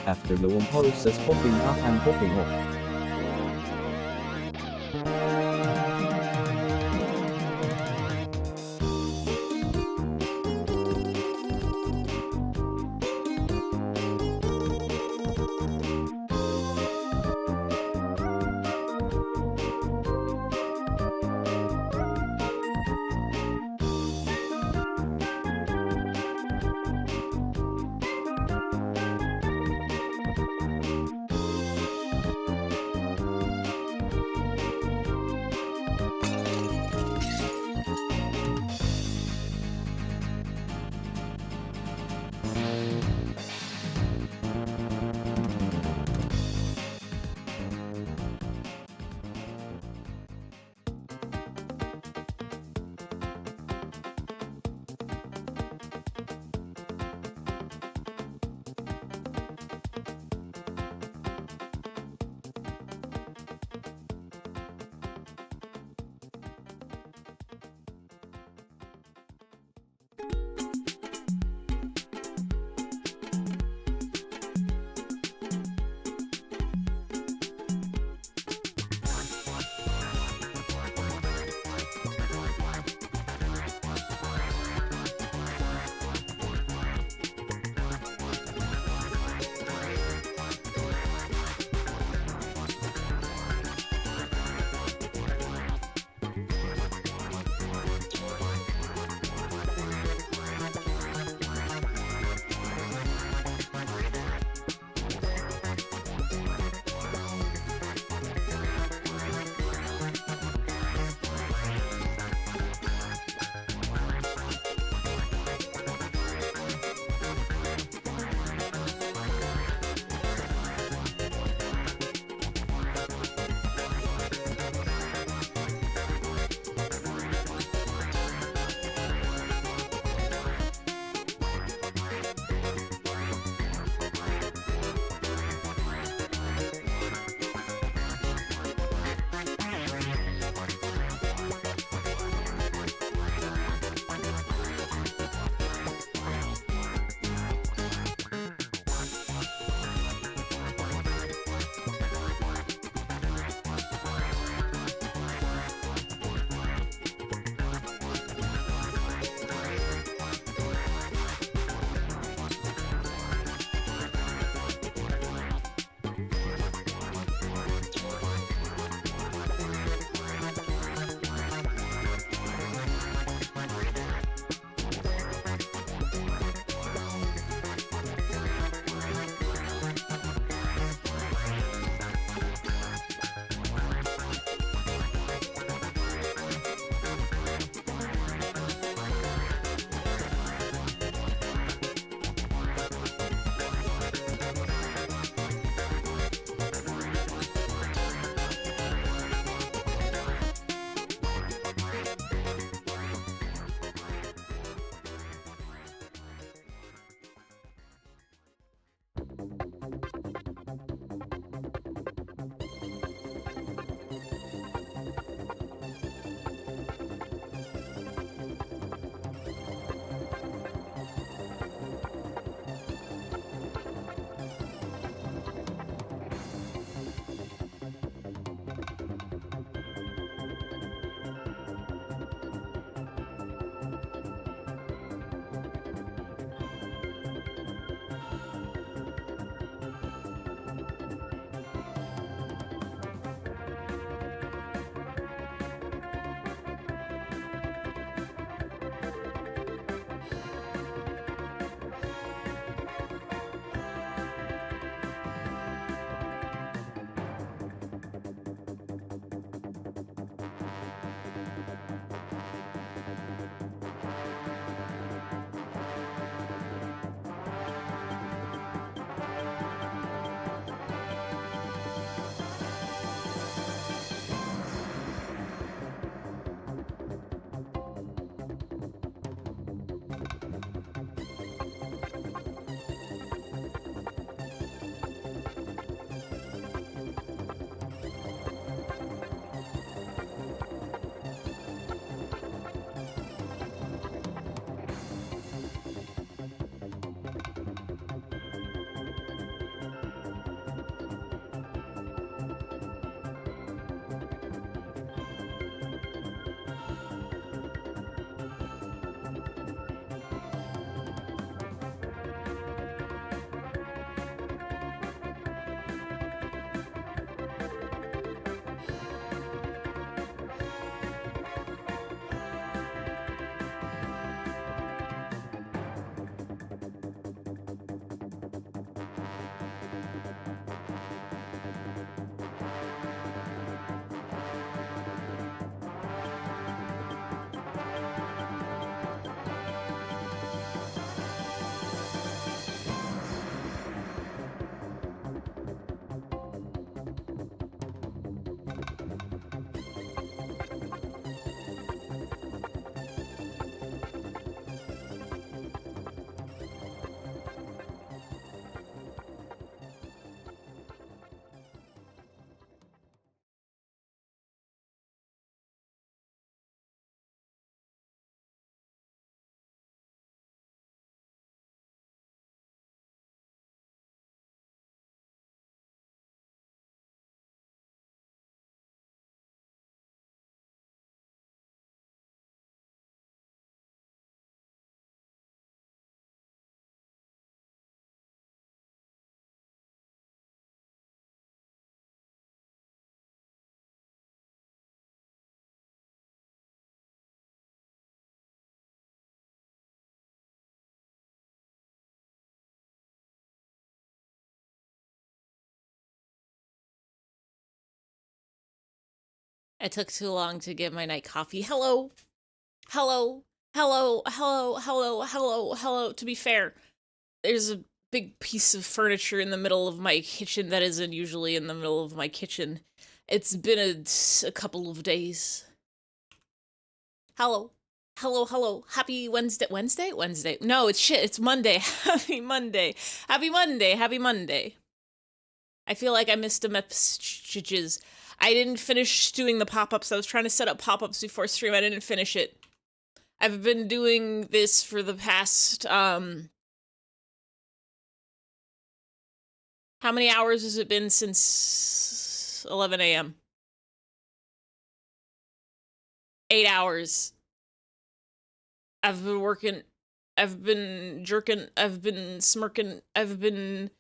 After the one process popping up and popping off. It took too long to get my night coffee. Hello. Hello. Hello. Hello. Hello. Hello. Hello. To be fair, there's a big piece of furniture in the middle of my kitchen that isn't usually in the middle of my kitchen. It's been a couple of days. Hello. Hello, hello. Happy Wednesday. Wednesday? Wednesday. No, it's shit. It's Monday. Happy Monday. Happy Monday. Happy Monday. I feel like I missed a messages. I didn't finish doing the pop-ups. I was trying to set up pop-ups before stream. I didn't finish it. I've been doing this for the past, how many hours has it been since 11 a.m.? 8 hours. I've been working, I've been jerking, I've been smirking, I've been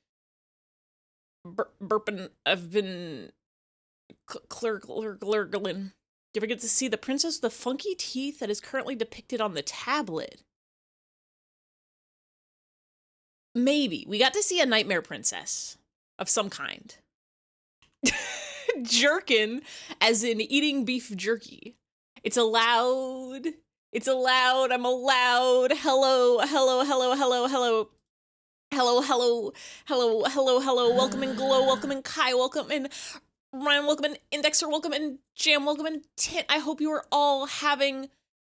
burping, I've been glurgling. Do you ever get to see the princess with the funky teeth that is currently depicted on the tablet? Maybe. We got to see a nightmare princess of some kind. Jerkin, as in eating beef jerky. It's allowed. It's allowed. I'm allowed. Hello, hello, hello, hello, hello. Hello, hello, hello, hello, hello. Welcome in Glow, welcome in Kai, welcome in Ryan, welcome in Indexer, welcome in Jam, welcome in Tint. I hope you are all having,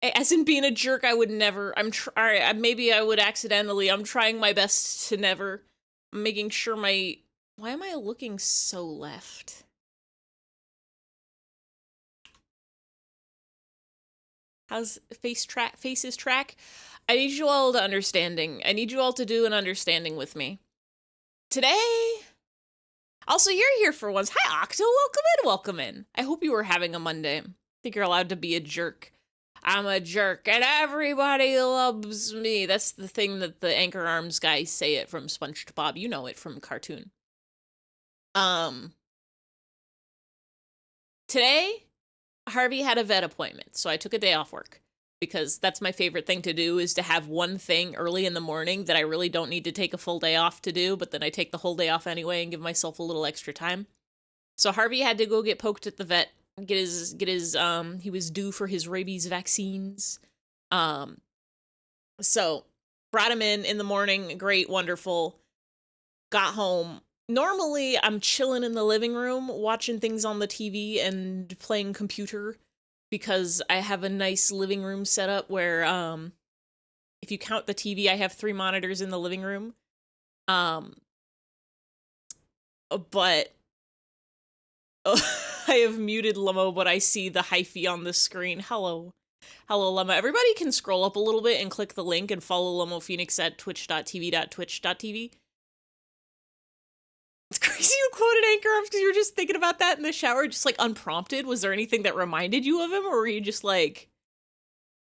as in being a jerk, I would never, maybe I would accidentally, I'm trying my best to never, I'm making sure why am I looking so left? How's faces track? I need you all to I need you all to do an understanding with me. Today, also, you're here for once. Hi, Octo. Welcome in. I hope you were having a Monday. I think you're allowed to be a jerk. I'm a jerk, and everybody loves me. That's the thing that the Anchor Arms guys say it from SpongeBob. You know it from cartoon. Today, Harvey had a vet appointment, so I took a day off work. Because that's my favorite thing to do, is to have one thing early in the morning that I really don't need to take a full day off to do, but then I take the whole day off anyway and give myself a little extra time. So Harvey had to go get poked at the vet, get his he was due for his rabies vaccines. So brought him in the morning, great, wonderful. Got home. Normally I'm chilling in the living room watching things on the TV and playing computer, because I have a nice living room setup where, if you count the TV, I have 3 monitors in the living room. But I have muted Lemo, but I see the hyphy on the screen. Hello. Hello, Lemo. Everybody can scroll up a little bit and click the link and follow Lemo Phoenix at twitch.tv. It's crazy you quoted Anchor Arms because you were just thinking about that in the shower, just like unprompted. Was there anything that reminded you of him, or were you just like,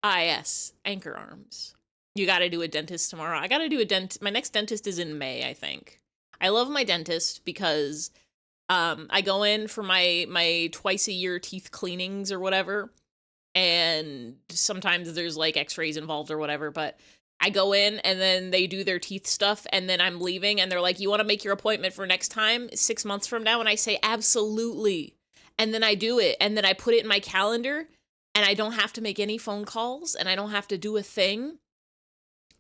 ah, yes, Anchor Arms. You gotta do a dentist tomorrow. I gotta do my next dentist is in May, I think. I love my dentist because I go in for my twice a year teeth cleanings or whatever, and sometimes there's like x-rays involved or whatever, but I go in and then they do their teeth stuff and then I'm leaving and they're like, you want to make your appointment for next time 6 months from now? And I say, absolutely. And then I do it and then I put it in my calendar and I don't have to make any phone calls and I don't have to do a thing.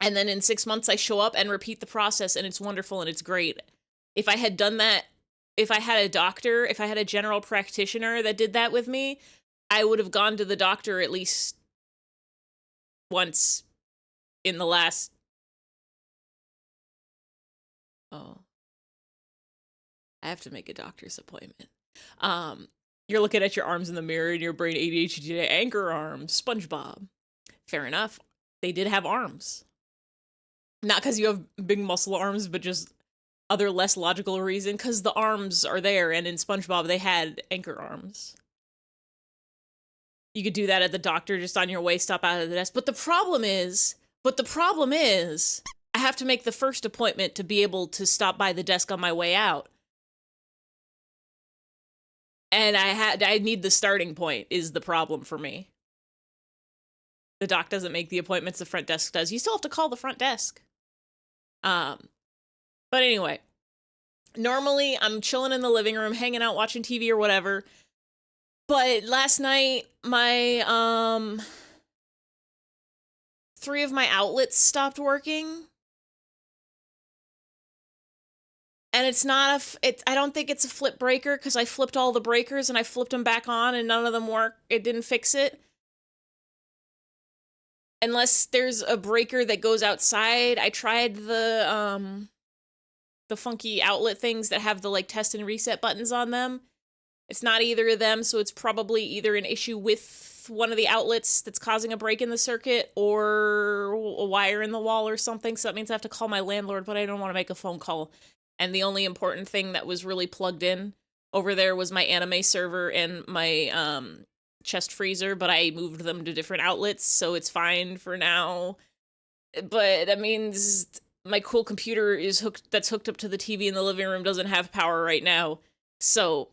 And then in 6 months I show up and repeat the process and it's wonderful and it's great. If I had done that, if I had a doctor, if I had a general practitioner that did that with me, I would have gone to the doctor at least once in the last, I have to make a doctor's appointment. You're looking at your arms in the mirror and your brain ADHD, Anchor Arms, SpongeBob. Fair enough. They did have arms. Not because you have big muscle arms, but just other less logical reason, because the arms are there, and in SpongeBob they had Anchor Arms. You could do that at the doctor just on your way, stop out of the desk. But the problem is, I have to make the first appointment to be able to stop by the desk on my way out. And I need the starting point is the problem for me. The doc doesn't make the appointments, the front desk does. You still have to call the front desk. But anyway, normally I'm chilling in the living room, hanging out, watching TV or whatever. But last night, my, 3 of my outlets stopped working. And it's not I don't think it's a flip breaker because I flipped all the breakers and I flipped them back on and none of them work. It didn't fix it. Unless there's a breaker that goes outside. I tried the funky outlet things that have the like test and reset buttons on them. It's not either of them, so it's probably either an issue with one of the outlets that's causing a break in the circuit or a wire in the wall or something. So that means I have to call my landlord, but I don't want to make a phone call. And the only important thing that was really plugged in over there was my anime server and my chest freezer, but I moved them to different outlets, so it's fine for now. But that means my cool computer is that's hooked up to the TV in the living room doesn't have power right now. So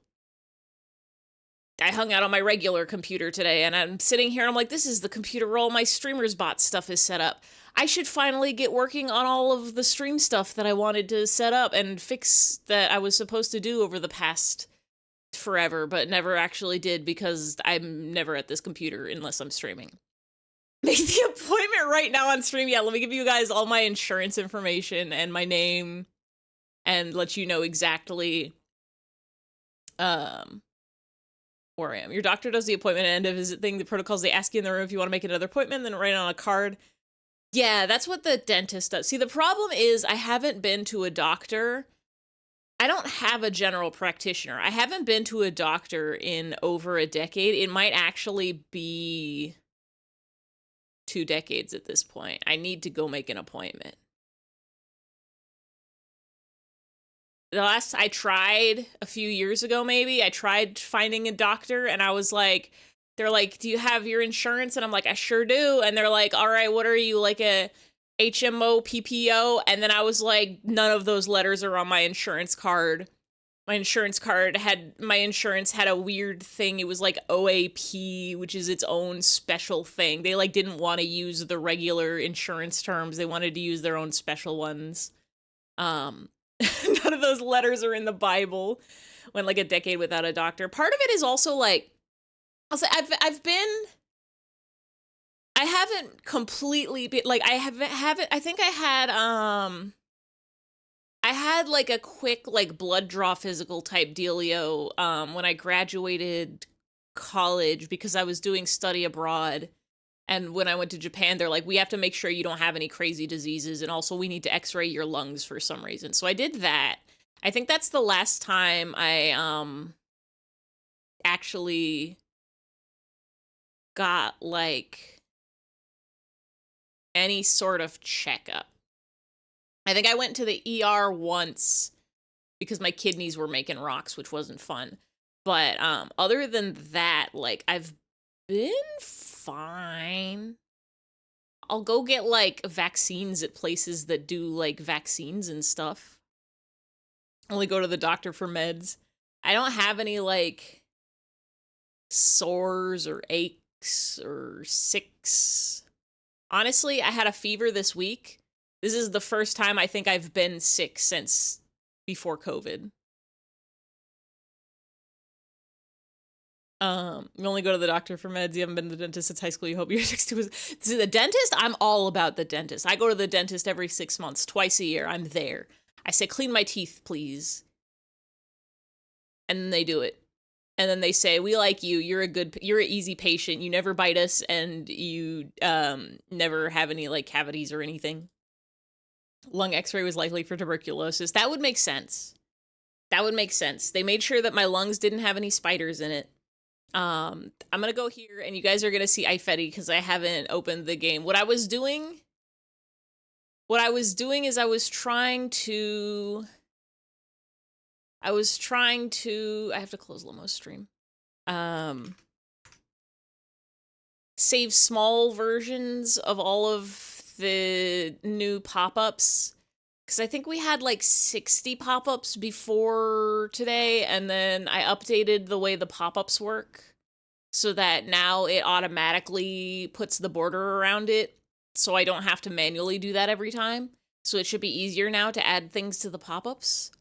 I hung out on my regular computer today, and I'm sitting here and I'm like, this is the computer where all my streamers bot stuff is set up. I should finally get working on all of the stream stuff that I wanted to set up and fix that I was supposed to do over the past forever, but never actually did because I'm never at this computer unless I'm streaming. Make the appointment right now on stream. Yeah, let me give you guys all my insurance information and my name and let you know exactly where I am. Your doctor does the appointment and end of visit thing. The protocols, they ask you in the room if you want to make another appointment, then write it on a card. Yeah, that's what the dentist does. See, the problem is I haven't been to a doctor. I don't have a general practitioner. I haven't been to a doctor in over a decade. It might actually be 2 decades at this point. I need to go make an appointment. The last I tried a few years ago, maybe, I tried finding a doctor and I was like, they're like, do you have your insurance? And I'm like, I sure do. And they're like, all right, what are you, like a HMO, PPO? And then I was like, none of those letters are on my insurance card. My insurance had a weird thing. It was like OAP, which is its own special thing. They like didn't want to use the regular insurance terms. They wanted to use their own special ones. None of those letters are in the Bible. Went like a decade without a doctor. Part of it is also like, I'll say I haven't completely been like I think I had like a quick like blood draw physical type dealio when I graduated college because I was doing study abroad. And when I went to Japan, they're like, we have to make sure you don't have any crazy diseases. And also we need to x-ray your lungs for some reason. So I did that. I think that's the last time I actually got like any sort of checkup. I think I went to the ER once because my kidneys were making rocks, which wasn't fun. But other than that, like I've been fine. I'll go get like vaccines at places that do like vaccines and stuff. Only go to the doctor for meds. I don't have any like sores or aches or sicks. Honestly, I had a fever this week. This is the first time I think I've been sick since before COVID. You only go to the doctor for meds. You haven't been to the dentist since high school. You hope you're 60. To the dentist, I'm all about the dentist. I go to the dentist every 6 months, twice a year. I'm there. I say, clean my teeth, please. And then they do it. And then they say, we like you. You're an easy patient. You never bite us and you never have any like cavities or anything. Lung x-ray was likely for tuberculosis. That would make sense. That would make sense. They made sure that my lungs didn't have any spiders in it. I'm gonna go here and you guys are gonna see iFetty because I haven't opened the game. What I was doing is I was trying to I have to close Limo's stream. Save small versions of all of the new pop-ups. Because I think we had like 60 pop-ups before today, and then I updated the way the pop-ups work so that now it automatically puts the border around it, so I don't have to manually do that every time. So it should be easier now to add things to the pop-ups.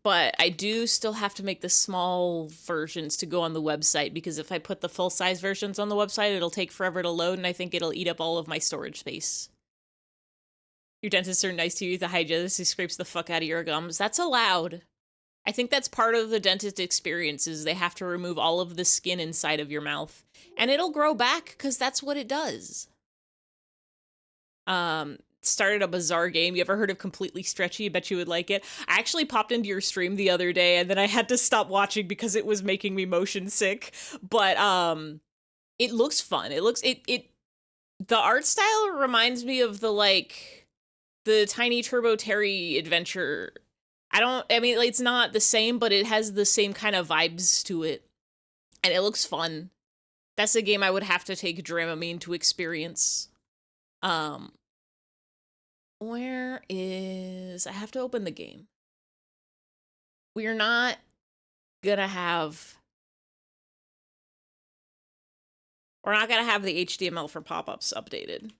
But I do still have to make the small versions to go on the website, because if I put the full-size versions on the website, it'll take forever to load, and I think it'll eat up all of my storage space. Your dentists are nice to you. The hygienist who scrapes the fuck out of your gums. That's allowed. I think that's part of the dentist experience, is they have to remove all of the skin inside of your mouth. And it'll grow back, because that's what it does. Started a bizarre game. You ever heard of Completely Stretchy? I bet you would like it. I actually popped into your stream the other day, and then I had to stop watching because it was making me motion sick. But it looks fun. The art style reminds me of the Tiny Turbo Terry adventure. It's not the same, but it has the same kind of vibes to it. And it looks fun. That's a game I would have to take Dramamine to experience. Where is... I have to open the game. We're not gonna have... We're not gonna have the HTML for pop-ups updated.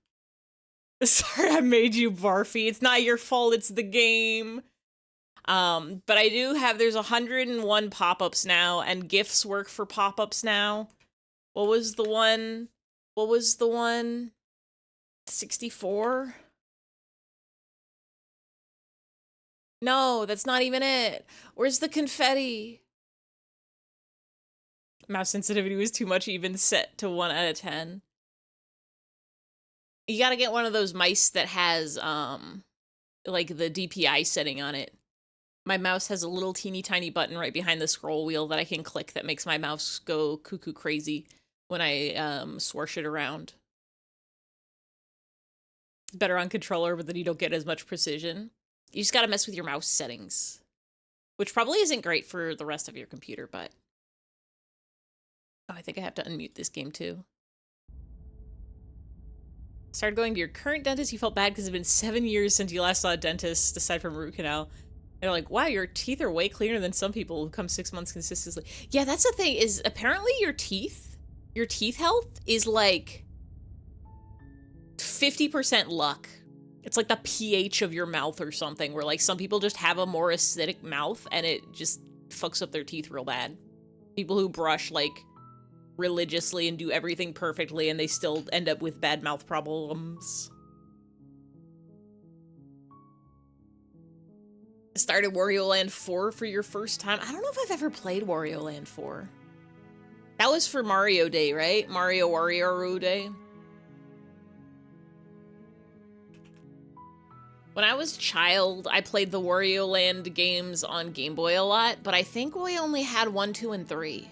Sorry, I made you barfy. It's not your fault, it's the game. But I do have... There's 101 pop-ups now, and GIFs work for pop-ups now. What was the one? 64? No, that's not even it. Where's the confetti? Mouse sensitivity was too much, even set to 1 out of 10. You gotta get one of those mice that has, like the DPI setting on it. My mouse has a little teeny tiny button right behind the scroll wheel that I can click that makes my mouse go cuckoo crazy when I, swish it around. It's better on controller, but then you don't get as much precision. You just gotta mess with your mouse settings. Which probably isn't great for the rest of your computer, but... Oh, I think I have to unmute this game too. Started going to your current dentist, you felt bad because it's been 7 years since you last saw a dentist, aside from root canal. They're like, wow, your teeth are way cleaner than some people who come 6 months consistently. Yeah, that's the thing, is apparently your teeth health is like 50% luck. It's like the pH of your mouth or something, where like some people just have a more acidic mouth and it just fucks up their teeth real bad. People who brush like religiously and do everything perfectly and they still end up with bad mouth problems. Started Wario Land 4 for your first time. I don't know if I've ever played Wario Land 4. That was for Mario Day, right? Wario Day. When I was a child, I played the Wario Land games on Game Boy a lot, but I think we only had 1, 2, and 3.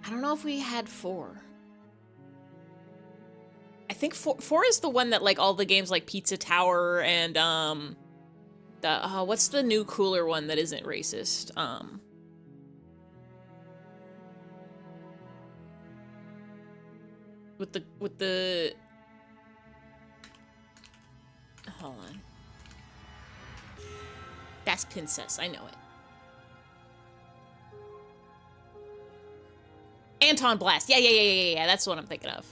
I don't know if we had 4. I think 4 is the one that like all the games like Pizza Tower and what's the new cooler one that isn't racist? With the hold on. That's Pinces, I know it. Anton Blast. Yeah, that's what I'm thinking of.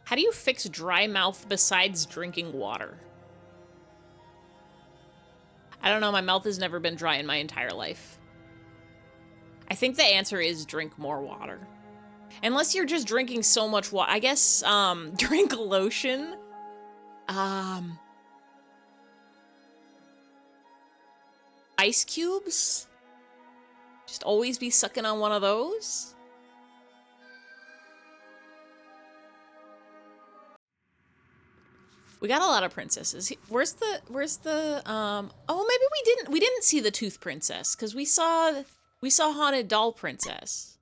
How do you fix dry mouth besides drinking water? I don't know, my mouth has never been dry in my entire life. I think the answer is drink more water. Unless you're just drinking so much water. I guess, drink lotion. Ice cubes? Just always be sucking on one of those? We got a lot of princesses. Where's the oh, maybe we didn't see the Tooth Princess, because we saw Haunted Doll Princess.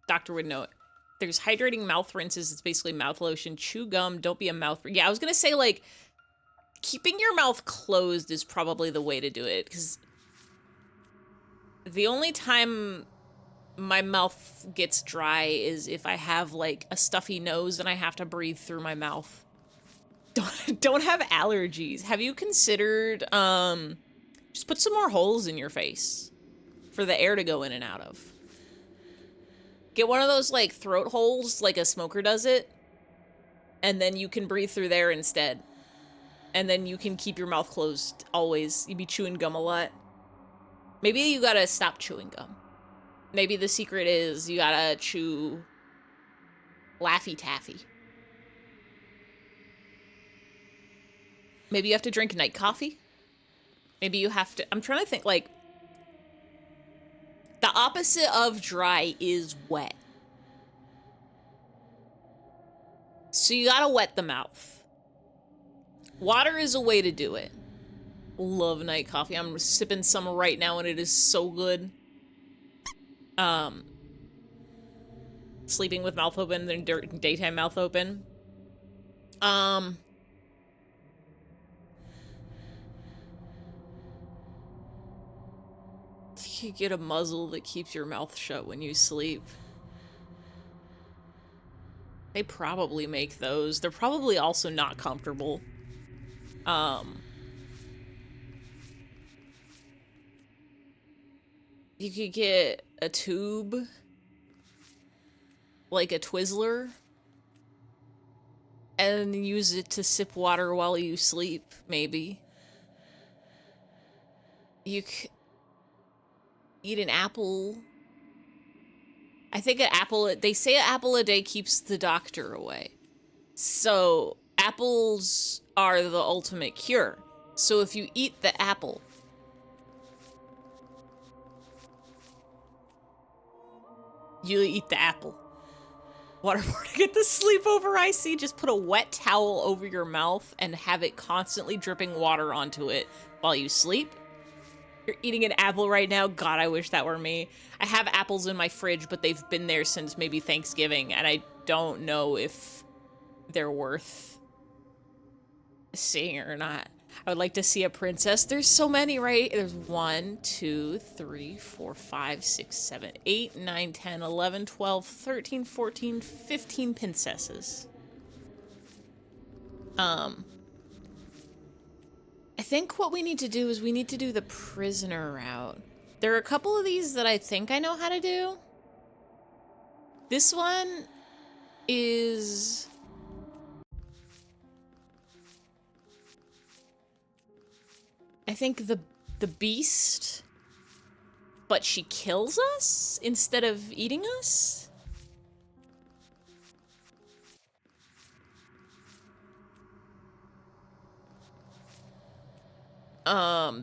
Doctor would know it. There's hydrating mouth rinses. It's basically mouth lotion. Chew gum. Don't be a mouth... Yeah, I was gonna say, like, keeping your mouth closed is probably the way to do it, because the only time my mouth gets dry is if I have, like, a stuffy nose and I have to breathe through my mouth. Don't have allergies. Have you considered, just put some more holes in your face for the air to go in and out of? Get one of those, like, throat holes, like a smoker does it, and then you can breathe through there instead. And then you can keep your mouth closed always. You be chewing gum a lot. Maybe you gotta stop chewing gum. Maybe the secret is you gotta chew Laffy Taffy. Maybe you have to drink night coffee. Maybe you have to... I'm trying to think, like... The opposite of dry is wet. So you gotta wet the mouth. Water is a way to do it. Love night coffee. I'm sipping some right now and it is so good. Sleeping with mouth open, then daytime mouth open. You get a muzzle that keeps your mouth shut when you sleep. They probably make those. They're probably also not comfortable. You could get a tube, like a Twizzler, and use it to sip water while you sleep, maybe. You could eat an apple. I think an apple, they say an apple a day keeps the doctor away. So apples are the ultimate cure. So if you eat the apple, you eat the apple. Waterboarding get the sleepover I see. Just put a wet towel over your mouth and have it constantly dripping water onto it while you sleep. You're eating an apple right now. God, I wish that were me. I have apples in my fridge, but they've been there since maybe Thanksgiving, and I don't know if they're worth seeing or not. I would like to see a princess. There's so many, right? There's 1, 2, 3, 4, 5, 6, 7, 8, 9, 10, 11, 12, 13, 14, 15 princesses. I think what we need to do is we need to do the prisoner route. There are a couple of these that I think I know how to do. This one is... I think the beast, but she kills us instead of eating us?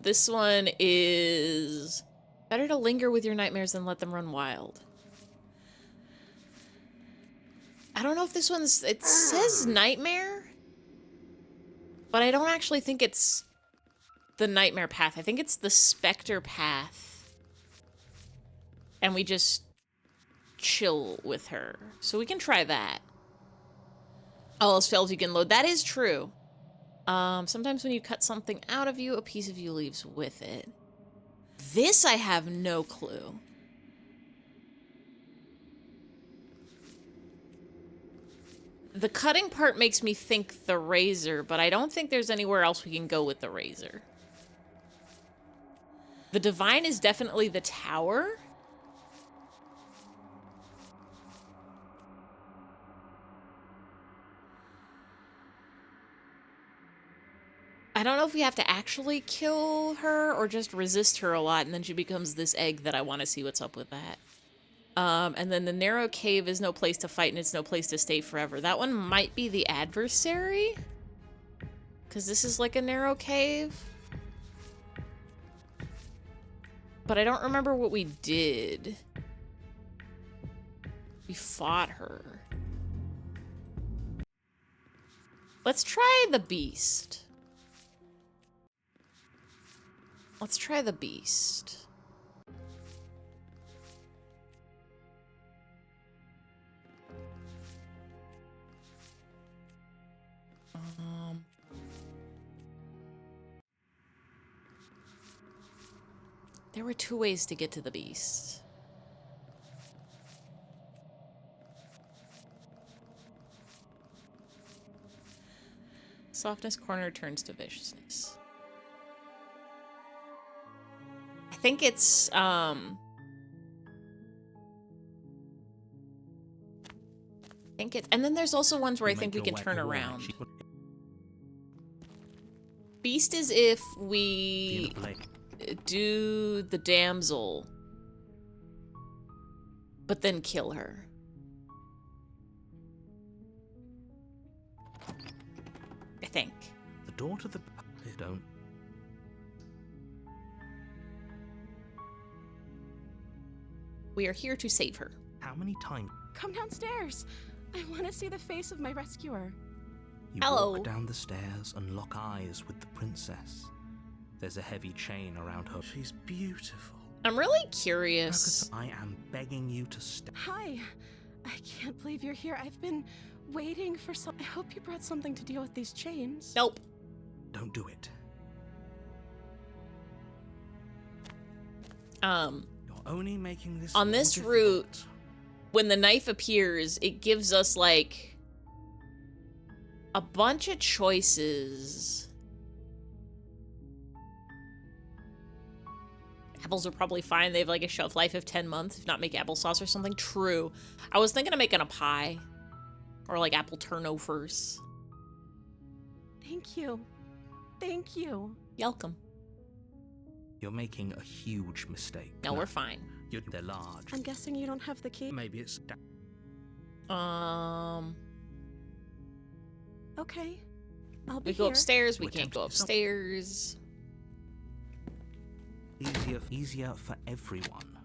This one is better to linger with your nightmares than let them run wild. I don't know if this one's, it says nightmare, but I don't actually think it's the nightmare path. I think it's the specter path. And we just chill with her. So we can try that. All else fails, you can load. That is true. Sometimes when you cut something out of you, a piece of you leaves with it. This I have no clue. The cutting part makes me think the razor, but I don't think there's anywhere else we can go with the razor. The divine is definitely the tower. I don't know if we have to actually kill her or just resist her a lot, and then she becomes this egg that I want to see what's up with that. And then the narrow cave is no place to fight and it's no place to stay forever. That one might be the adversary. Because this is like a narrow cave. But I don't remember what we did. We fought her. Let's try the beast. Let's try the beast. There were 2 ways to get to the beast. Softness corner turns to viciousness. I think it's, and then there's also ones where I think we can turn around. Beast is if we do the damsel, but then kill her. I think. The door to the... They don't... We are here to save her. How many times... Come downstairs. I want to see the face of my rescuer. You Hello. walk down the stairs and lock eyes with the princess. There's a heavy chain around her. She's beautiful. I'm really curious. I am begging you to stay. Hi. I can't believe you're here. I've been waiting for some... I hope you brought something to deal with these chains. Nope. Don't do it. You're only making this On more this difficult. route, when the knife appears, it gives us, like, a bunch of choices. Apples are probably fine. They have, like, a shelf life of 10 months, if not make applesauce or something. True. I was thinking of making a pie. Or, like, apple turnovers. Thank you. Thank you. Welcome. You're making a huge mistake. No, we're fine. They're large. I'm guessing you don't have the key. Maybe it's... Okay. I'll be We go here. upstairs. We We're can't go tempted to stop. upstairs. Easier for everyone.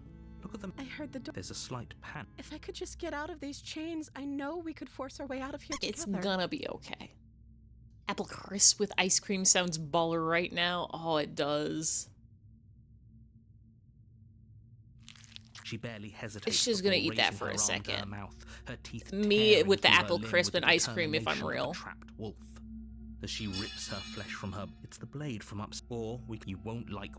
Look at them. I heard the door. There's a slight pan. If I could just get out of these chains, I know we could force our way out of here It's together. gonna be okay. Apple crisp with ice cream sounds baller right now. Oh, it does. She barely hesitates. She's gonna before eat that raising for her a arm to second. her mouth, her teeth Me tearing with the through her apple limb crisp with and the ice cream if I'm determination of a real. trapped wolf. As she rips her flesh from her, it's the blade from upstairs. Or you won't like.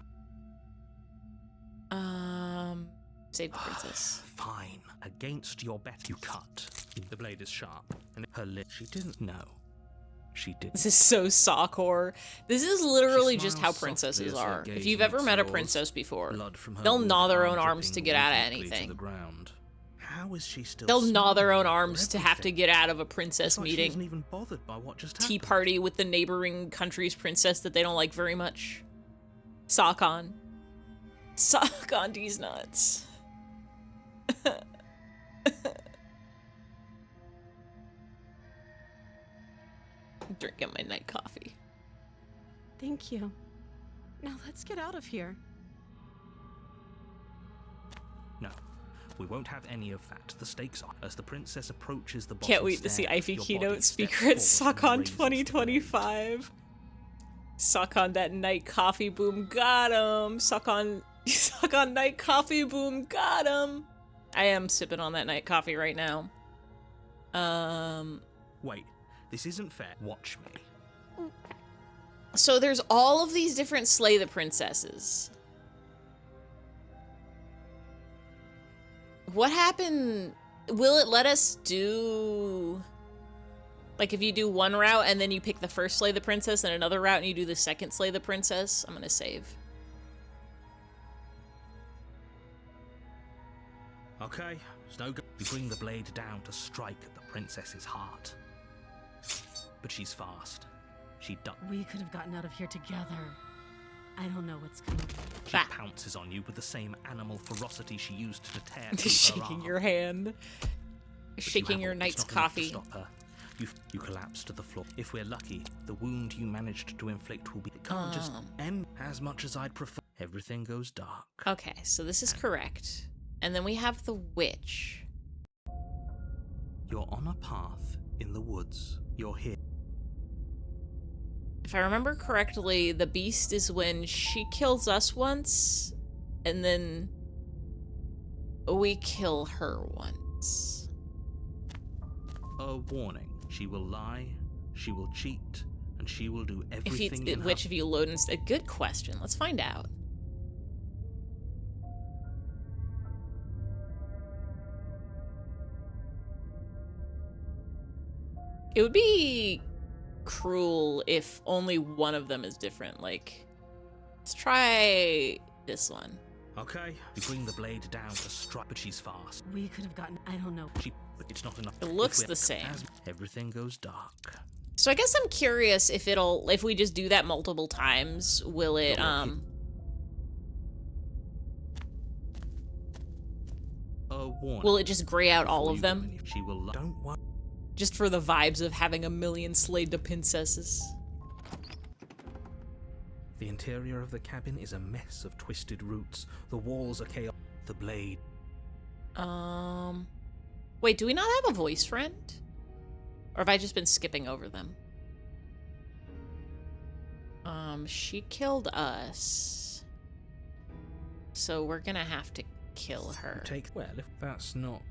Save the princess. Fine. Against your bet, you cut. The blade is sharp, and her lip. She didn't know. She did. This is so sockcore. This is literally She just how smiles softly princesses as her are. If gaze you've ever meets met a yours. princess before, Blood from her they'll wounded gnaw their arm own arms to dripping get out of weakly to anything. the ground. How is she still? They'll gnaw their own smiling arms for to have to everything? get out of a It's princess like she meeting. isn't even bothered by what just Tea happened. party with the neighboring country's princess that they don't like very much. Sock on. Sock on these nuts. Drinking my night coffee. Thank you. Now let's get out of here. No, we won't have any of that. The stakes are as the princess approaches the bottom Can't wait to see stair, Ivy your keynote body speaker steps at forward and SockCon raises the blade. 2025. Suck on that night coffee boom, got him. Suck on night coffee boom, got him. I am sipping on that night coffee right now. Wait, this isn't fair. Watch me. So there's all of these different Slay the Princesses. What happened? Will it let us do... Like, if you do one route and then you pick the first Slay the Princess and another route and you do the second Slay the Princess? I'm gonna save. Okay, there's no go. You bring the blade down to strike at the princess's heart. But she's fast. She ducks. We could have gotten out of here together. I don't know what's coming. She Ah. pounces on you with the same animal ferocity she used to tear through her Shaking arm. your hand. But you Shaking your haven't. It's night's not enough to coffee. stop her. You collapse to the floor. If we're lucky, the wound you managed to inflict will be. It can't just end as much as I'd prefer. Everything goes dark. Okay, so this is correct. And then we have the witch. You're on a path in the woods. You're here. If I remember correctly, the beast is when she kills us once, and then we kill her once. A warning. She will lie, she will cheat, and she will do If everything you, in which her... if you load instead, good question. Let's find out. It would be cruel if only one of them is different. Like, let's try this one. Okay, you bring the blade down to strike, but she's fast. We could have gotten. I don't know. But it's not enough. It looks If we're- the same. Everything goes dark. So I guess I'm curious if if we just do that multiple times, will it, will it just gray out all of them? She will. Don't worry. Just for the vibes of having a million slayed to princesses. The interior of the cabin is a mess of twisted roots. The walls are chaotic. The blade. Wait, do we not have a voice friend? Or have I just been skipping over them? She killed us. So we're gonna have to kill her. Well, if that's not.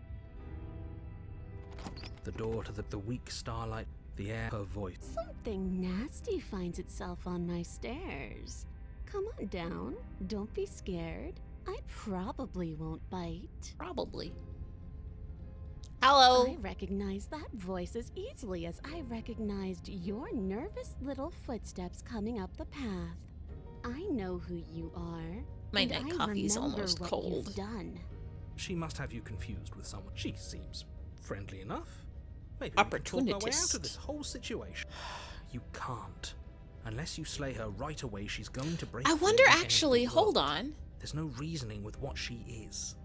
The door to the weak starlight, the air, her voice. Something nasty finds itself on my stairs. Come on down. Don't be scared. I probably won't bite. Probably. Hello. I recognize that voice as easily as I recognized your nervous little footsteps coming up the path. I know who you are. My and neck I coffee's remember almost what cold. You've done. She must have you confused with someone. She seems friendly enough. Maybe we can talk our way out Opportunist. of this whole situation. You can't. Unless you slay her right away, she's going to break I free wonder, and end the actually, hold world. on. There's no reasoning with what she is.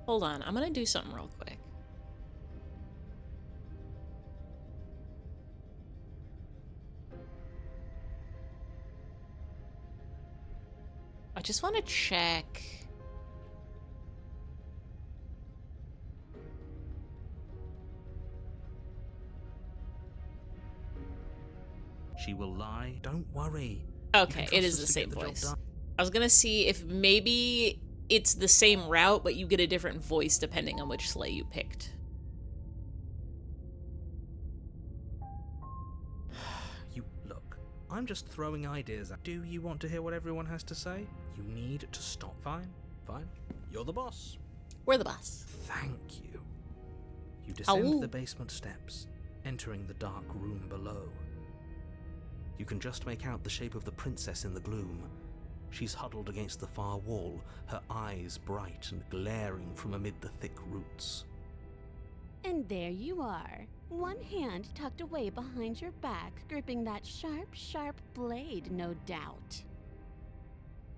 Hold on, I'm gonna do something real quick. I just want to check. She will lie. Don't worry. Okay, it is the same voice. I was gonna see if maybe it's the same route, but you get a different voice depending on which sleigh you picked. You look. I'm just throwing ideas at. Do you want to hear what everyone has to say? You need to stop. Fine. You're the boss. We're the boss. Thank you. You descend Ow. the basement steps, entering the dark room below. You can just make out the shape of the princess in the gloom. She's huddled against the far wall, her eyes bright and glaring from amid the thick roots. And there you are, one hand tucked away behind your back, gripping that sharp, sharp blade, no doubt.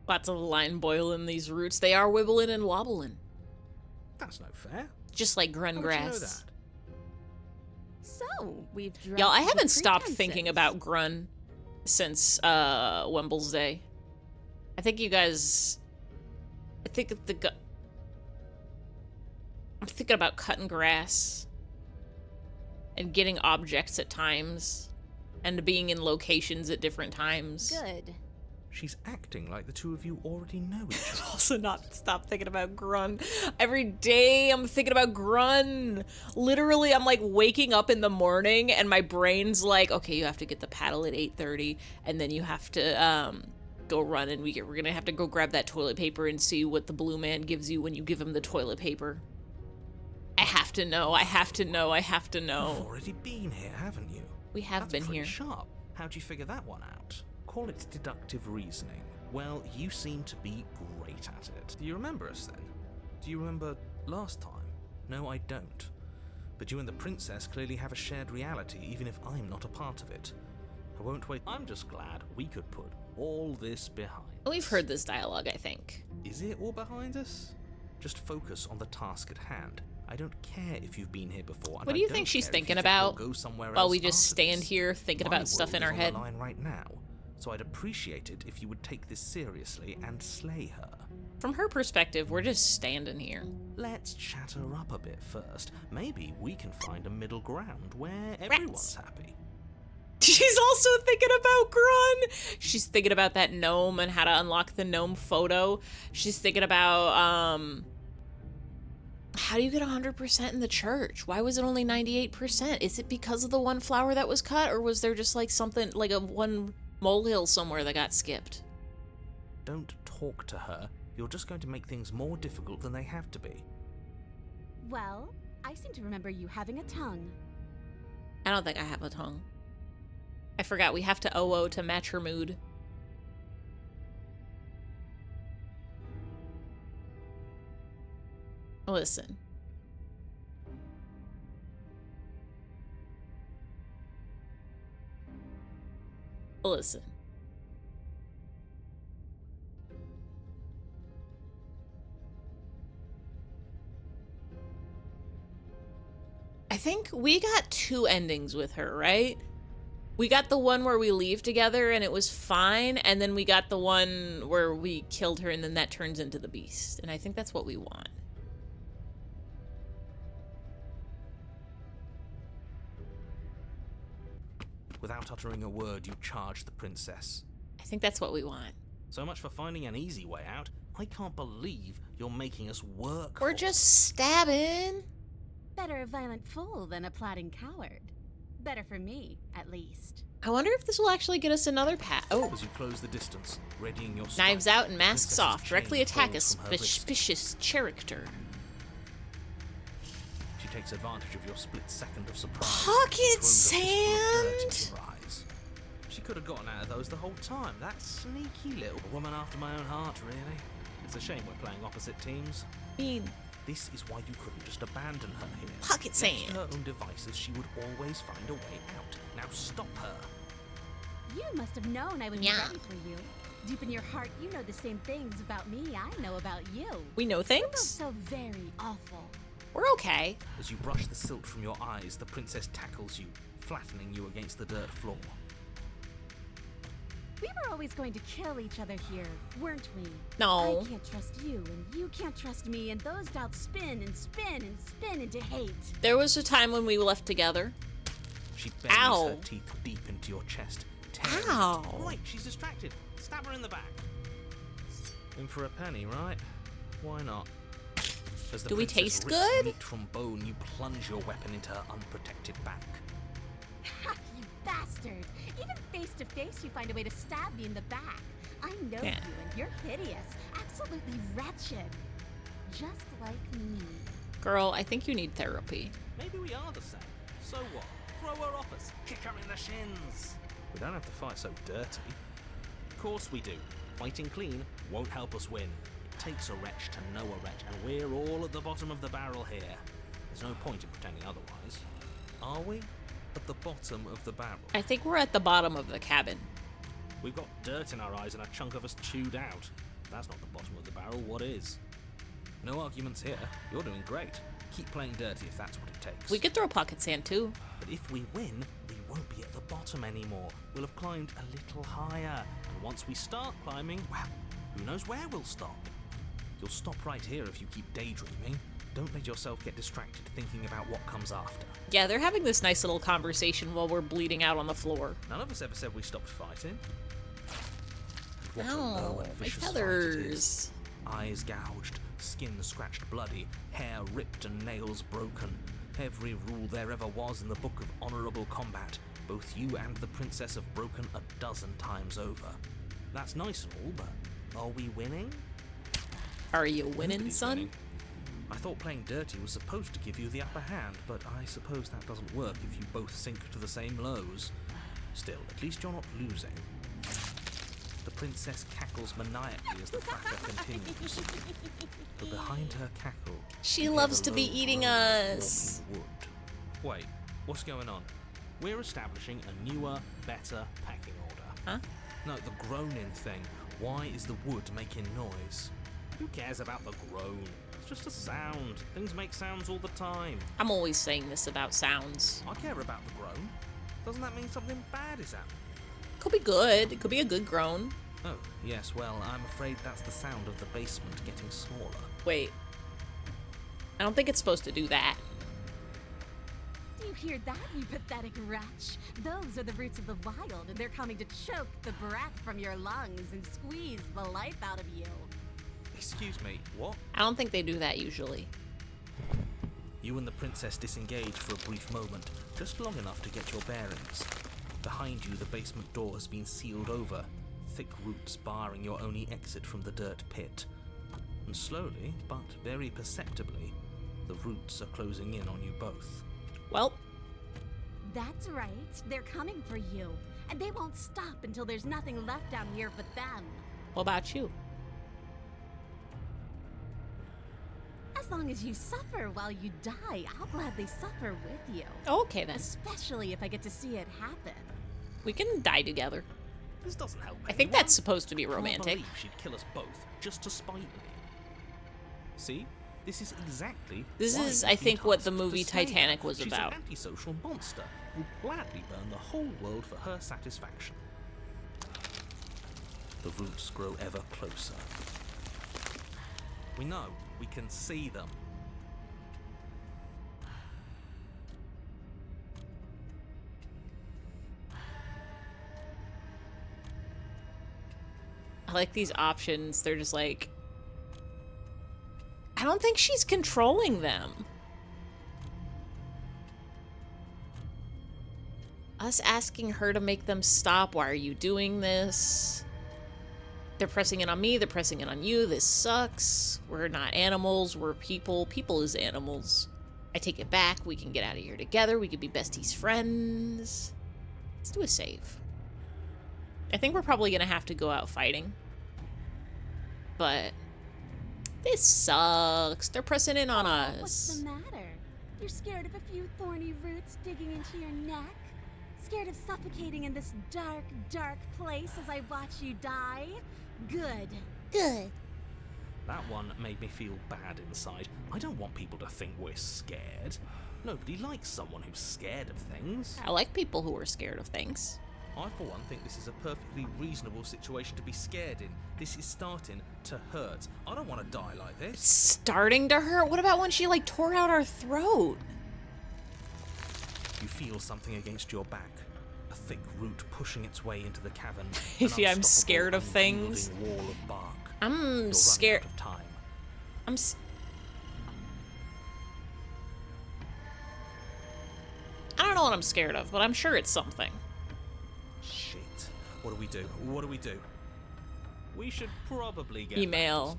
Lots of line boiling these roots. They are wibbling and wobbling. That's no fair. Just like grun How would you know grass. that? So, we've dropped Y'all, I the haven't stopped pretenses. thinking about grun since Wemble's Day. I think you guys, I'm thinking about cutting grass and getting objects at times and being in locations at different times. Good. She's acting like the two of you already know each other. Also not stop thinking about grun. Every day I'm thinking about grun. Literally, I'm like waking up in the morning and my brain's like, okay, you have to get the paddle at 8:30 and then you have to go run and we're gonna have to go grab that toilet paper and see what the blue man gives you when you give him the toilet paper. I have to know. You've already been here, haven't you? We have That's been pretty here. Sharp. How'd you figure that one out? Call it deductive reasoning. Well, you seem to be great at it. Do you remember us then? Do you remember last time? No, I don't. But you and the princess clearly have a shared reality, even if I'm not a part of it. I won't wait. I'm just glad we could put all this behind us. We've heard this dialogue, I think. Is it all behind us? Just focus on the task at hand. I don't care if you've been here before. What do you think she's thinking about while we just stand here thinking about stuff in our head? My world is on the line right now, so I'd appreciate it if you would take this seriously and slay her. From her perspective, we're just standing here. Let's chat her up a bit first. Maybe we can find a middle ground where everyone's happy. She's also thinking about grun. She's thinking about that gnome and how to unlock the gnome photo. She's thinking about, how do you get 100% in the church? Why was it only 98%? Is it because of the one flower that was cut, or was there just like something, like a one molehill somewhere that got skipped? Don't talk to her. You're just going to make things more difficult than they have to be. Well, I seem to remember you having a tongue. I don't think I have a tongue. I forgot we have to OO to match her mood. Listen. Well, listen. I think we got 2 endings with her, right? We got the one where we leave together and it was fine, and then we got the one where we killed her and then that turns into the beast. And I think that's what we want. Without uttering a word, you charge the princess. I think that's what we want. So much for finding an easy way out. I can't believe you're making us work. We're for just it. stabbing. Better a violent fool than a plotting coward. Better for me, at least. I wonder if this will actually get us another pat. Oh, As you close the distance, readying your strike, knives out and the masks princess's off. Directly chain attack a falls from her wrist. suspicious character. She takes advantage of your split second of surprise. Pocket and throws a fistful of dirt sand? into your eyes. She could have gotten out of those the whole time. That sneaky little woman after my own heart, really. It's a shame we're playing opposite teams. I mean, This is why you couldn't just abandon her here. pocket Left sand. to her own devices, she would always find a way out. Now stop her. You must have known I would Yeah. be ready for you. Deep in your heart, you know the same things about me I know about you. We know You're both things. so very awful. We're okay. As you brush the silt from your eyes, the princess tackles you, flattening you against the dirt floor. We were always going to kill each other here, weren't we? No. I can't trust you, and you can't trust me, and those doubts spin and spin and spin into hate. There was a time when we left together. She buries Ow. her teeth deep into your chest. tearing it. Ow. Right, she's distracted. Stab her in the back. In for a penny, right? Why not? As the Do we princess taste rips good? meat from bone, you plunge your weapon into her unprotected back. Ha, you bastard! Even face to face, you find a way to stab me in the back. I know Yeah. you, and you're hideous, absolutely wretched. Just like me. Girl, I think you need therapy. Maybe we are the same. So what? Throw her off us. Kick her in the shins. We don't have to fight so dirty. Of course we do. Fighting clean won't help us win. It takes a wretch to know a wretch, and we're all at the bottom of the barrel here. There's no point in pretending otherwise. Are we? At the bottom of the barrel. I think we're at the bottom of the cabin. We've got dirt in our eyes and a chunk of us chewed out. If that's not the bottom of the barrel, what is? No arguments here. You're doing great. Keep playing dirty if that's what it takes. We could throw pocket sand too. But if we win, we won't be at the bottom anymore. We'll have climbed a little higher. And once we start climbing, well, who knows where we'll stop? You'll stop right here if you keep daydreaming. Don't let yourself get distracted thinking about what comes after. Yeah, they're having this nice little conversation while we're bleeding out on the floor. None of us ever said we stopped fighting. What a low Ow, and my vicious fight it is. feathers. Eyes gouged, skin scratched bloody, hair ripped and nails broken. Every rule there ever was in the book of honorable combat, both you and the princess have broken a dozen times over. That's nice and all, but are we winning? Are you winning, Nobody's son? winning. I thought playing dirty was supposed to give you the upper hand, but I suppose that doesn't work if you both sink to the same lows. Still, at least you're not losing. The princess cackles maniacally as the fracas continues. But behind her cackle, She you hear loves the to be low eating groan of us. walking wood. Wait, what's going on? We're establishing a newer, better pecking order. Huh? No, the groaning thing. Why is the wood making noise? Who cares about the groan? It's just a sound. Things make sounds all the time. I'm always saying this about sounds. I care about the groan. Doesn't that mean something bad is happening? Could be good. It could be a good groan. Oh, yes, well, I'm afraid that's the sound of the basement getting smaller. Wait. I don't think it's supposed to do that. Do you hear that, you pathetic wretch? Those are the roots of the wild, and they're coming to choke the breath from your lungs and squeeze the life out of you. Excuse me, what? I don't think they do that usually. You and the princess disengage for a brief moment, just long enough to get your bearings. Behind you, the basement door has been sealed over, thick roots barring your only exit from the dirt pit. And slowly, but very perceptibly, the roots are closing in on you both. Well, That's right, they're coming for you, and they won't stop until there's nothing left down here but them. what about you? As long as you suffer while you die, I'll gladly suffer with you. Okay then. Especially if I get to see it happen. We can die together. This doesn't help I think anyone. that's supposed to be I can't romantic. believe she'd kill us both just to spite me. See? This is exactly This why is, we've I been think, what the tasked to movie slay her. Titanic was She's about. an antisocial monster who'll gladly burn the whole world for her satisfaction. The roots grow ever closer. We know. We can see them. I like these options. They're just like, I don't think she's controlling them. Us asking her to make them stop. Why are you doing this? They're pressing it on me. They're pressing it on you. This sucks. We're not animals. We're people. People is animals. I take it back. We can get out of here together. We could be besties friends. Let's do a save. I think we're probably going to have to go out fighting. But this sucks. They're pressing in on us. What's the matter? You're scared of a few thorny roots digging into your neck? Scared of suffocating in this dark, dark place as I watch you die? Good. Good. That one made me feel bad inside. I don't want people to think we're scared. Nobody likes someone who's scared of things. I like people who are scared of things. I, for one, think this is a perfectly reasonable situation to be scared in. This is starting to hurt. I don't want to die like this. It's starting to hurt? What about when she, like, tore out our throat? You feel something against your back. A thick root pushing its way into the cavern. If I'm scared of things. Wall of bark. I'm You're scared. running out of time. I don't know what I'm scared of, but I'm sure it's something. Shit. What do we do? What do we do? We should probably get Email.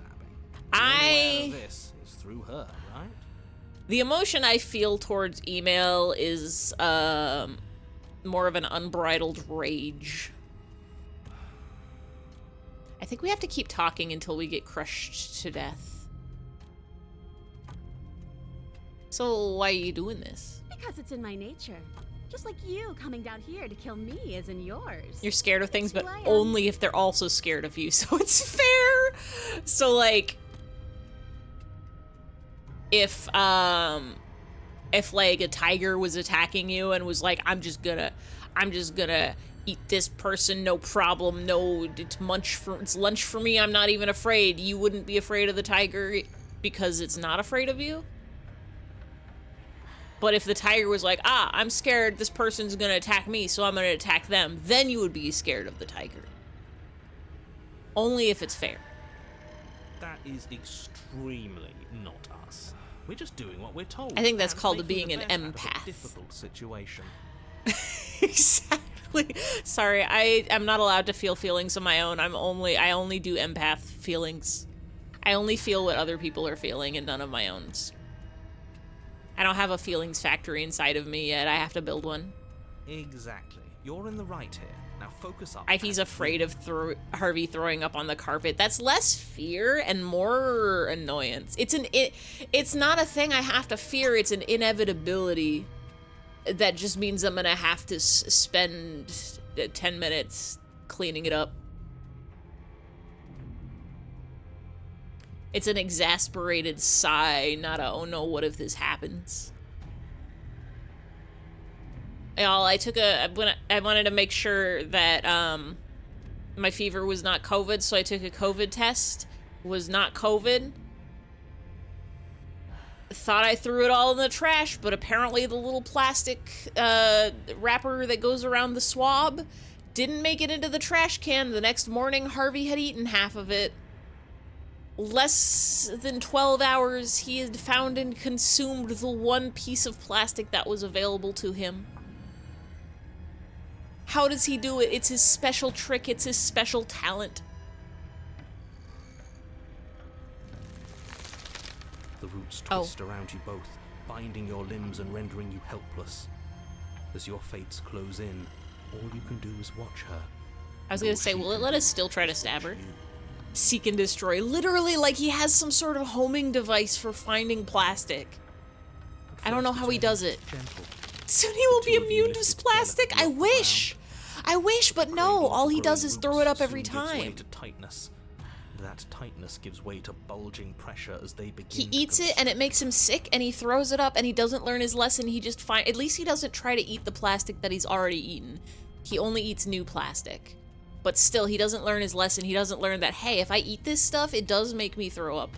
back to stabbing. The only way out of this is through her, right? The emotion I feel towards email is more of an unbridled rage. I think we have to keep talking until we get crushed to death. So why are you doing this? Because it's in my nature. Just like you coming down here to kill me is in yours. You're scared of things, but Who I am. only if they're also scared of you, so it's fair. So like, if like a tiger was attacking you and was like, I'm just gonna eat this person, no problem, no, it's lunch for me, I'm not even afraid. You wouldn't be afraid of the tiger because it's not afraid of you? But if the tiger was like, I'm scared this person's gonna attack me, so I'm gonna attack them, then you would be scared of the tiger. Only if it's fair. That is extremely not us. We're just doing what we're told. I think that's and called making being the an best out of a empath. difficult situation. Exactly. Sorry, I'm not allowed to feel feelings of my own. I only do empath feelings. I only feel what other people are feeling and none of my own. I don't have a feelings factory inside of me yet. I have to build one. Exactly. You're in the right here. Now focus up. Ivy's afraid of Harvey throwing up on the carpet. That's less fear and more annoyance. It's not a thing I have to fear. It's an inevitability. That just means I'm gonna have to spend 10 minutes cleaning it up. It's an exasperated sigh, not a, oh no, what if this happens? Y'all, I wanted to make sure that my fever was not COVID, so I took a COVID test. Was not COVID. Thought I threw it all in the trash, but apparently the little plastic wrapper that goes around the swab didn't make it into the trash can. The next morning, Harvey had eaten half of it. Less than 12 hours, he had found and consumed the one piece of plastic that was available to him. How does he do it? It's his special trick. It's his special talent. The roots twist around you both, binding your limbs and rendering you helpless. As your fates close in, all you can do is watch her. I was gonna say, will it let us still try to stab her? Seek and destroy. Literally, like he has some sort of homing device for finding plastic. I don't know how he does it. Gentle. Soon he will be immune to plastic. I wish. I wish, but no. All he does is throw it up every time. To tightness. That tightness gives way to bulging pressure as they begin. He eats it and it makes him sick, and he throws it up, and he doesn't learn his lesson. He just at least he doesn't try to eat the plastic that he's already eaten. He only eats new plastic. But still, he doesn't learn his lesson. He doesn't learn that, hey, if I eat this stuff, it does make me throw up.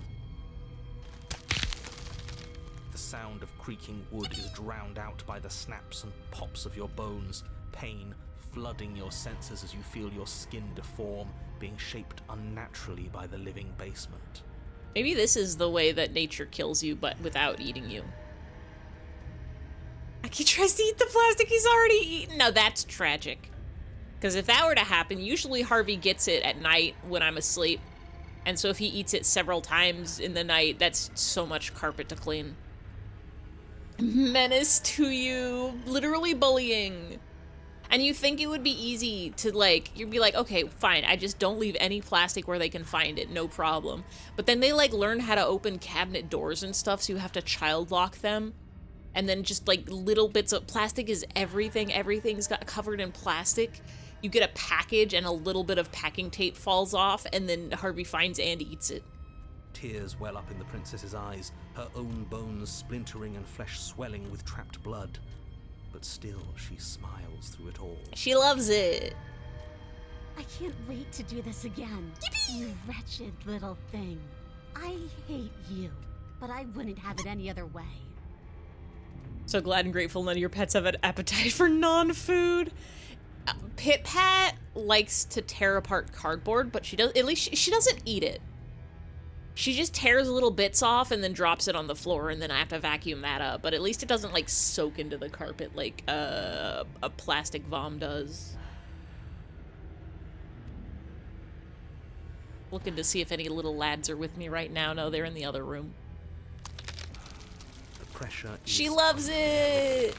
The sound of creaking wood is drowned out by the snaps and pops of your bones, pain flooding your senses as you feel your skin deform, being shaped unnaturally by the living basement. Maybe this is the way that nature kills you, but without eating you. Like, he tries to eat the plastic he's already eaten. Now that's tragic. Because if that were to happen, usually Harvey gets it at night when I'm asleep. And so if he eats it several times in the night, that's so much carpet to clean. Menace to you. Literally bullying. And you think it would be easy to, like, you'd be like, okay, fine, I just don't leave any plastic where they can find it, no problem. But then they, like, learn how to open cabinet doors and stuff, so you have to child lock them. And then just, like, little bits of plastic is everything. Everything's got covered in plastic. You get a package and a little bit of packing tape falls off, and then Harvey finds and eats it. Tears well up in the princess's eyes, her own bones splintering and flesh swelling with trapped blood. But still, she smiles through it all. She loves it. I can't wait to do this again. Yippee! You wretched little thing. I hate you, but I wouldn't have it any other way. So glad and grateful none of your pets have an appetite for non-food. Pit Pat likes to tear apart cardboard, but she does. At least she doesn't eat it. She just tears little bits off and then drops it on the floor, and then I have to vacuum that up. But at least it doesn't, like, soak into the carpet like a plastic vom does. Looking to see if any little lads are with me right now. No, they're in the other room. The pressure is... She loves it!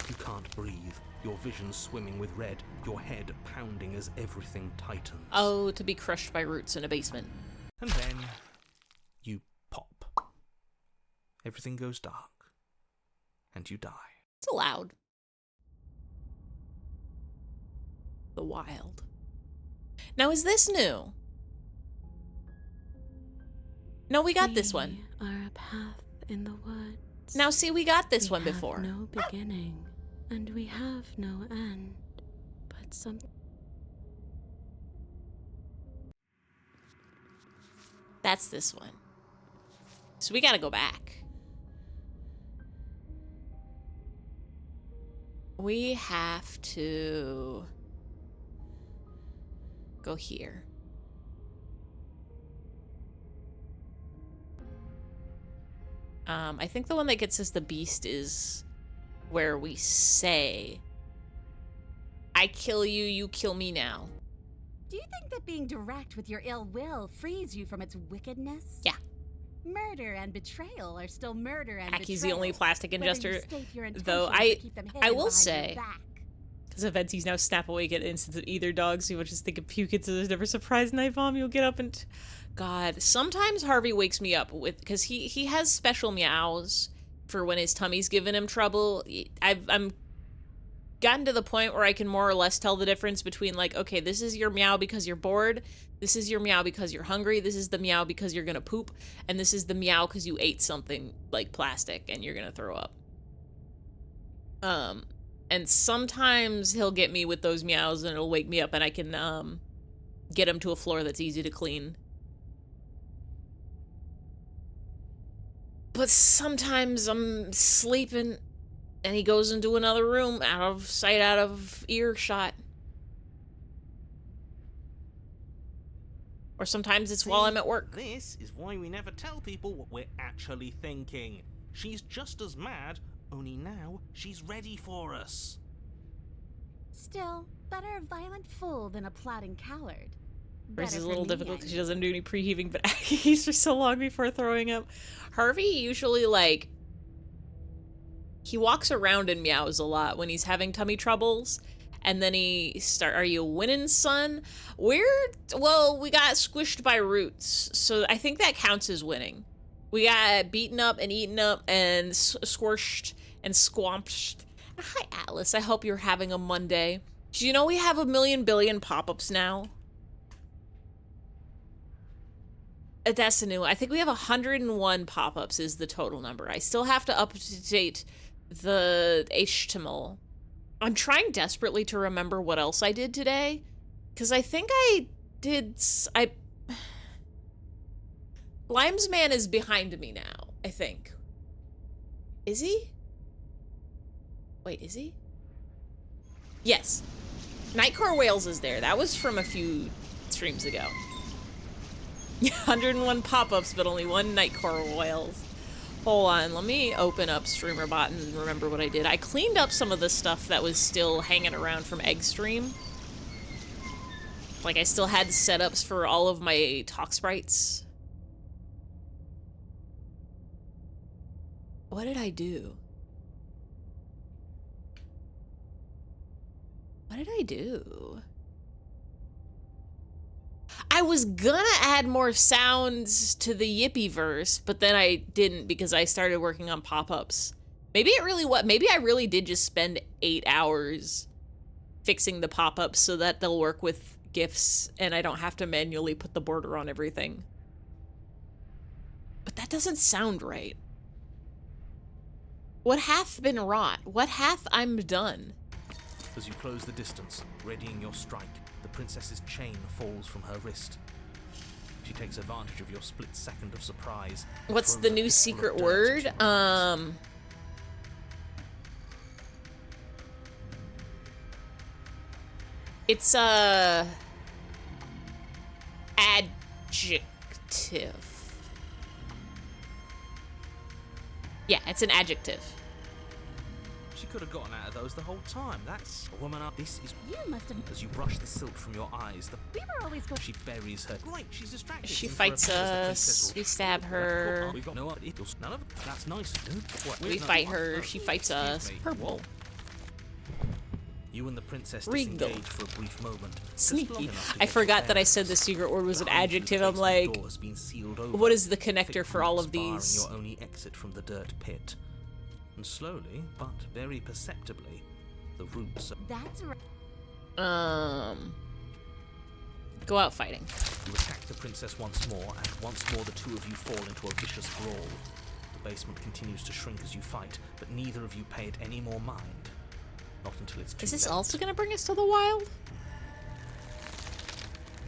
You can't breathe. Your vision swimming with red. Your head pounding as everything tightens. Oh, to be crushed by roots in a basement. And then... you pop. Everything goes dark. And you die. It's allowed. The wild. Now, is this new? No, we got this one. We are a path in the woods. Now, see, we got this one before. We have no beginning, and we have no end. But That's this one. So we gotta go back. We have to go here. I think the one that gets us the beast is where we say, I kill you, you kill me now. Do you think that being direct with your ill will frees you from its wickedness? Yeah. Murder and betrayal are still murder and betrayal. Aki's the only plastic ingester, though I will say, because Aventi's now snap awake at instance of either dog, so you will just think of puke, so there's never surprise night vom. You'll get up and... God, sometimes Harvey wakes me up with, because he has special meows for when his tummy's giving him trouble. I'm gotten to the point where I can more or less tell the difference between, like, okay, this is your meow because you're bored, this is your meow because you're hungry, this is the meow because you're gonna poop, and this is the meow because you ate something like plastic and you're gonna throw up. And sometimes he'll get me with those meows and it'll wake me up and I can get him to a floor that's easy to clean. But sometimes I'm sleeping and he goes into another room, out of sight, out of earshot. Or sometimes it's while I'm at work. This is why we never tell people what we're actually thinking. She's just as mad, only now she's ready for us. Still, better a violent fool than a plotting coward. Hers is Better a for little me, difficult I because she mean. doesn't do any preheaving, but he's for so long before throwing up. Harvey usually, like, he walks around and meows a lot when he's having tummy troubles. And then are you winning, son? Well, we got squished by roots, so I think that counts as winning. We got beaten up and eaten up and squished and squamped. Hi, Atlas. I hope you're having a Monday. Do you know we have 1,000,000,000,000 pop-ups now? That's the new. I think we have 101 pop-ups is the total number. I still have to update the HTML. I'm trying desperately to remember what else I did today, because I think Limesman is behind me now, I think. Is he? Wait, is he? Yes. Nightcore Whales is there. That was from a few streams ago. 101 pop-ups, but only one Nightcore Whales. Hold on, let me open up StreamerBot and remember what I did. I cleaned up some of the stuff that was still hanging around from Eggstream. Like, I still had setups for all of my talk sprites. What did I do? What did I do? I was gonna add more sounds to the Yippee verse, but then I didn't because I started working on pop-ups. Maybe it really maybe I really did just spend 8 hours fixing the pop-ups so that they'll work with GIFs and I don't have to manually put the border on everything. But that doesn't sound right. What hath been wrought? What hath I'm done? As you close the distance, readying your strike, the princess's chain falls from her wrist. She takes advantage of your split second of surprise. What's the new secret word? It's adjective. Yeah, it's an adjective. She could have gotten out of those the whole time. That's a woman up. This is. You must have. As you brush the silt from your eyes, We were always going. she buries her. Great, she's distracted. She And for fights a- as the us. princess We will- stab her. We've got no other. None of that's nice. What? We No, fight what? her. No, She fights excuse us. me. Purple. What? You and the princess Regal. disengage for a brief moment. just long Sneaky. enough to I get forgot your that I bearings. said the secret word was an Behind you, the adjective. I'm basement like, door has been sealed over. what is the Thick connector for all roots of barring these? your only exit from the dirt pit. And slowly, but very perceptibly, the roots. That's right. Go out fighting. You attack the princess once more, and once more the two of you fall into a vicious brawl. The basement continues to shrink as you fight, but neither of you pay it any more mind. Not until it's too Is this late. also gonna bring us to the wild?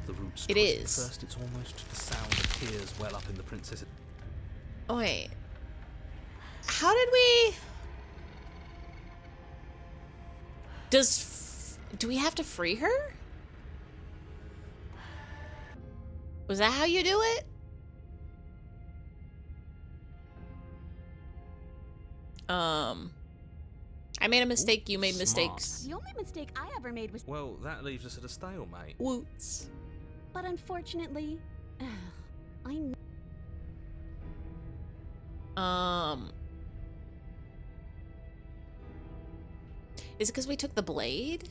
The roots It twist. is. First, it's almost the sound of tears well up in the princess. Oh, wait. How did we... Do we have to free her? Was that how you do it? I made a mistake, you made Smart. mistakes. The only mistake I ever made was. Well, that leaves us at a stalemate. Woots. But unfortunately, I. Is it because we took the blade?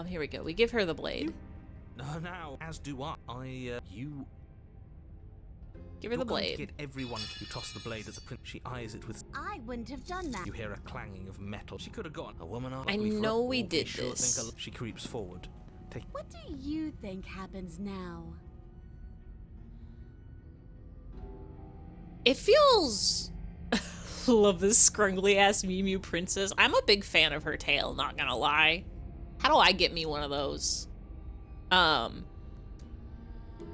Here we go. We give her the blade. No, now, as do I. You. Give her the You're going to blade. get everyone to toss the blade at the prince. She eyes it with. I wouldn't have done that. You hear a clanging of metal. She could have gone. A woman. I know we did sure this. Think she creeps forward. Take. What do you think happens now? It feels... Love this scrungly ass Mew princess. I'm a big fan of her tail, not gonna lie. How do I get me one of those?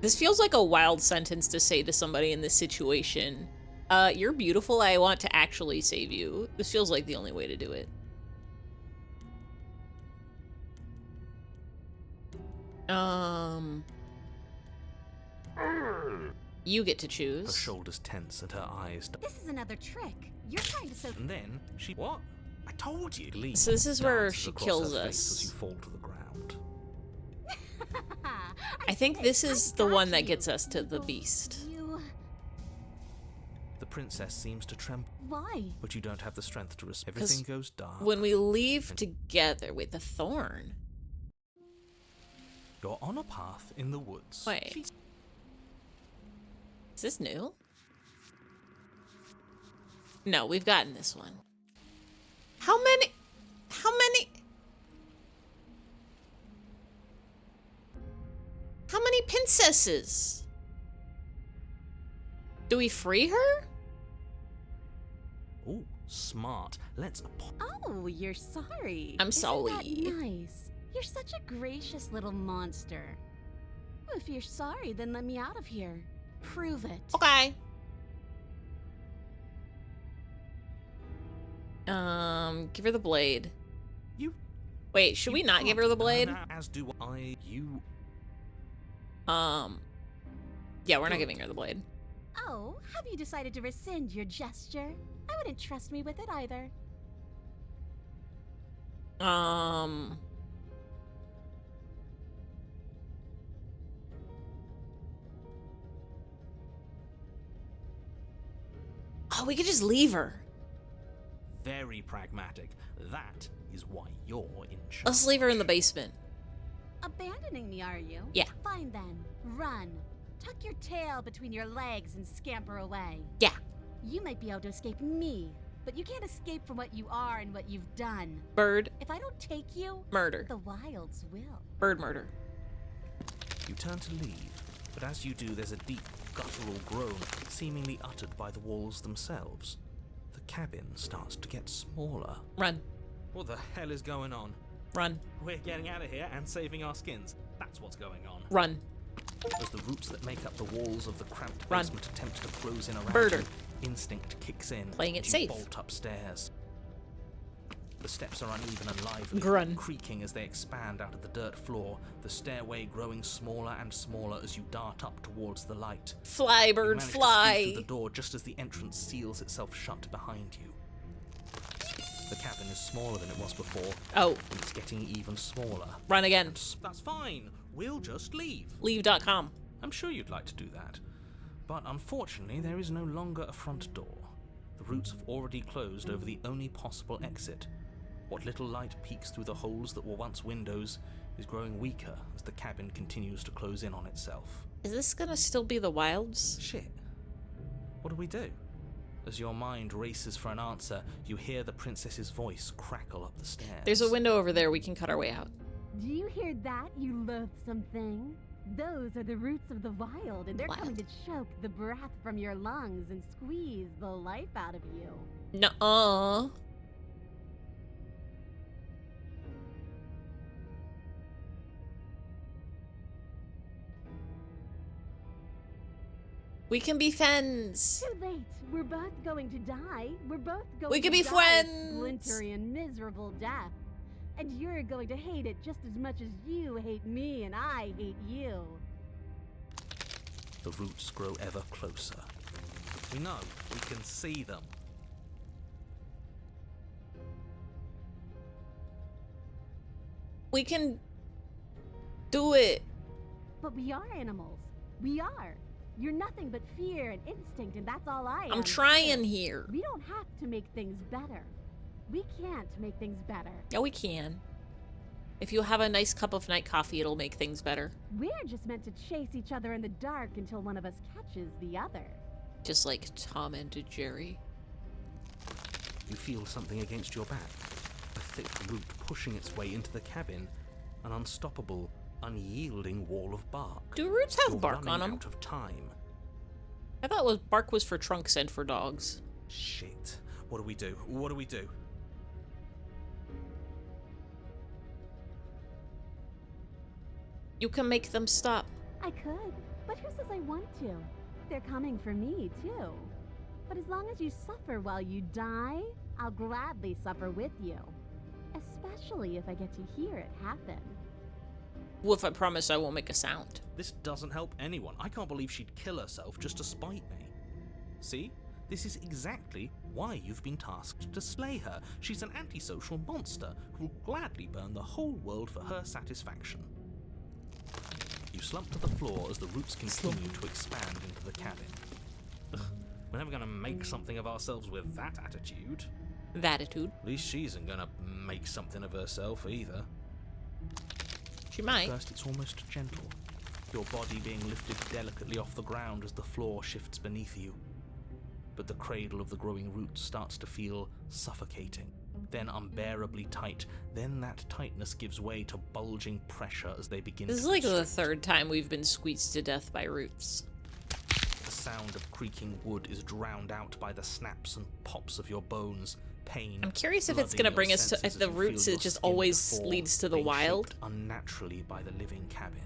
This feels like a wild sentence to say to somebody in this situation. You're beautiful, I want to actually save you. This feels like the only way to do it. You get to Her choose. shoulders tense and her eyes. This is another trick. You're trying to so. And then she. What? I told you. Glee So this is where dances she across kills her face us. As you fall to the ground. I think this is I the got one that you. gets us to the You- beast. You. The princess seems to tremble, Why? but you don't have the strength to resist. 'Cause Everything goes dark. When we leave together with the thorn. You're on a path in the woods. Wait. Is this new? No, we've gotten this one. How many? How many? How many princesses? Do we free her? Ooh, smart. Let's Oh, you're sorry. I'm Isn't sorry. that nice? You're such a gracious little monster. Well, if you're sorry, then let me out of here. Prove it. Okay. Give her the blade. You. Wait, should we not give her the blade? As do I. You. Yeah, we're not giving her the blade. Oh, have you decided to rescind your gesture? I wouldn't trust me with it either. Oh, we could just leave her. Very pragmatic. That is why you're in charge. Let's leave her in the basement. Abandoning me, are you? Yeah. Fine then. Run. Tuck your tail between your legs and scamper away. Yeah. You might be able to escape me, but you can't escape from what you are and what you've done. Bird If I don't take you, murder. the wilds will. Bird murder. You turn to leave, but as you do, there's a deep, guttural groan, seemingly uttered by the walls themselves. The cabin starts to get smaller. Run. What the hell is going on? Run. We're getting out of here and saving our skins. That's what's going on. Run. As the roots that make up the walls of the cramped Run. basement attempt to close in around Birder. you, instinct kicks in. Playing it and you safe. bolt upstairs. The steps are uneven and lively, Grun. creaking as they expand out of the dirt floor, the stairway growing smaller and smaller as you dart up towards the light. Fly, You bird, manage to fly. squeeze through the door just as the entrance seals itself shut behind you. The cabin is smaller than it was before, Oh, and it's getting even smaller. run again. That's fine. We'll just leave. Leave.com. I'm sure you'd like to do that. But unfortunately, there is no longer a front door. The roots have already closed over the only possible exit. What little light peeks through the holes that were once windows is growing weaker as the cabin continues to close in on itself. Is this gonna still be the wilds? Shit. What do we do? As your mind races for an answer, you hear the princess's voice crackle up the stairs. There's a window over there. We can cut our way out. Do you hear that, you loathsome thing? Those are the roots of the wild, and they're Wild. coming to choke the breath from your lungs and squeeze the life out of you. Nuh-uh. We can be friends. Too late. We're both going to die. We're both going We to can be die a friends. splintery and miserable death. And you're going to hate it just as much as you hate me and I hate you. The roots grow ever closer. We know. We can see them. We can do it. But we are animals. We are. You're nothing but fear and instinct, and that's all I am. I'm trying here. We don't have to make things better. We can't make things better. Yeah, we can. If you have a nice cup of night coffee, it'll make things better. We're just meant to chase each other in the dark until one of us catches the other. Just like Tom and Jerry. You feel something against your back. A thick root pushing its way into the cabin. An unstoppable, unyielding wall of bark. Do roots have You're bark on running them? out of time. I thought bark was for trunks and for dogs. Shit. What do we do? What do we do? You can make them stop. I could, but who says I want to? They're coming for me, too. But as long as you suffer while you die, I'll gladly suffer with you. Especially if I get to hear it happen. Well, if I promise I won't make a sound. This doesn't help anyone. I can't believe she'd kill herself just to spite me. See? This is exactly why you've been tasked to slay her. She's an antisocial monster who will gladly burn the whole world for her satisfaction. You slump to the floor as the roots continue to expand into the cabin. Ugh, we're never gonna make something of ourselves with that attitude. Attitude. At least she isn't gonna make something of herself either. She might. First, it's almost gentle, your body being lifted delicately off the ground as the floor shifts beneath you. but the cradle of the growing roots starts to feel suffocating, then unbearably tight. Then that tightness gives way to bulging pressure as they begin This is to like the constrict. third time we've been squeezed to death by roots. The sound of creaking wood is drowned out by the snaps and pops of your bones. Pain. I'm curious if it's flooding gonna bring your us to senses the as you roots. feel It your just skin always deform, leads to the being wild. shaped unnaturally by the living cabin.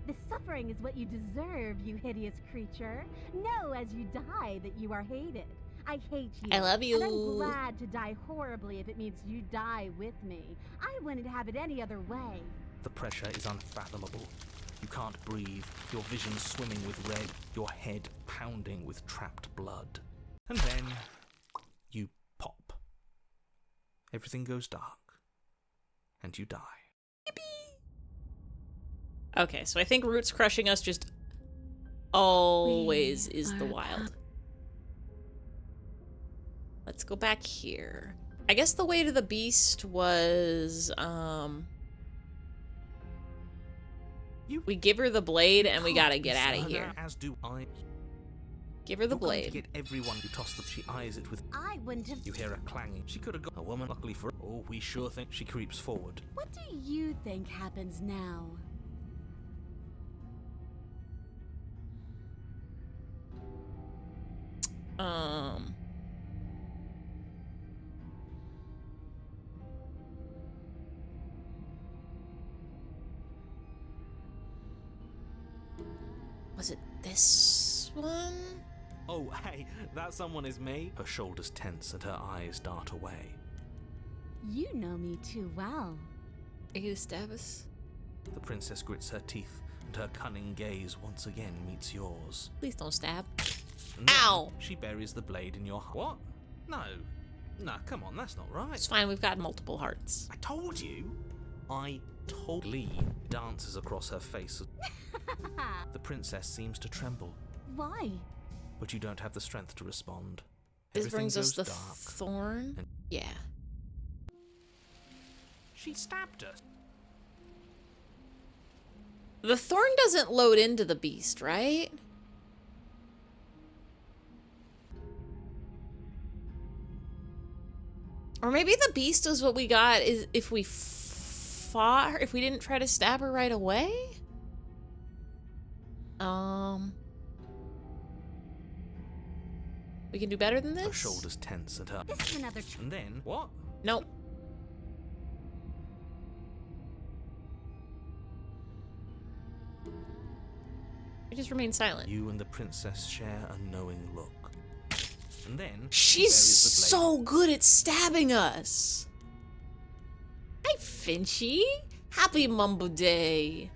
This suffering is what you deserve, you hideous creature. Know as you die that you are hated. I hate you. I love you. And I'm glad to die horribly if it means you die with me. I wouldn't have it any other way. The pressure is unfathomable. You can't breathe, your vision swimming with red, your head pounding with trapped blood. And then you pop. Everything goes dark, and you die. Okay, so I think roots crushing us just always We is the are wild. Let's go back here. I guess the way to the beast was, we give her the blade and we gotta get out of here. As do I. Give her the You're going to blade. get everyone who tossed them. She eyes it with. I wouldn't have. You hear a clanging. She could have got a woman. Luckily for. Oh, we sure think. She creeps forward. What do you think happens now? Was it this one? Oh, hey, that someone is me. Her shoulders tense and her eyes dart away. You know me too well. Are you gonna stab us? The princess grits her teeth, and her cunning gaze once again meets yours. Please don't stab. And then Ow! She buries the blade in your heart. What? No. No, come on, that's not right. It's fine, we've got multiple hearts. I told you. I told. Glee dances across her face. The princess seems to tremble, Why? but you don't have the strength to respond. This Everything brings us goes the dark. thorn. and- Yeah. She stabbed us. The thorn doesn't load into the beast, right? Or maybe the beast is what we got is if we fought her, if we didn't try to stab her right away? We can do better than this? Her shoulders tense and her. This is another And then what? Nope. We just remain silent. You and the princess share a knowing look. And then She's buries the blade. so good at stabbing us. Hi, Finchy. Happy Mumbo Day.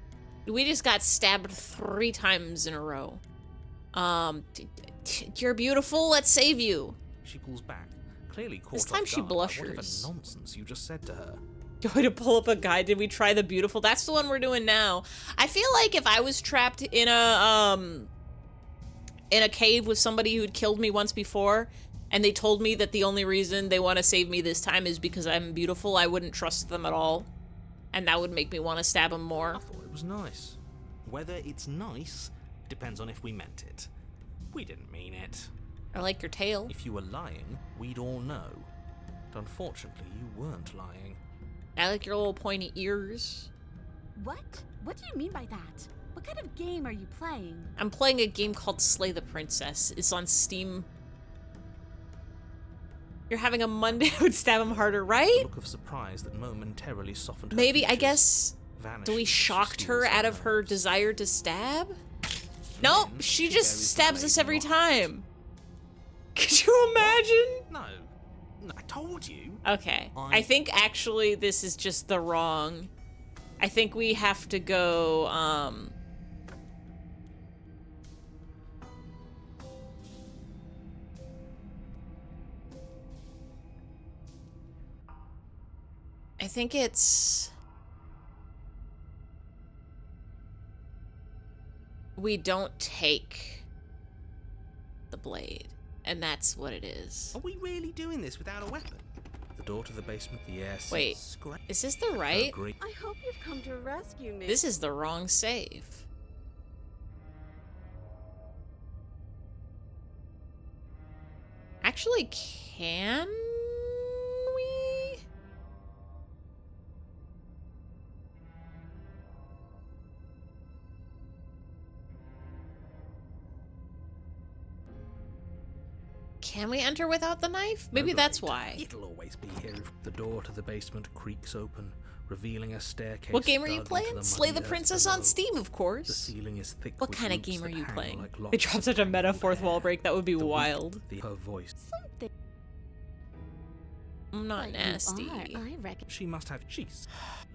We just got stabbed 3 times in a row. You're beautiful. Let's save you. She pulls back, clearly caught This time off she guard by blushes. whatever nonsense you just said to her. Going to pull up a guide. Did we try the beautiful? That's the one we're doing now. I feel like if I was trapped in a cave with somebody who'd killed me once before, and they told me that the only reason they want to save me this time is because I'm beautiful, I wouldn't trust them at all. And that would make me want to stab them I more. thought it was nice. Whether it's nice depends on if we meant it. We didn't mean it. I like your tail. If you were lying, we'd all know. But unfortunately, you weren't lying. I like your little pointy ears. What? What do you mean by that? What kind of game are you playing? I'm playing a game called Slay the Princess. It's on Steam. You're having a Monday, I would stab him harder, The right? look of surprise that momentarily softened her Maybe, I features guess, vanished do we as she shocked her steals out of her nerves. desire to stab? And Nope, then she buries just the stabs blade us in every your heart. time. Could you imagine? No. No, I told you. Okay, I think actually this is just the wrong. I think we have to go, I think it's... We don't take the blade, and that's what it is. Are we really doing this without a weapon? The door to the basement, yes. Wait, Scrape. is this the right? Agree. I hope you've come to rescue me. This is the wrong save. Actually, can we? Can we enter without the knife? Maybe that's why. It'll always be here. The door to the basement creaks open, revealing a staircase. What game are you dug into playing? the Slay muddy the earth Princess on below. Steam, of The course. ceiling is thick What with kind of roots game are that you hang playing? like They locks dropped such a of meta old fourth wall hair. break. That would be The weak, wild. her voice. Something. I'm not But nasty. You are, I reckon. She must have cheese.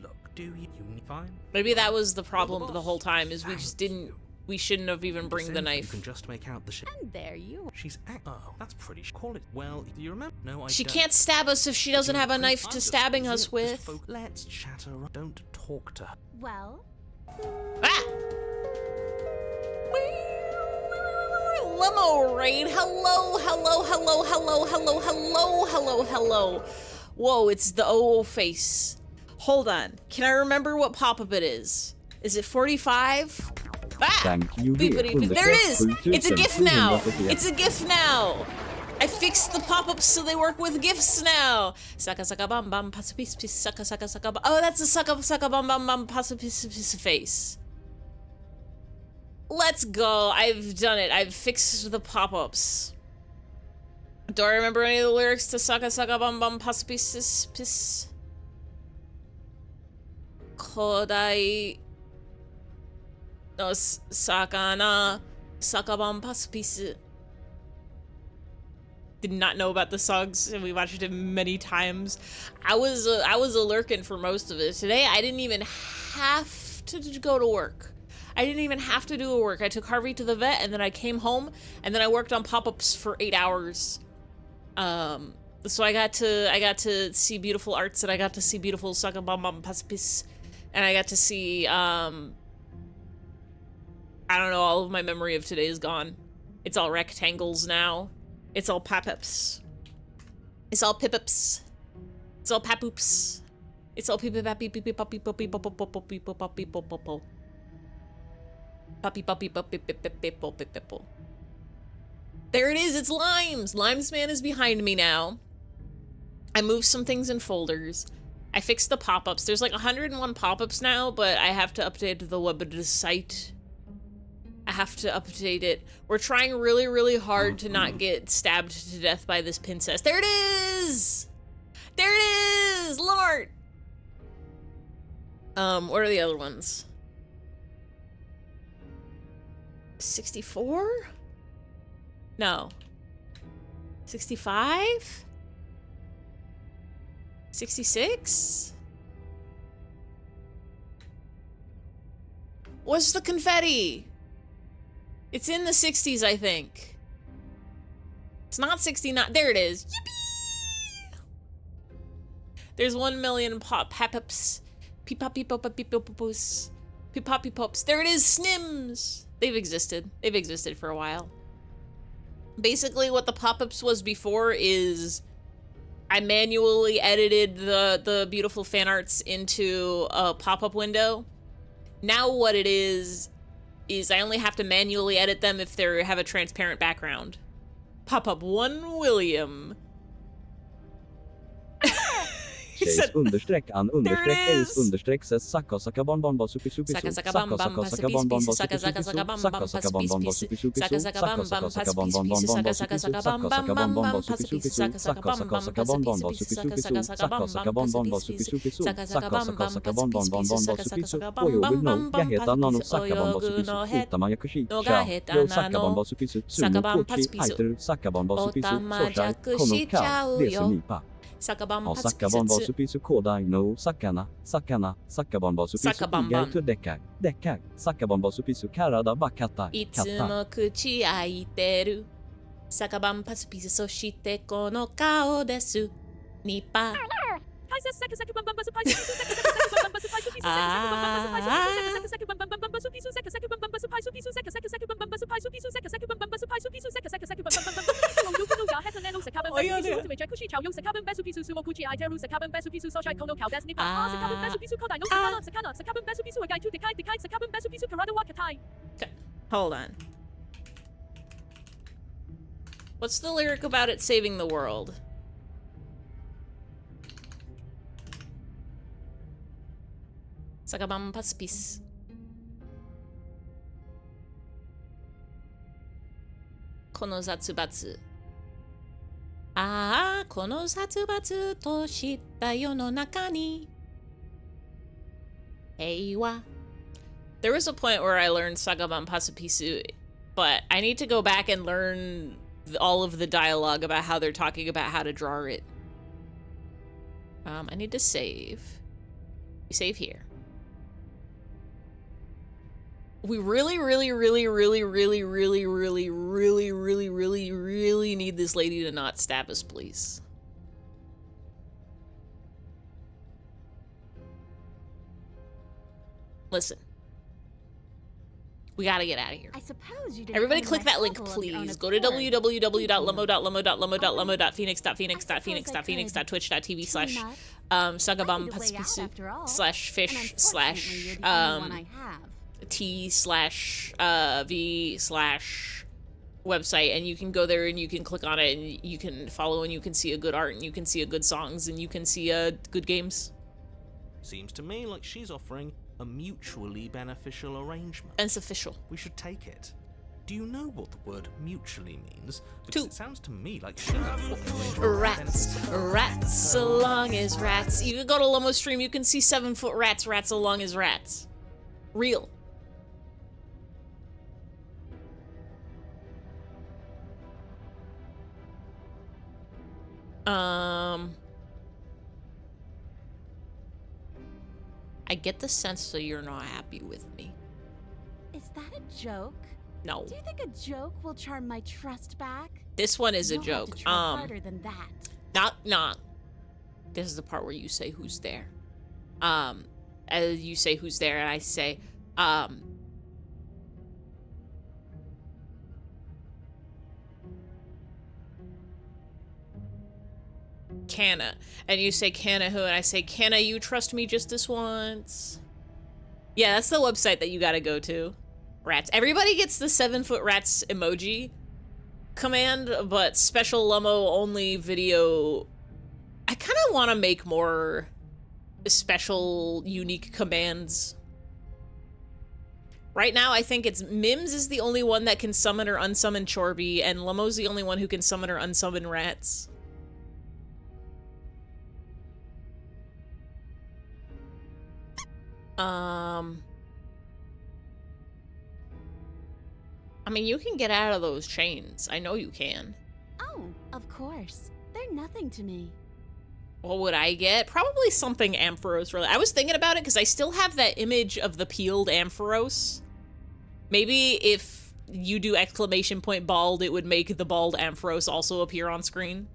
Look, do you need fine? Maybe that was the You're problem boss. the whole time, is we Thank just didn't. you. We shouldn't have even bring the Descend, knife. You can just make out the shit. And there you are. She's oh, that's pretty. Call it. Well, do you remember? No, I She don't. can't stab us if she doesn't You have a creep. knife I'm to just- stabbing us just with. Let's chatter. Don't talk to her. Well, Ah! Limo raid. Hello, hello, hello, hello, hello, hello, hello, hello. Whoa, it's the OO face. Hold on. Can I remember what pop-up it is? Is it 45? Ah! Thank you. Beepity. There it is! It's a GIF now! It's a GIF now! I fixed the pop-ups so they work with GIFs now! Saka saka bam bam pasa piece piece saka saka saka bam. Oh, that's a saka saka bam bam bam pasa piece piece face. Let's go. I've done it. I've fixed the pop-ups. Do I remember any of the lyrics to Saka Saka Bam Bam Pasa Piece Piece? Kodai no Sakana Sakabam Pasa Piece. Did not know about the songs, and we watched it many times. I was a lurking for most of it. Today I didn't even have to go to work. I didn't even have to do a work. I took Harvey to the vet, and then I came home, and then I worked on pop-ups for 8 hours. So I got to see beautiful arts, and I got to see beautiful Sakabam Paspis, and I got to see I don't know, all of my memory of today is gone. It's all rectangles now. It's all pop-ups. It's all pip-ups. It's all papoops. It's all pip-pip-pappy pip-pip-poppy poppy poppy poppy poppy poppy Puppy puppy puppy pipple. There it is, it's Limes! Limes Man is behind me now. I moved some things in folders. I fixed the pop-ups. There's like 101 pop-ups now, but I have to update the website. I have to update it. We're trying really, really hard to not get stabbed to death by this princess. There it is! There it is! Lamart! What are the other ones? 64? No. 65? 66? What's the confetti? It's in the 60s, I think. It's not 69. There it is. Yippee! There's 1 million pop-ups. Peep-pop-peep-pop-peep-pop-poos. Peep-pop-peep-pops. There it is, Snims! They've existed. They've existed for a while. Basically, what the pop-ups was before is I manually edited the beautiful fan arts into a pop-up window. Now what it is I only have to manually edit them if they have a transparent background. Pop-up 1 William. He said, Understreck an understreck There it ace is. understreck says saka saka bon bon ba supi supi Saka su saka saka bam bam saka pasa saka pis bon bon pis ba saka supi saka supi saka su bam saka bam saka pasa bon pis bon ba pis supi supi saka su saka saka bam saka bam saka pasa bon pis bon pis bon bon ba saka supi saka su saka bam saka bam saka bon bam bon ba bam supi pasa supi pis su saka saka saka bam saka bam saka pasa bon bon pis ba pis supi saka supi su saka saka saka bam saka bam bon pasa bon ba pis supi pis supi su saka saka saka bam saka bam saka pasa bon pis bon bon pis bon ba saka supi saka su saka bam oyo bam no bam ya bam heta pasa nano pis saka bon ba oyo supi su no het utama yakushi no sha ga heta yo saka bon nano ba supi su saka sumo bam kochi pasa pis haiter saka bon ba supi su otama soshai jaku kono shi ka chau desu yo ni pa saka bam Ja, pasa saka pis bon ba supi su kodai no sakana sakana saka bon ba supi su Saka bon igai bon. to dekkai dekkai saka bon ba supi su karada ba katai いつ katai も口開いてる酒番パスピスそしてこの顔ですニパHold on. What's the lyric about it saving the world? Sagabam paspis. Kono zatsubatsu. Ah, kono zatsubatsu to shitta yo no naka ni. Heiwa. There was a point where I learned Sagabam pasapisu, but I need to go back and learn all of the dialogue about how they're talking about how to draw it. I need to save. We save here. We really need this lady to not stab us, please. Listen. We gotta get out of here. I suppose you didn't. Everybody click that link, please. Go to www.lumo.lumo.lumo.lumo.phoenix.phoenix.phoenix.twitch.tv/ Sagabam Patspisu /fish/ T/V/website, and you can go there and you can click on it and you can follow and you can see a good art and you can see a good songs and you can see good games. Seems to me like she's offering a mutually beneficial arrangement. And it's official. We should take it. Do you know what the word mutually means? Two. Because it sounds to me like she's Rats along as rats. You can go to Lomo stream, you can see 7-foot rats along as rats. Real. I get the sense that you're not happy with me. Is that a joke? No. Do you think a joke will charm my trust back? This one is a You'll have joke. to try harder than that. Not. This is the part where you say who's there. You say who's there, and I say, Canna. And you say, Canna who? And I say, Canna, you trust me just this once? Yeah, that's the website that you gotta go to. Rats. Everybody gets the 7-foot rats emoji command, but special Lumo only video. I kind of want to make more special, unique commands. Right now, I think it's Mims is the only one that can summon or unsummon Chorby, and Lumo's the only one who can summon or unsummon rats. I mean, you can get out of those chains. I know you can. Oh, of course. They're nothing to me. What would I get? Probably something Ampharos related. I was thinking about it because I still have that image of the peeled Ampharos. Maybe if you do exclamation point bald, it would make the bald Ampharos also appear on screen.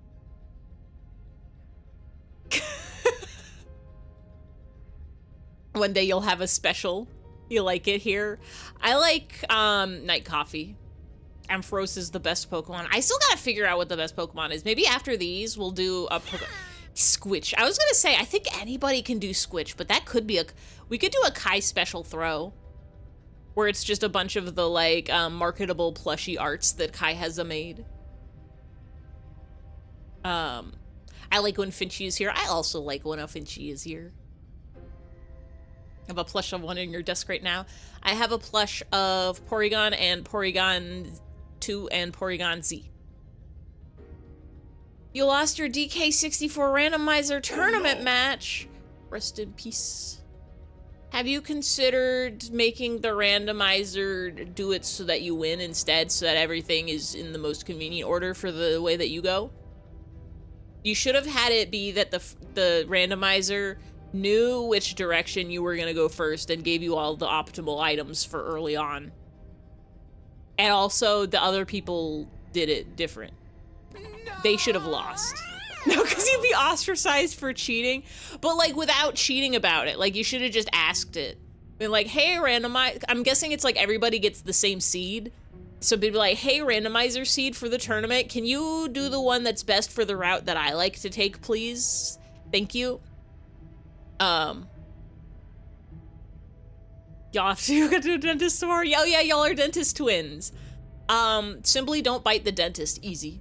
One day you'll have a special. You like it here? I like Night Coffee. Ampharos is the best Pokemon. I still gotta figure out what the best Pokemon is. Maybe after these we'll do a Squitch. I was gonna say, I think anybody can do Squitch, but that could be we could do a Kai special throw. Where it's just a bunch of the like marketable plushie arts that Kai has made. I like when Finchy is here. I also like when a Finchy is here. I have a plush of one in your desk right now. I have a plush of Porygon and Porygon 2 and Porygon Z. You lost your DK64 randomizer tournament match. Rest in peace. Have you considered making the randomizer do it so that you win instead, so that everything is in the most convenient order for the way that you go? You should have had it be that the randomizer knew which direction you were going to go first and gave you all the optimal items for early on. And also, the other people did it different. They should have lost. No, because you'd be ostracized for cheating, but like without cheating about it. Like you should have just asked it. Been like, hey, randomize. I'm guessing it's like everybody gets the same seed. So they'd be like, hey, randomizer seed for the tournament. Can you do the one that's best for the route that I like to take, please? Thank you. Y'all have to go to a dentist tomorrow? Oh yeah, y'all are dentist twins. Simply don't bite the dentist. Easy.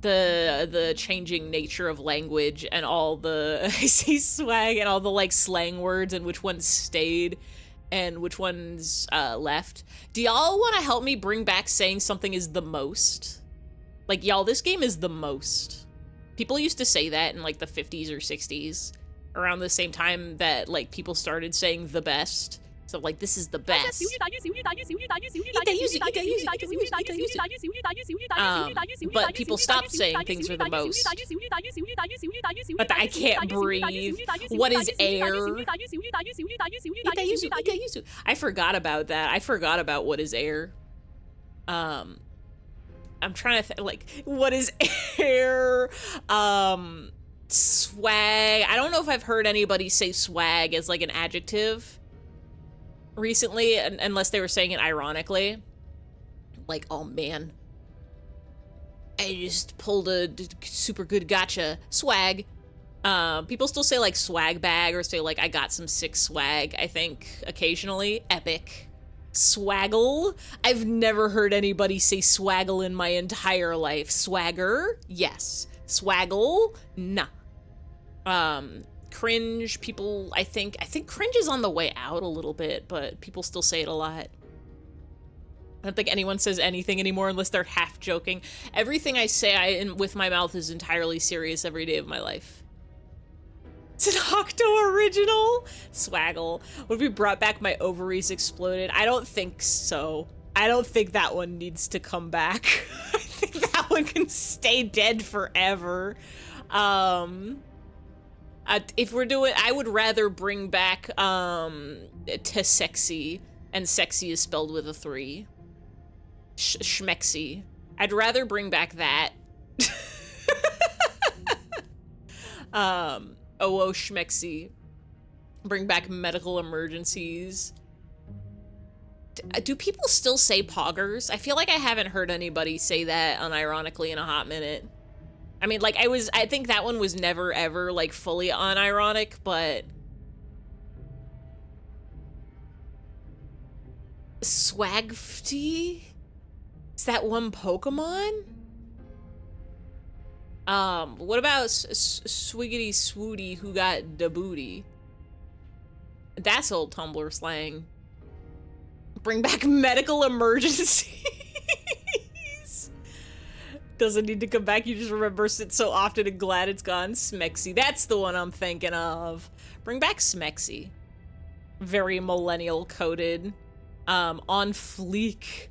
the changing nature of language and all the I say swag and all the like slang words and which ones stayed and which ones left. Do y'all want to help me bring back saying something is the most? Like, y'all, this game is the most. People used to say that in like the 50s or 60s, around the same time that like people started saying the best. So like, this is the best. But people stopped saying things are the most. But I can't breathe. What is air? I forgot about that. I forgot about what is air. I'm trying to think, like, what is air? Swag. I don't know if I've heard anybody say swag as like an adjective recently, unless they were saying it ironically. Like, oh man, I just pulled a super good gotcha. Swag. People still say like swag bag or say like I got some sick swag, I think, occasionally. Epic. Swaggle. I've never heard anybody say swaggle in my entire life. Swagger? Yes. Swaggle? Nah. Cringe, people, I think cringe is on the way out a little bit, but people still say it a lot. I don't think anyone says anything anymore unless they're half joking. Everything I say with my mouth is entirely serious every day of my life. It's an Octo original? Swaggle. What if we brought back my ovaries exploded? I don't think so. I don't think that one needs to come back. I think that one can stay dead forever. If we're doing, I would rather bring back to sexy, and sexy is spelled with a 3. Schmexy. I'd rather bring back that. Oh, schmexy. Bring back medical emergencies. Do people still say poggers? I feel like I haven't heard anybody say that unironically in a hot minute. I mean, like, I think that one was never, ever, like, fully unironic, but... Swagfty? Is that one Pokemon? What about Swiggity Swooty who got da booty? That's old Tumblr slang. Bring back medical emergencies. Doesn't need to come back, you just remember it so often and glad it's gone. Smexy, that's the one I'm thinking of. Bring back Smexy. Very millennial coded. On fleek.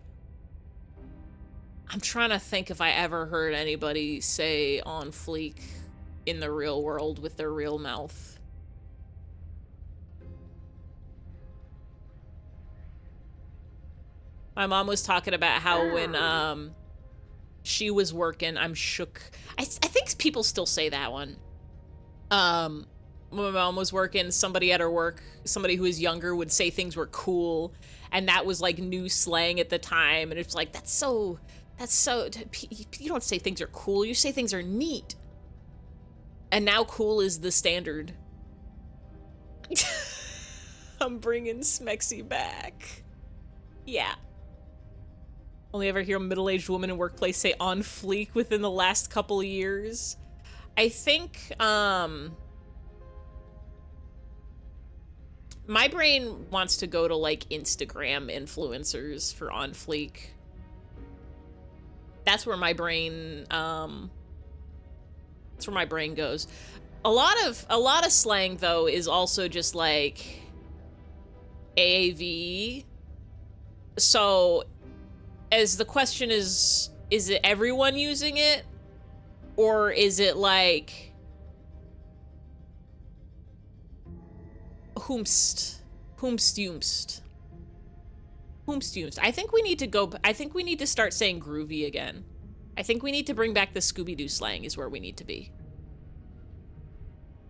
I'm trying to think if I ever heard anybody say on fleek in the real world with their real mouth. My mom was talking about how when, she was working, I'm shook. I think people still say that one. When my mom was working, somebody at her work, somebody who was younger would say things were cool, and that was like new slang at the time, and it's like, that's so, you don't say things are cool, you say things are neat. And now cool is the standard. I'm bringing Smexy back. Yeah. Only ever hear a middle-aged woman in workplace say on fleek within the last couple of years. I think, my brain wants to go to, like, Instagram influencers for on fleek. That's where my brain, that's where my brain goes. A lot of slang, though, is also just, like, AAV. So... as the question is it everyone using it? Or is it like... Whomst yumst. I think we need to start saying groovy again. I think we need to bring back the Scooby-Doo slang is where we need to be.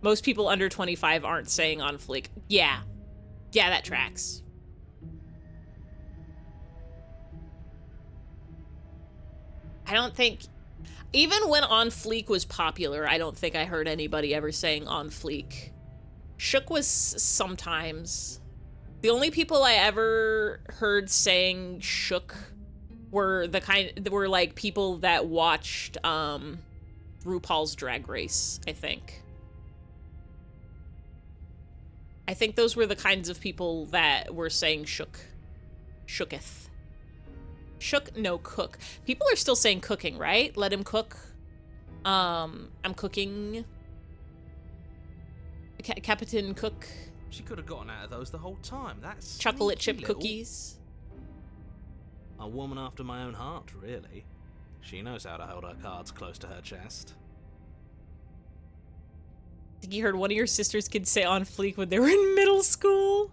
Most people under 25 aren't saying on fleek. Yeah. Yeah, that tracks. I don't think, even when on fleek was popular, I don't think I heard anybody ever saying on fleek. Shook was sometimes. The only people I ever heard saying shook were like people that watched RuPaul's Drag Race, I think. I think those were the kinds of people that were saying shooketh. Shook, no, cook. People are still saying cooking, right? Let him cook. I'm cooking. Captain Cook. She could have gotten out of those the whole time. That's Chocolate sneaky chip little- cookies. A woman after my own heart, really. She knows how to hold her cards close to her chest. I think you heard one of your sister's kids say on fleek when they were in middle school.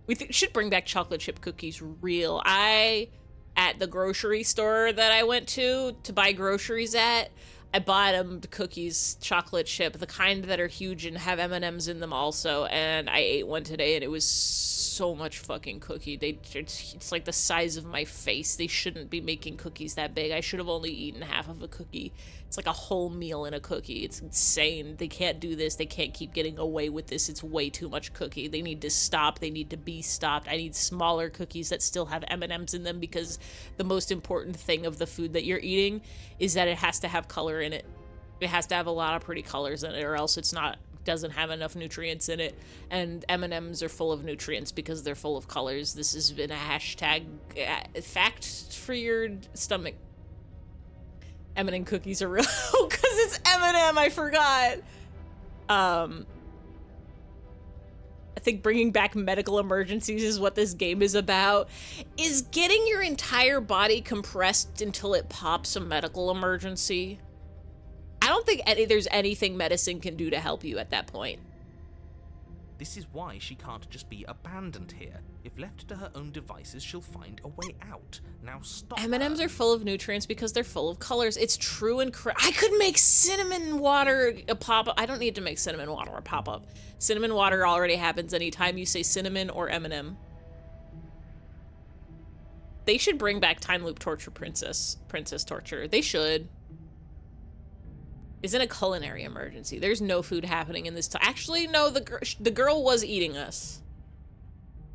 We should bring back chocolate chip cookies real. At the grocery store that I went to buy groceries at, I bought them cookies, chocolate chip, the kind that are huge and have M&Ms in them also, and I ate one today and it was so much fucking cookie. It's like the size of my face. They shouldn't be making cookies that big. I should have only eaten half of a cookie. It's like a whole meal in a cookie. It's insane. They can't do this. They can't keep getting away with this. It's way too much cookie. They need to stop. They need to be stopped. I need smaller cookies that still have M&Ms in them, because the most important thing of the food that you're eating is that it has to have color in it. It has to have a lot of pretty colors in it, or else it's not, doesn't have enough nutrients in it. And M&Ms are full of nutrients because they're full of colors. This has been a hashtag fact for your stomach. M&M cookies are real. Oh, because it's M&M, I forgot. I think bringing back medical emergencies is what this game is about. Is getting your entire body compressed until it pops a medical emergency? I don't think there's anything medicine can do to help you at that point. This is why she can't just be abandoned here. If left to her own devices, she'll find a way out. Now stop M&Ms her. are full of nutrients because they're full of colors. It's true and correct. I could make cinnamon water a pop-up. I don't need to make cinnamon water a pop-up. Cinnamon water already happens anytime you say cinnamon or M&M. They should bring back time loop torture princess torture. They should. Is in a culinary emergency. There's no food happening in this time. Actually, no, the girl was eating us.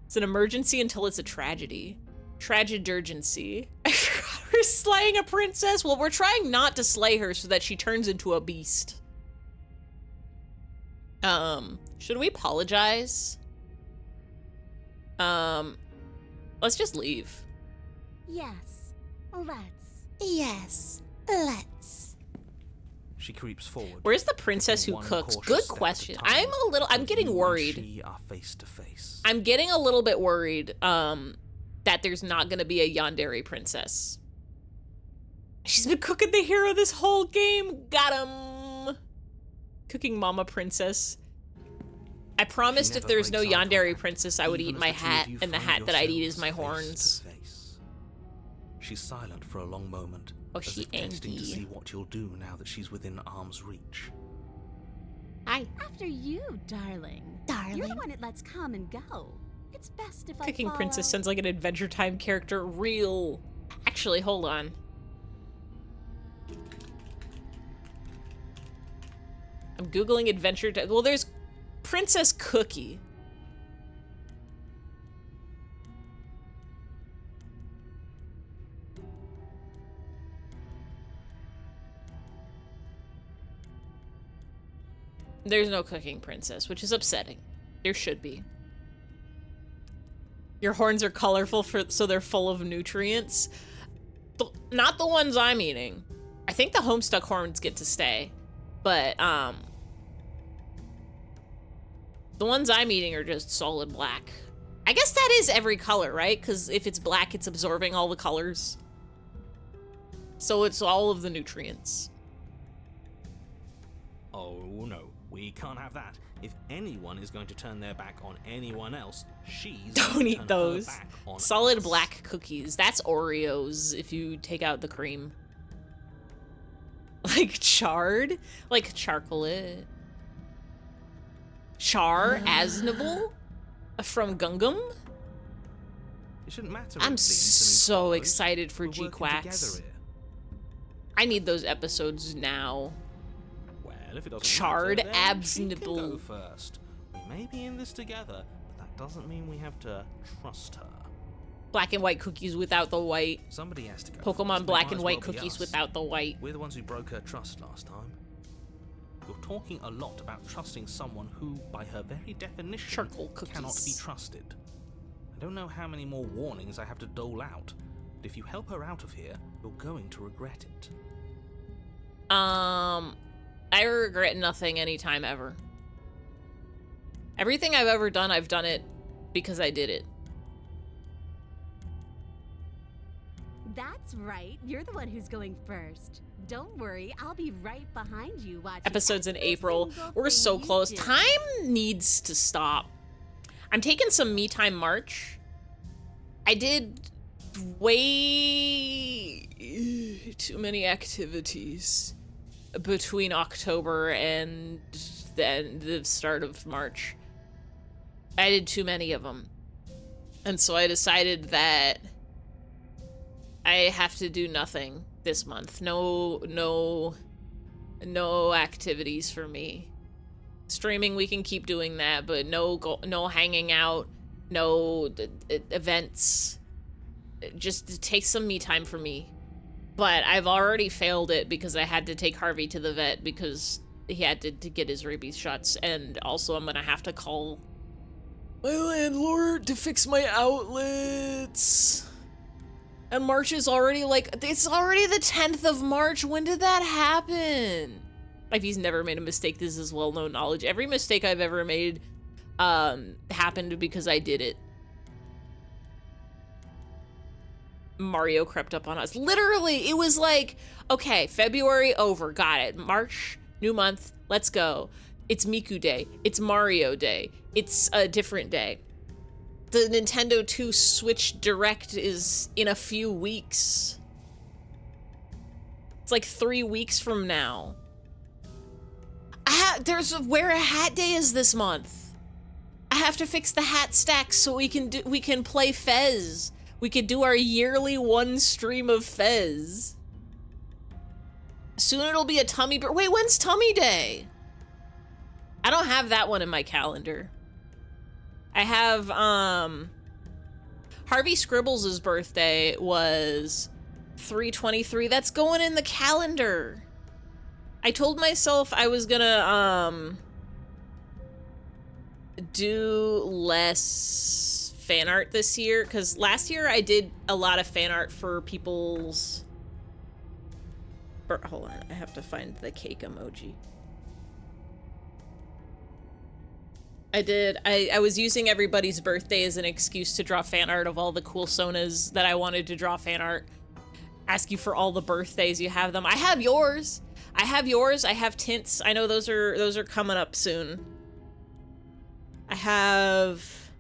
It's an emergency until it's a tragedy. Tragedurgency. We're slaying a princess? Well, we're trying not to slay her so that she turns into a beast. Should we apologize? Let's just leave. Yes, let's. Yes, let's. She creeps forward. Where's the princess who One cooks? cautious Good step at a question. time, I'm till getting you and worried. She are face to face. I'm getting a little bit worried that there's not going to be a yandere princess. She's been cooking the hero this whole game. Got him. Cooking mama princess. I promised if there's no yandere princess, I would eat my hat, and the hat that I'd eat is my horns. She's silent for a long moment. Oh, as she if testing to angry. see what you'll do now that she's within arm's reach. Hi. After you, darling. You're the one that lets come and go. It's best if Cooking I follow. princess sounds like an Adventure Time character. Real. Actually, hold on. I'm Googling Adventure Time. Well, there's Princess Cookie. There's no cooking princess, which is upsetting. There should be. Your horns are colorful so they're full of nutrients. Not the ones I'm eating. I think the Homestuck horns get to stay, but the ones I'm eating are just solid black. I guess that is every color, right? Because if it's black, it's absorbing all the colors. So it's all of the nutrients. Oh no, we can't have that. If anyone is going to turn their back on anyone else, she's Don't going to eat turn her those. back on Solid us. black cookies. That's Oreos if you take out the cream. Like charred? Like charcoalate. Char Aznable? From Gungam? It shouldn't matter. if I'm Vincent so follows. excited for We're working G-Quacks. together here. I need those episodes now. Well, if it doesn't Charred matter, then she can absnable. go first. We may be in this together, but that doesn't mean we have to trust her. Black and white cookies without the white. Somebody has to go. Pokemon first. black Might and as white well be cookies us. without the white. We're the ones who broke her trust last time. You're talking a lot about trusting someone who, by her very definition, Charcoal cookies. cannot be trusted. I don't know how many more warnings I have to dole out, but if you help her out of here, you're going to regret it. I regret nothing anytime ever. Everything I've ever done, I've done it because I did it. That's right. You're the one who's going first. Don't worry, I'll be right behind you watching Episodes in every April. single We're thing so you close. do. Time needs to stop. I'm taking some me time March. I did way too many activities between October and then the start of March. I did too many of them. And so I decided that I have to do nothing this month. No activities for me. Streaming, we can keep doing that, but no hanging out, no events. Just take some me time for me. But I've already failed it because I had to take Harvey to the vet because he had to get his rabies shots, and also I'm gonna have to call my landlord to fix my outlets. And March is already it's already the 10th of March. When did that happen? If he's never made a mistake, this is well-known knowledge. Every mistake I've ever made happened because I did it. Mario crept up on us. Literally, it was like, okay, February over, got it. March, new month, let's go. It's Miku Day. It's Mario Day. It's a different day. The Nintendo 2 Switch Direct is in a few weeks. It's like 3 weeks from now. There's Wear a Hat Day is this month. I have to fix the hat stacks so we can play Fez. We could do our yearly one stream of Fez. Soon it'll be a tummy. Wait, when's Tummy Day? I don't have that one in my calendar. I have Harvey Scribbles' birthday was 3/23. That's going in the calendar. I told myself I was gonna do less fan art this year, because last year I did a lot of fan art for people's... Hold on, I have to find the cake emoji. I was using everybody's birthday as an excuse to draw fan art of all the cool Sonas that I wanted to draw fan art. Ask you for all the birthdays, you have them. I have yours. I have yours. I have Tints. I know those are coming up soon. I have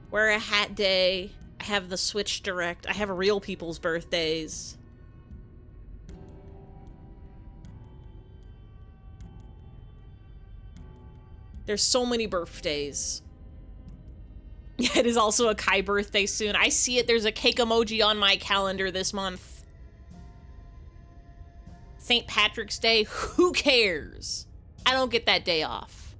Wear a Hat Day. I have the Switch Direct. I have real people's birthdays. There's so many birthdays. Yeah, it is also a Kai birthday soon. I see it. There's a cake emoji on my calendar this month. St. Patrick's Day. Who cares? I don't get that day off.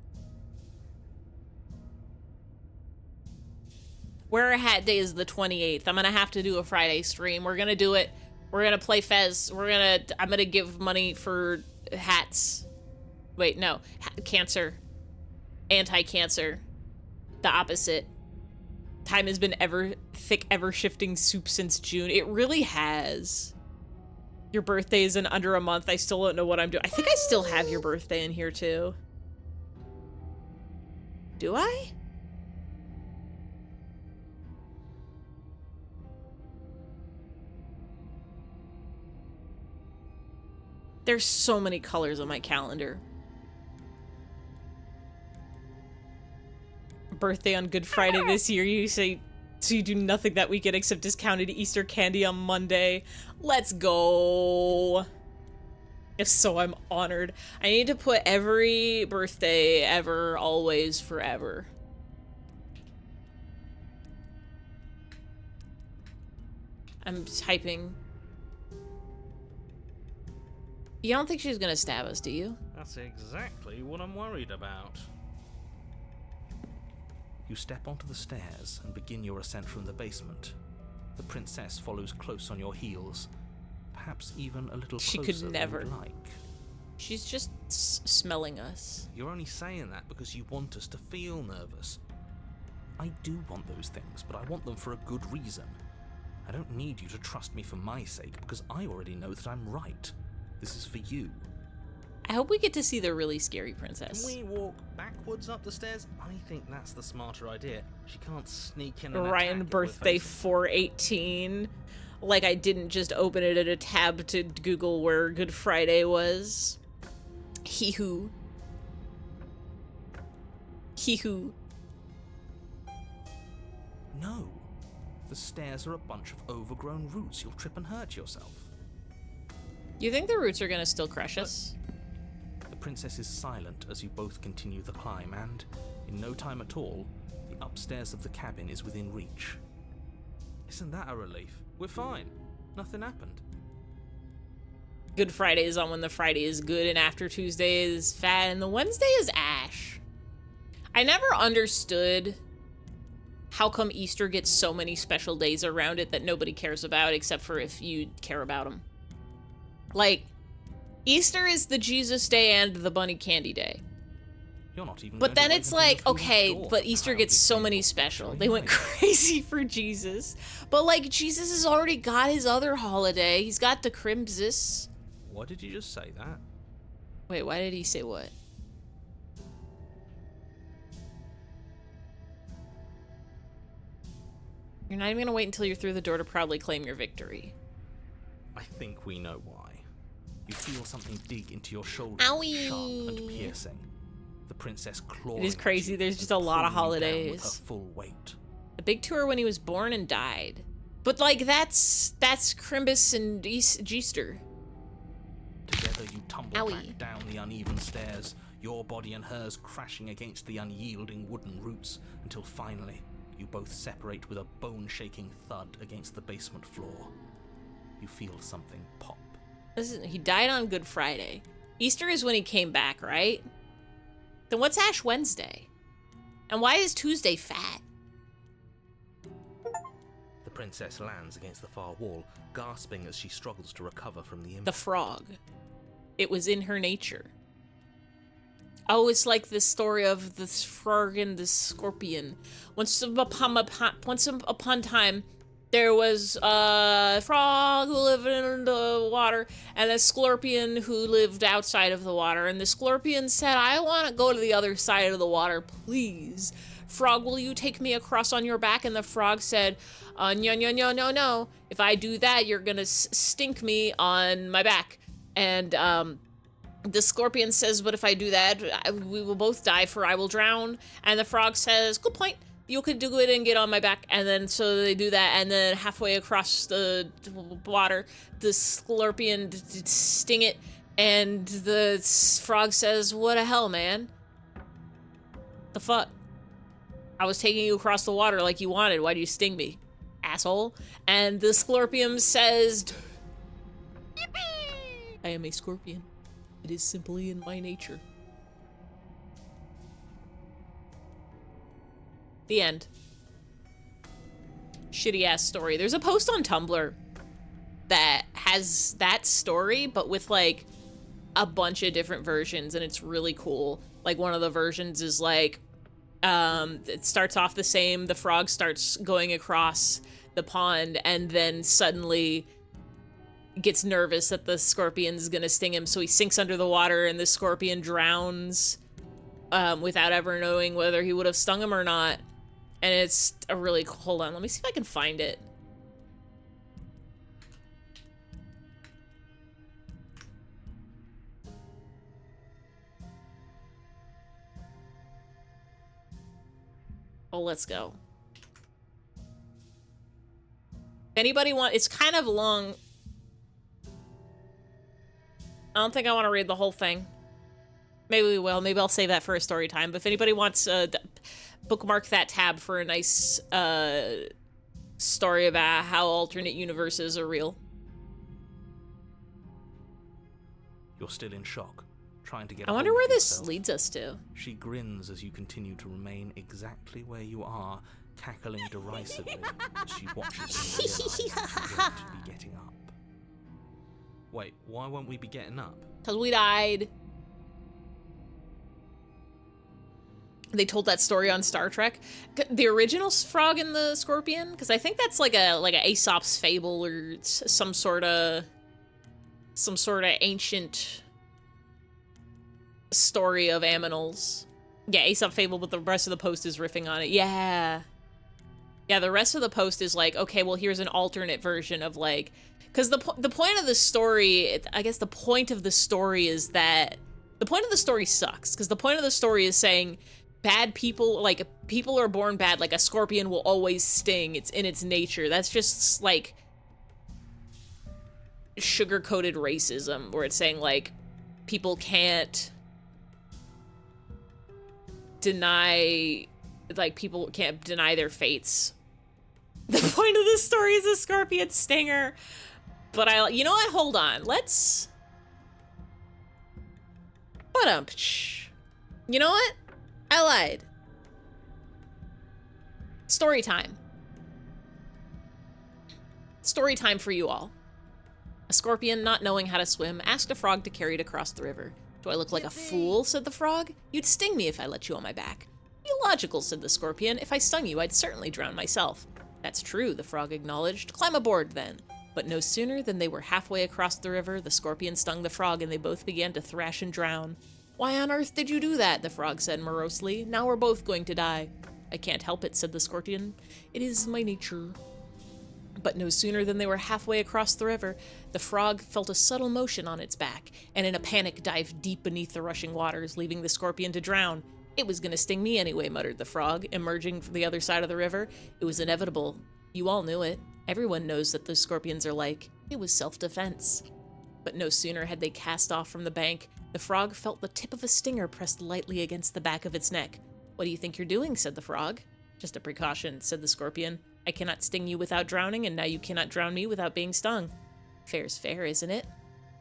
Wear a Hat Day is the 28th. I'm gonna have to do a Friday stream. We're gonna do it. We're gonna play Fez. I'm gonna give money for hats. Wait, no. Cancer. Anti-cancer. The opposite. Time has been thick, ever-shifting soup since June. It really has. Your birthday is in under a month. I still don't know what I'm doing. I think I still have your birthday in here, too. Do I? There's so many colors on my calendar. Birthday on Good Friday this year. You say, so you do nothing that weekend except discounted Easter candy on Monday. Let's go. If so, I'm honored. I need to put every birthday ever, always, forever. I'm typing. You don't think she's gonna stab us, do you? That's exactly what I'm worried about. You step onto the stairs and begin your ascent from the basement. The princess follows close on your heels, perhaps even a little She closer could never. than you'd like. She's just smelling us. You're only saying that because you want us to feel nervous. I do want those things, but I want them for a good reason. I don't need you to trust me for my sake, because I already know that I'm right. This is for you. I hope we get to see the really scary princess. Can we walk backwards up the stairs? I think that's the smarter idea. She can't sneak in and Ryan attack if we're birthday facing- 4/18. Like I didn't just open it at a tab to Google where Good Friday was. He who. No. The stairs are a bunch of overgrown roots. You'll trip and hurt yourself. You think the roots are gonna still crush us? The princess is silent as you both continue the climb, and, in no time at all, the upstairs of the cabin is within reach. Isn't that a relief? We're fine. Nothing happened. Good Friday is on when the Friday is good, and after Tuesday is fat, and the Wednesday is ash. I never understood how come Easter gets so many special days around it that nobody cares about, except for if you care about them. Like, Easter is the Jesus Day and the Bunny Candy Day. You're not even. But going to then wait it's until like, the food okay, door but for Easter how gets big so people many are special. showing They went you. crazy for Jesus. But like, Jesus has already got his other holiday. He's got the Crimsis. What did you just say that? Wait, why did he say what? You're not even gonna wait until you're through the door to proudly claim your victory. I think we know why. You feel something dig into your shoulder, Owie. sharp and piercing. The princess clawing. It is at crazy, you, there's just a lot of pulling you down with holidays. her full weight. The big tour when he was born and died. But like, that's Crimbus and Easter. Together you tumble Owie. back down the uneven stairs, your body and hers crashing against the unyielding wooden roots, until finally you both separate with a bone-shaking thud against the basement floor. You feel something pop. Listen, he died on Good Friday. Easter is when he came back, right? Then what's Ash Wednesday? And why is Tuesday fat? The princess lands against the far wall, gasping as she struggles to recover from the The impact. frog. It was in her nature. Oh, it's like the story of the frog and the scorpion. Once upon time, there was a frog who lived in the water and a scorpion who lived outside of the water. And the scorpion said, I want to go to the other side of the water, please. Frog, will you take me across on your back? And the frog said, no. If I do that, you're going to stink me on my back. And the scorpion says, but if I do that, we will both die, for I will drown. And the frog says, good point. You could do it and get on my back. And then so they do that. And then halfway across the water, the scorpion sting it. And the frog says, what the hell, man? The fuck? I was taking you across the water like you wanted. Why do you sting me, asshole? And the scorpion says, yippee! I am a scorpion. It is simply in my nature. The end. Shitty ass story. There's a post on Tumblr that has that story, but with like a bunch of different versions, and it's really cool. Like one of the versions is like, it starts off the same. The frog starts going across the pond, and then suddenly gets nervous that the scorpion's gonna sting him, so he sinks under the water, and the scorpion drowns without ever knowing whether he would have stung him or not. And it's a really, hold on, let me see if I can find it. Oh, let's go. Anybody want, it's kind of long. I don't think I want to read the whole thing. Maybe we will. Maybe I'll save that for a story time. But if anybody wants, bookmark that tab for a nice story about how alternate universes are real. You're still in shock. trying to get I a wonder hold where of this yourself. leads us to. She grins as you continue to remain exactly where you are, cackling derisively as she watches you realize you won't be getting up. Wait, why won't we be getting up? Because we died. They told that story on Star Trek. The original Frog and the Scorpion? Because I think that's like a Aesop's fable or some sort of ancient story of aminals. Yeah, Aesop fable, but the rest of the post is riffing on it. Yeah. Yeah, the rest of the post is like, okay, well, here's an alternate version of like, because the point of the story, I guess the point of the story is that, the point of the story sucks, because the point of the story is saying bad people, like, people are born bad, like a scorpion will always sting, it's in its nature. That's just, like, sugar-coated racism, where it's saying, like, people can't deny, like, people can't deny their fates. The point of the story is a scorpion stinger. But you know what? Hold on. Let's... You know what? I lied. Story time. Story time for you all. A scorpion, not knowing how to swim, asked a frog to carry it across the river. Do I look like a fool, said the frog. You'd sting me if I let you on my back. Illogical, said the scorpion. If I stung you, I'd certainly drown myself. That's true, the frog acknowledged. Climb aboard, then. But no sooner than they were halfway across the river, the scorpion stung the frog and they both began to thrash and drown. Why on earth did you do that? The frog said morosely. Now we're both going to die. I can't help it, said the scorpion. It is my nature. But no sooner than they were halfway across the river, the frog felt a subtle motion on its back, and in a panic dived deep beneath the rushing waters, leaving the scorpion to drown. It was gonna sting me anyway, muttered the frog, emerging from the other side of the river. It was inevitable. You all knew it. Everyone knows that the scorpions are like. It was self-defense. But no sooner had they cast off from the bank, the frog felt the tip of a stinger pressed lightly against the back of its neck. What do you think you're doing? Said the frog. Just a precaution, said the scorpion. I cannot sting you without drowning, and now you cannot drown me without being stung. Fair's fair, isn't it?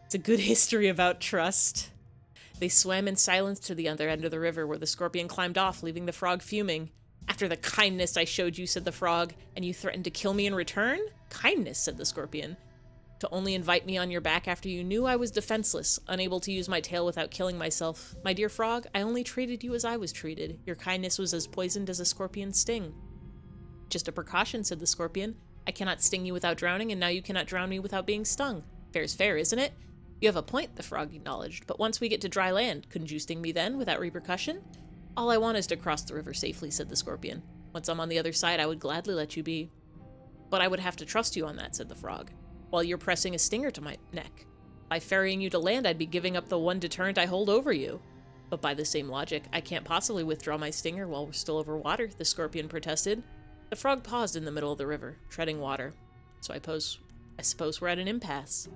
It's a good history about trust. They swam in silence to the other end of the river, where the scorpion climbed off, leaving the frog fuming. After the kindness I showed you, said the frog, and you threatened to kill me in return? Kindness, said the scorpion. To only invite me on your back after you knew I was defenseless, unable to use my tail without killing myself. My dear frog, I only treated you as I was treated. Your kindness was as poisoned as a scorpion's sting. Just a precaution, said the scorpion. I cannot sting you without drowning, and now you cannot drown me without being stung. Fair's fair, isn't it? You have a point, the frog acknowledged, but once we get to dry land, couldn't you sting me then, without repercussion? All I want is to cross the river safely, said the scorpion. Once I'm on the other side, I would gladly let you be. But I would have to trust you on that, said the frog, while you're pressing a stinger to my neck. By ferrying you to land, I'd be giving up the one deterrent I hold over you. But by the same logic, I can't possibly withdraw my stinger while we're still over water, the scorpion protested. The frog paused in the middle of the river, treading water. So I suppose we're at an impasse.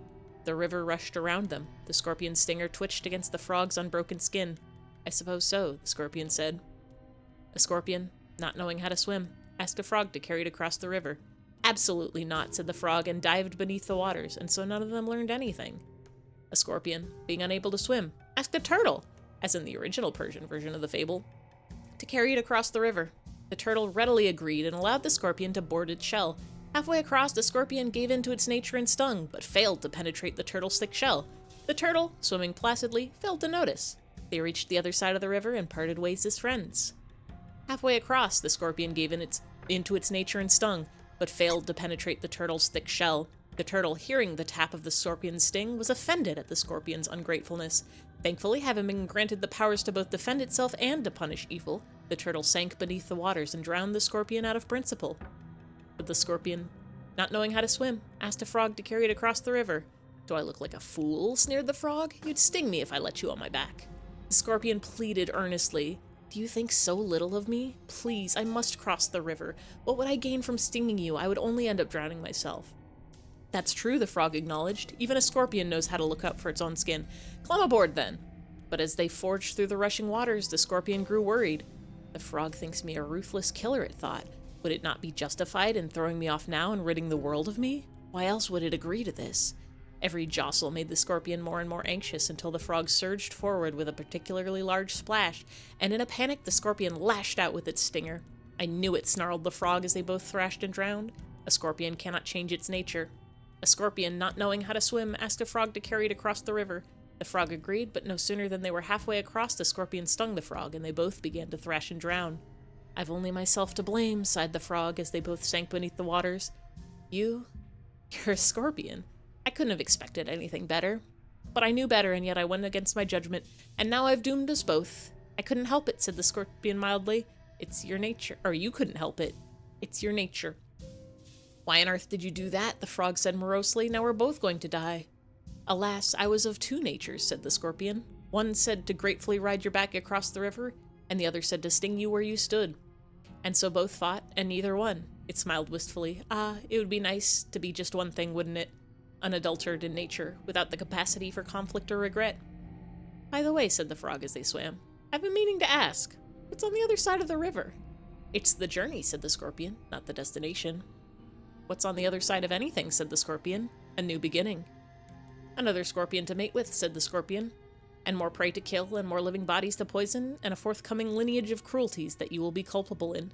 The river rushed around them. The scorpion's stinger twitched against the frog's unbroken skin. I suppose so, the scorpion said. A scorpion, not knowing how to swim, asked a frog to carry it across the river. Absolutely not, said the frog, and dived beneath the waters, and so none of them learned anything. A scorpion, being unable to swim, asked a turtle, as in the original Persian version of the fable, to carry it across the river. The turtle readily agreed and allowed the scorpion to board its shell. Halfway across, the scorpion gave in to its nature and stung, but failed to penetrate the turtle's thick shell. The turtle, swimming placidly, failed to notice. They reached the other side of the river and parted ways as friends. Halfway across, the scorpion gave into its nature and stung, but failed to penetrate the turtle's thick shell. The turtle, hearing the tap of the scorpion's sting, was offended at the scorpion's ungratefulness. Thankfully, having been granted the powers to both defend itself and to punish evil, the turtle sank beneath the waters and drowned the scorpion out of principle. But the scorpion, not knowing how to swim, asked a frog to carry it across the river. Do I look like a fool? Sneered the frog. You'd sting me if I let you on my back. The scorpion pleaded earnestly. Do you think so little of me? Please, I must cross the river. What would I gain from stinging you? I would only end up drowning myself. That's true, the frog acknowledged. Even a scorpion knows how to look up for its own skin. Climb aboard, then. But as they forged through the rushing waters, the scorpion grew worried. The frog thinks me a ruthless killer, it thought. Would it not be justified in throwing me off now and ridding the world of me? Why else would it agree to this? Every jostle made the scorpion more and more anxious until the frog surged forward with a particularly large splash, and in a panic the scorpion lashed out with its stinger. I knew it, snarled the frog as they both thrashed and drowned. A scorpion cannot change its nature. A scorpion, not knowing how to swim, asked a frog to carry it across the river. The frog agreed, but no sooner than they were halfway across, the scorpion stung the frog, and they both began to thrash and drown. I've only myself to blame, sighed the frog as they both sank beneath the waters. You're a scorpion. I couldn't have expected anything better. But I knew better, and yet I went against my judgment, and now I've doomed us both. I couldn't help it, said the scorpion mildly. It's your nature. Or you couldn't help it. It's your nature. Why on earth did you do that? The frog said morosely. Now we're both going to die. Alas, I was of two natures, said the scorpion. One said to gratefully ride your back across the river, and the other said to sting you where you stood. And so both fought, and neither won. It smiled wistfully. It would be nice to be just one thing, wouldn't it? Unadulterated nature, without the capacity for conflict or regret. By the way, said the frog as they swam, I've been meaning to ask, what's on the other side of the river? It's the journey, said the scorpion, not the destination. What's on the other side of anything, said the scorpion. A new beginning. Another scorpion to mate with, said the scorpion, and more prey to kill, and more living bodies to poison, and a forthcoming lineage of cruelties that you will be culpable in.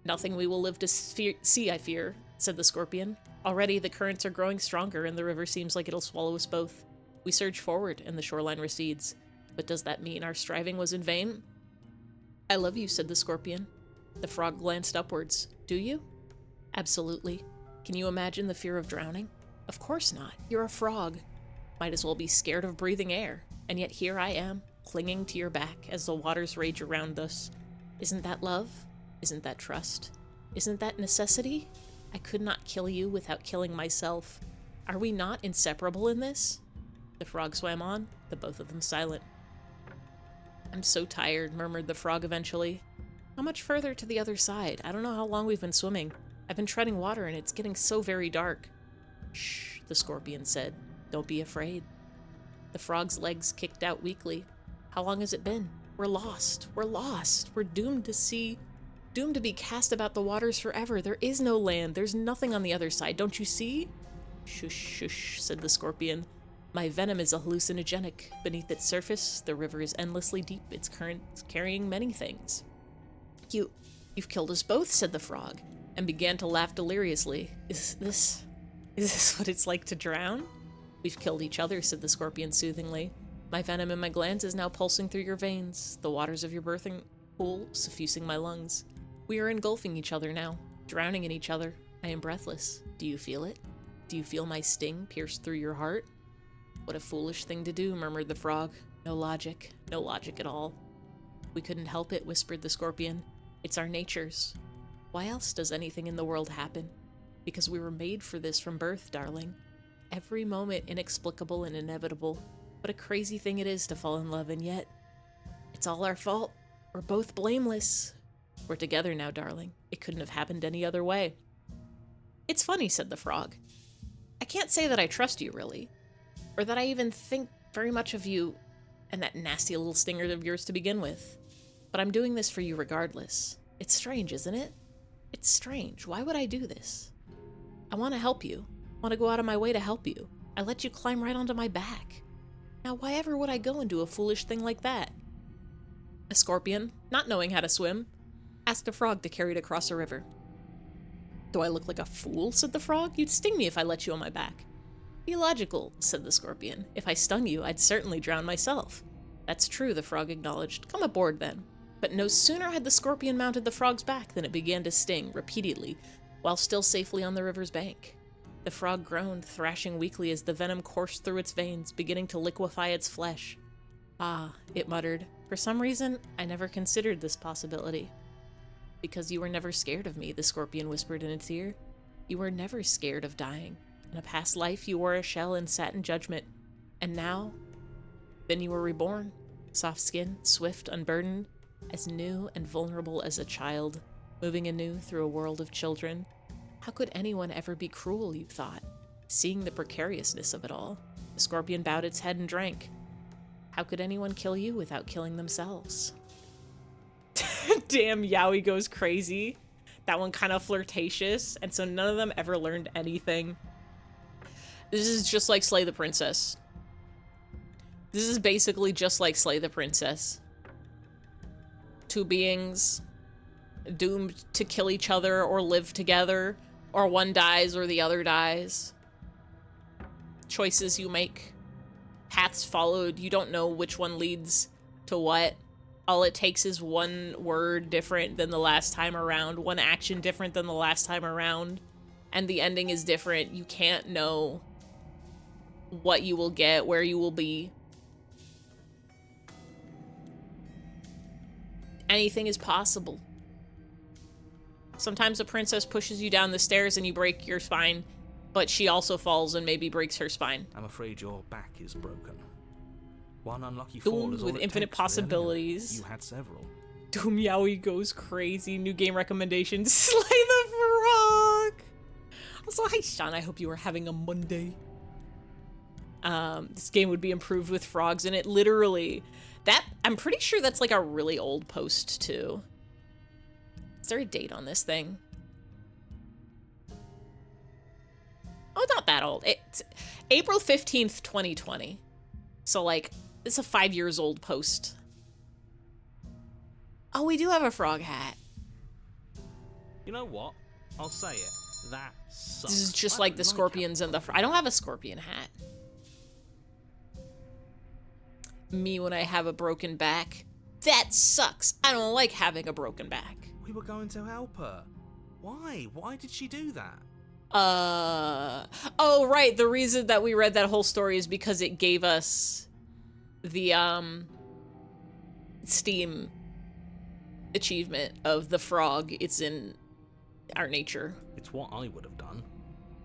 Nothing we will live to see, I fear, said the scorpion. Already the currents are growing stronger, and the river seems like it'll swallow us both. We surge forward, and the shoreline recedes. But does that mean our striving was in vain? I love you, said the scorpion. The frog glanced upwards. Do you? Absolutely. Can you imagine the fear of drowning? Of course not. You're a frog. Might as well be scared of breathing air. And yet here I am, clinging to your back as the waters rage around us. Isn't that love? Isn't that trust? Isn't that necessity? I could not kill you without killing myself. Are we not inseparable in this? The frog swam on, the both of them silent. I'm so tired, murmured the frog eventually. How much further to the other side? I don't know how long we've been swimming. I've been treading water and it's getting so very dark. Shh, the scorpion said. Don't be afraid. The frog's legs kicked out weakly. How long has it been? We're lost. We're lost. We're doomed to be cast about the waters forever. There is no land. There's nothing on the other side. Don't you see? Shush, shush, said the scorpion. My venom is a hallucinogenic. Beneath its surface, the river is endlessly deep, its currents carrying many things. You've killed us both, said the frog, and began to laugh deliriously. Is this what it's like to drown? We've killed each other, said the scorpion soothingly. My venom in my glands is now pulsing through your veins, the waters of your birthing pool suffusing my lungs. We are engulfing each other now, drowning in each other. I am breathless. Do you feel it? Do you feel my sting pierce through your heart? What a foolish thing to do, murmured the frog. No logic at all. We couldn't help it, whispered the scorpion. It's our natures. Why else does anything in the world happen? Because we were made for this from birth, darling. Every moment inexplicable and inevitable. What a crazy thing it is to fall in love, and yet it's all our fault. We're both blameless. We're together now, darling. It couldn't have happened any other way. It's funny, said the frog. I can't say that I trust you, really. Or that I even think very much of you and that nasty little stinger of yours to begin with. But I'm doing this for you regardless. It's strange, isn't it? It's strange. Why would I do this? I want to help you. I want to go out of my way to help you. I let you climb right onto my back. Now, why ever would I go and do a foolish thing like that? A scorpion, not knowing how to swim, asked a frog to carry it across a river. Do I look like a fool? Said the frog. You'd sting me if I let you on my back. Be logical, said the scorpion. If I stung you, I'd certainly drown myself. That's true, the frog acknowledged. Come aboard then. But no sooner had the scorpion mounted the frog's back than it began to sting repeatedly, while still safely on the river's bank. The frog groaned, thrashing weakly as the venom coursed through its veins, beginning to liquefy its flesh. Ah, it muttered. For some reason, I never considered this possibility. Because you were never scared of me, the scorpion whispered in its ear. You were never scared of dying. In a past life, you wore a shell and sat in judgment. And now, then you were reborn. Soft skin, swift, unburdened, as new and vulnerable as a child, moving anew through a world of children. How could anyone ever be cruel, you thought, seeing the precariousness of it all? The scorpion bowed its head and drank. How could anyone kill you without killing themselves? Damn, Yowie goes crazy. That one kind of flirtatious, and so none of them ever learned anything. This is just like Slay the Princess. This is basically just like Slay the Princess. Two beings doomed to kill each other or live together, or one dies or the other dies. Choices you make, paths followed, you don't know which one leads to what. All it takes is one word different than the last time around, one action different than the last time around, and the ending is different. You can't know what you will get, where you will be. Anything is possible. Sometimes a princess pushes you down the stairs and you break your spine, but she also falls and maybe breaks her spine. I'm afraid your back is broken. One unlucky fall Doomed is all with it infinite takes, really. possibilities. You had several. Doom Yowie goes crazy. New game recommendation. Slay the Frog! Also, hi Sean, I hope you are having a Monday. This game would be improved with frogs in it. Literally. That, I'm pretty sure that's like a really old post too. Is there a date on this thing? Oh, not that old. It's April 15th, 2020. So like, it's a 5 years old post. Oh, we do have a frog hat. You know what? I'll say it. That sucks. This is just I like don't the scorpions and the I don't have a scorpion hat. Me when I have a broken back. That sucks. I don't like having a broken back. We were going to help her. Why? Why did she do that? Oh, right. The reason that we read that whole story is because it gave us the, Steam achievement of the frog. It's in our nature. It's what I would have done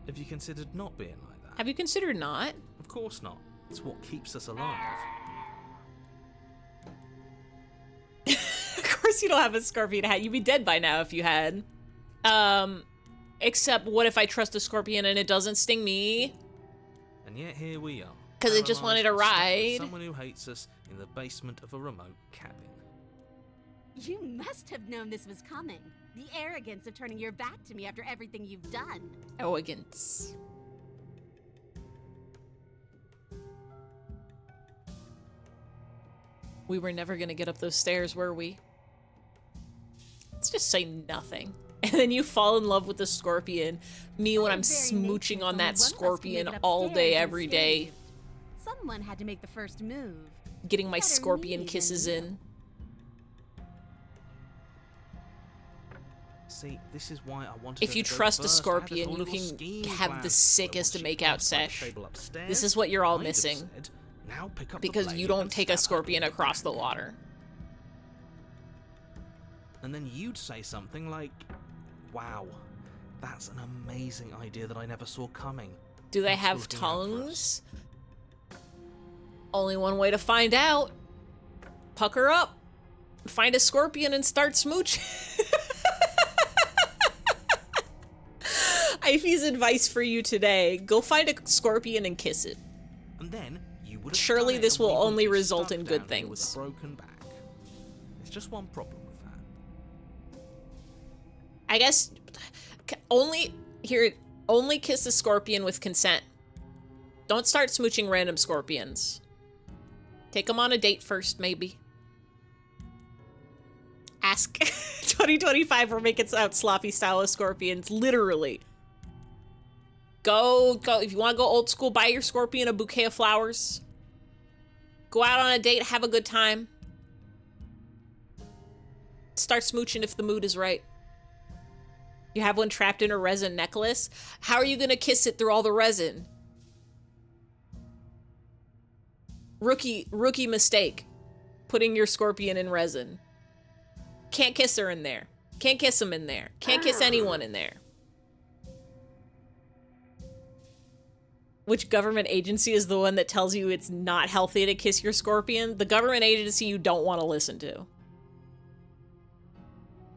if you considered not being like that. Have you considered not? Of course not. It's what keeps us alive. Of course you don't have a scorpion hat. You'd be dead by now if you had. Except what if I trust a scorpion and it doesn't sting me? And yet here we are. 'Cause it just wanted a paralyzed and stuck with ride. Someone who hates us in the basement of a remote cabin. You must have known this was coming. The arrogance of turning your back to me after everything you've done. Arrogance. We were never gonna get up those stairs, were we? Let's just say nothing. And then you fall in love with the scorpion. Me when I'm smooching on that scorpion all day, every day. Someone had to make the first move. Getting my Better scorpion me kisses than you. in. See, this is why I wanted If her you to go trust a first. I had scorpion, this you little can scheme have planned. the sickest But when she make-out passed by the sesh. table upstairs, This is what you're all I'd have missing. said, "Now pick up the Because blade you don't and take stab a her scorpion in the across the back." water. And then you'd say something like, "Wow, that's an amazing idea that I never saw coming." Do they Thanks for have looking out for tongues? us." Only one way to find out. Pucker up. Find a scorpion and start smooching. Ify's advice for you today. Go find a scorpion and kiss it. And then you would have Surely done it this and will we wouldn't only be result stuck in good down here with things. a broken back. There's just one problem with that. I guess only kiss a scorpion with consent. Don't start smooching random scorpions. Take them on a date first, maybe. Ask 2025, we're making out sloppy style of scorpions, literally. Go, if you want to go old school, buy your scorpion a bouquet of flowers. Go out on a date, have a good time. Start smooching if the mood is right. You have one trapped in a resin necklace. How are you gonna kiss it through all the resin? Rookie mistake. Putting your scorpion in resin. Can't kiss her in there. Can't kiss him in there. Can't kiss anyone in there. Which government agency is the one that tells you it's not healthy to kiss your scorpion? The government agency you don't want to listen to.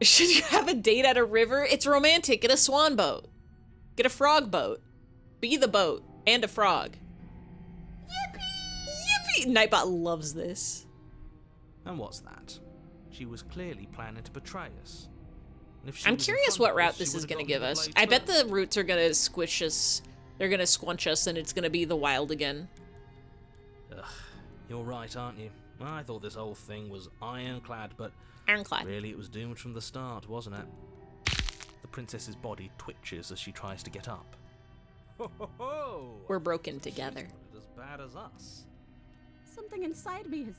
Should you have a date at a river? It's romantic. Get a swan boat. Get a frog boat. Be the boat and a frog. Yippee! Yippee! Nightbot loves this. And what's that? She was clearly planning to betray us. And if she I'm was in curious front what of us, route she this is would have going to gotten give the us. blade I bet first. the roots are going to squish us They're gonna squunch us and it's gonna be the wild again. Ugh, you're right, aren't you? I thought this whole thing was ironclad, but Ironclad. really it was doomed from the start, wasn't it? The princess's body twitches as she tries to get up. Ho ho ho! We're broken together. She's not as bad as us. Something inside me is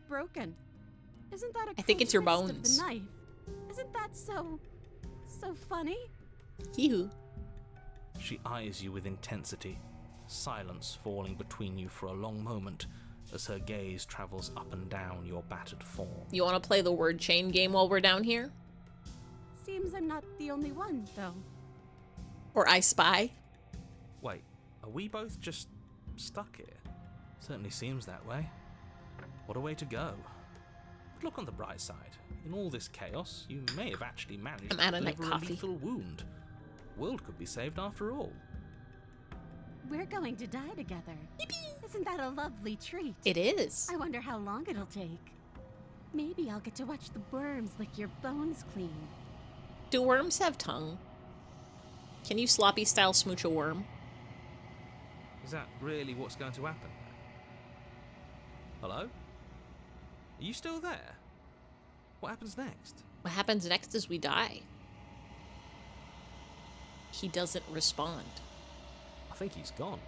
broken. Isn't that a I think cool it's your twist of bones. the knife? Isn't that so funny? Hee-hoo. She eyes you with intensity, silence falling between you for a long moment as her gaze travels up and down your battered form. You want to play the word chain game while we're down here? Seems I'm not the only one, though. Or I spy? Wait, are we both just stuck here? Certainly seems that way. What a way to go. But look on the bright side. In all this chaos, you may have actually managed I'm to out of night deliver a coffee. lethal wound. World could be saved after all. We're going to die together. Isn't that a lovely treat? It is. I wonder how long it'll take. Maybe I'll get to watch the worms lick your bones clean. Do worms have tongue? Can you sloppy style smooch a worm? Is that really what's going to happen? Hello? Are you still there? What happens next? What happens next is we die. He doesn't respond. I think he's gone.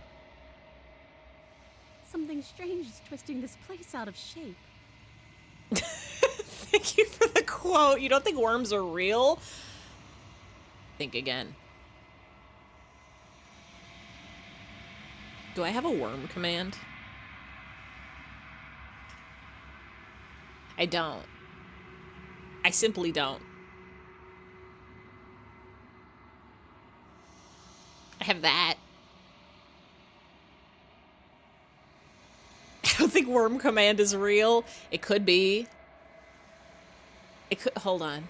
Something strange is twisting this place out of shape. Thank you for the quote. You don't think worms are real? Think again. Do I have a worm command? I don't. I simply don't. I have that. I don't think worm command is real. It could be. It could. Hold on.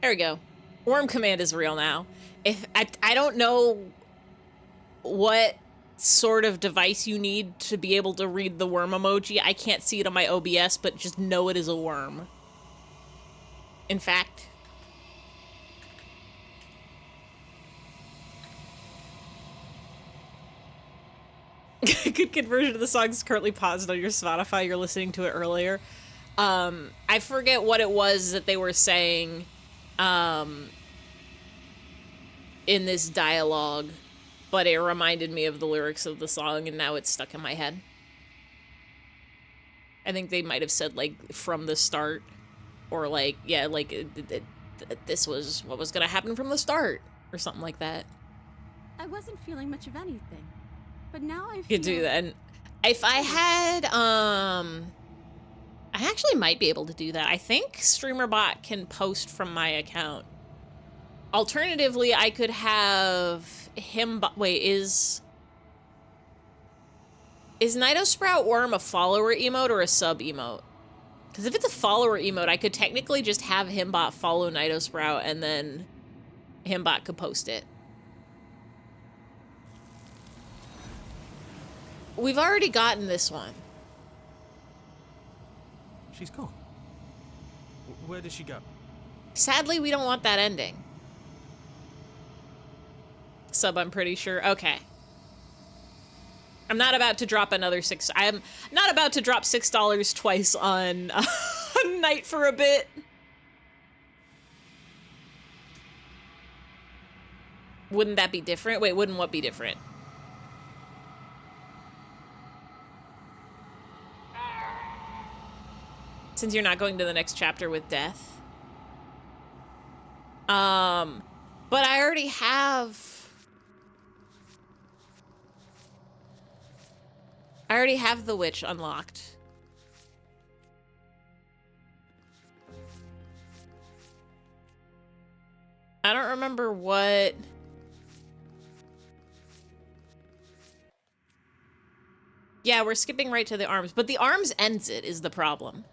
There we go. Worm command is real now. If I don't know what sort of device you need to be able to read the worm emoji. I can't see it on my OBS, but just know it is a worm. In fact, good conversion of the song is currently paused on your Spotify. You're listening to it earlier. I forget what it was that they were saying in this dialogue, but it reminded me of the lyrics of the song, and now it's stuck in my head. I think they might have said, like, from the start, or, like, yeah, like, this was what was gonna happen from the start, or something like that. I wasn't feeling much of anything, but now I feel... You could do that. And if I had, I actually might be able to do that. I think StreamerBot can post from my account. Alternatively, I could have him... Wait, is Nitosprout Worm a follower emote or a sub emote? Because if it's a follower emote, I could technically just have Himbot follow Nitosprout and then Himbot could post it. We've already gotten this one. She's gone. Where did she go? Sadly, we don't want that ending. Sub, I'm pretty sure. Okay. I'm not about to drop another I'm not about to drop $6 twice on a night for a bit. Wouldn't that be different? Wait, wouldn't what be different? Since you're not going to the next chapter with death. But I already have... the witch unlocked. I don't remember what... Yeah, we're skipping right to the arms, but the arms ends it is the problem.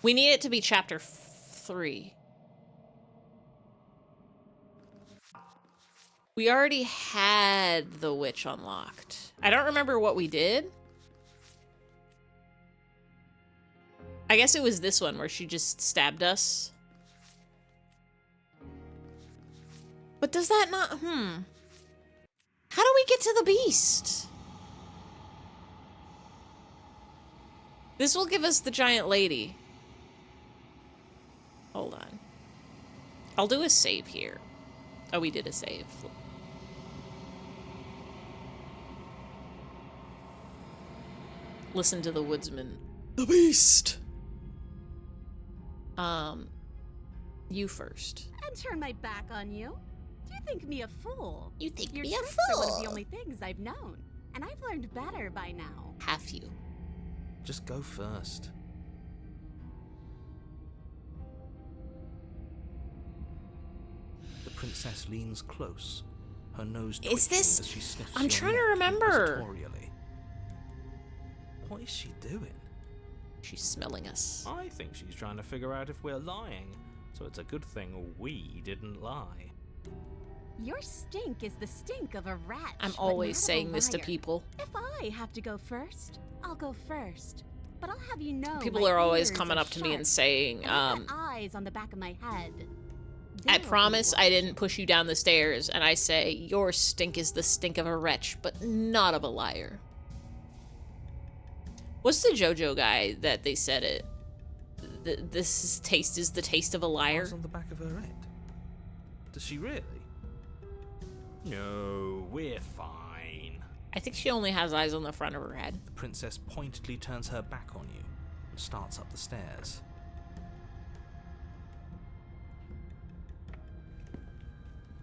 We need it to be chapter 3. We already had the witch unlocked. I don't remember what we did. I guess it was this one where she just stabbed us. But does that not... How do we get to the beast? This will give us the giant lady. Hold on. I'll do a save here. Oh, we did a save. Listen to the woodsman. The beast! You first. And turn my back on you? Do you think me a fool? You think Your me a tricks are one of fool? the only things I've known. And I've learned better by now. Have you? Just go first. The princess leans close, her nose Is twitching this- as she sniffs I'm your trying to neck remember. inquisitorially. What is she doing? She's smelling us. I think she's trying to figure out if we're lying, so it's a good thing we didn't lie. Your stink is the stink of a rat. I'm but always not of a saying this to liar. people. If I have to go first, I'll go first. But I'll have you know, People my are always ears coming are up to me and sharp, saying, and I've got eyes on the back of my head. I They'll be promise I didn't watching. push you down the stairs, and I say, your stink is the stink of a wretch, but not of a liar. What's the JoJo guy that they said it? Taste is the taste of a liar? Eyes on the back of her head. Does she really? No, we're fine. I think she only has eyes on the front of her head. The princess pointedly turns her back on you and starts up the stairs.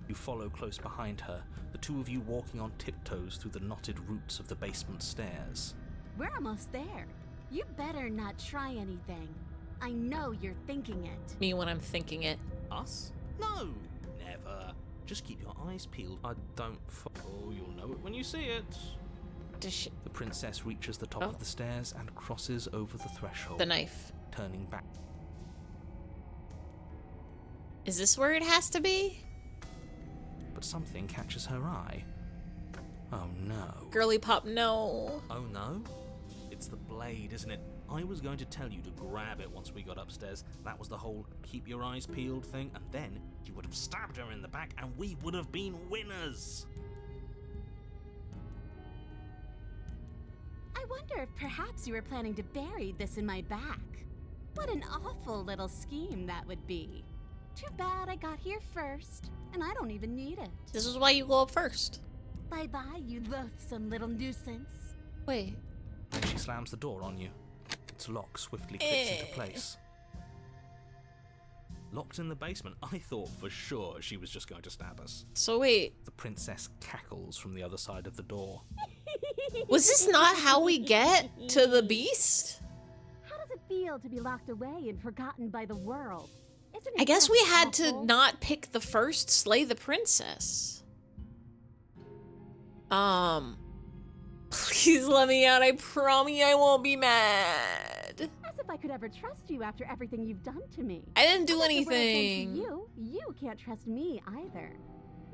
You follow close behind her, the two of you walking on tiptoes through the knotted roots of the basement stairs. We're almost there. You better not try anything. I know you're thinking it. Me when I'm thinking it. Us? No, never. Just keep your eyes peeled. I don't Oh, you'll know it when you see it. Does she... The princess reaches the top Oh. of the stairs and crosses over the threshold, The knife. turning back. Is this where it has to be? But something catches her eye. Oh no. Girly pop, no. Oh no? It's the blade, isn't it? I was going to tell you to grab it once we got upstairs. That was the whole keep your eyes peeled thing, and then you would have stabbed her in the back and we would have been winners. I wonder if perhaps you were planning to bury this in my back. What an awful little scheme that would be. Too bad I got here first, and I don't even need it. This is why you go up first. Bye-bye, you loathsome little nuisance. Wait. Then she slams the door on you. Its lock swiftly clicks into place. Locked in the basement, I thought for sure she was just going to stab us. So wait, The princess cackles from the other side of the door. was this not how we get to the beast? How does it feel to be locked away and forgotten by the world? Isn't it I guess just we had to awful? not pick the first slay the princess. Please let me out. I promise I won't be mad. As if I could ever trust you after everything you've done to me. I didn't do And after what I've done to anything. You can't trust me either.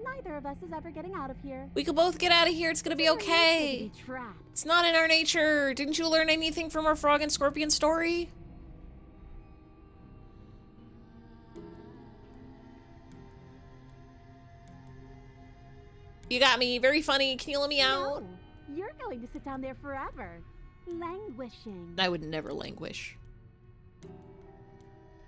Neither of us is ever getting out of here. We could both get out of here. It's gonna be It's in our nature to okay. be trapped. It's not in our nature. Didn't you learn anything from our frog and scorpion story? You got me. Very funny. Can you let me out? No, you're going to sit down there forever, languishing. I would never languish.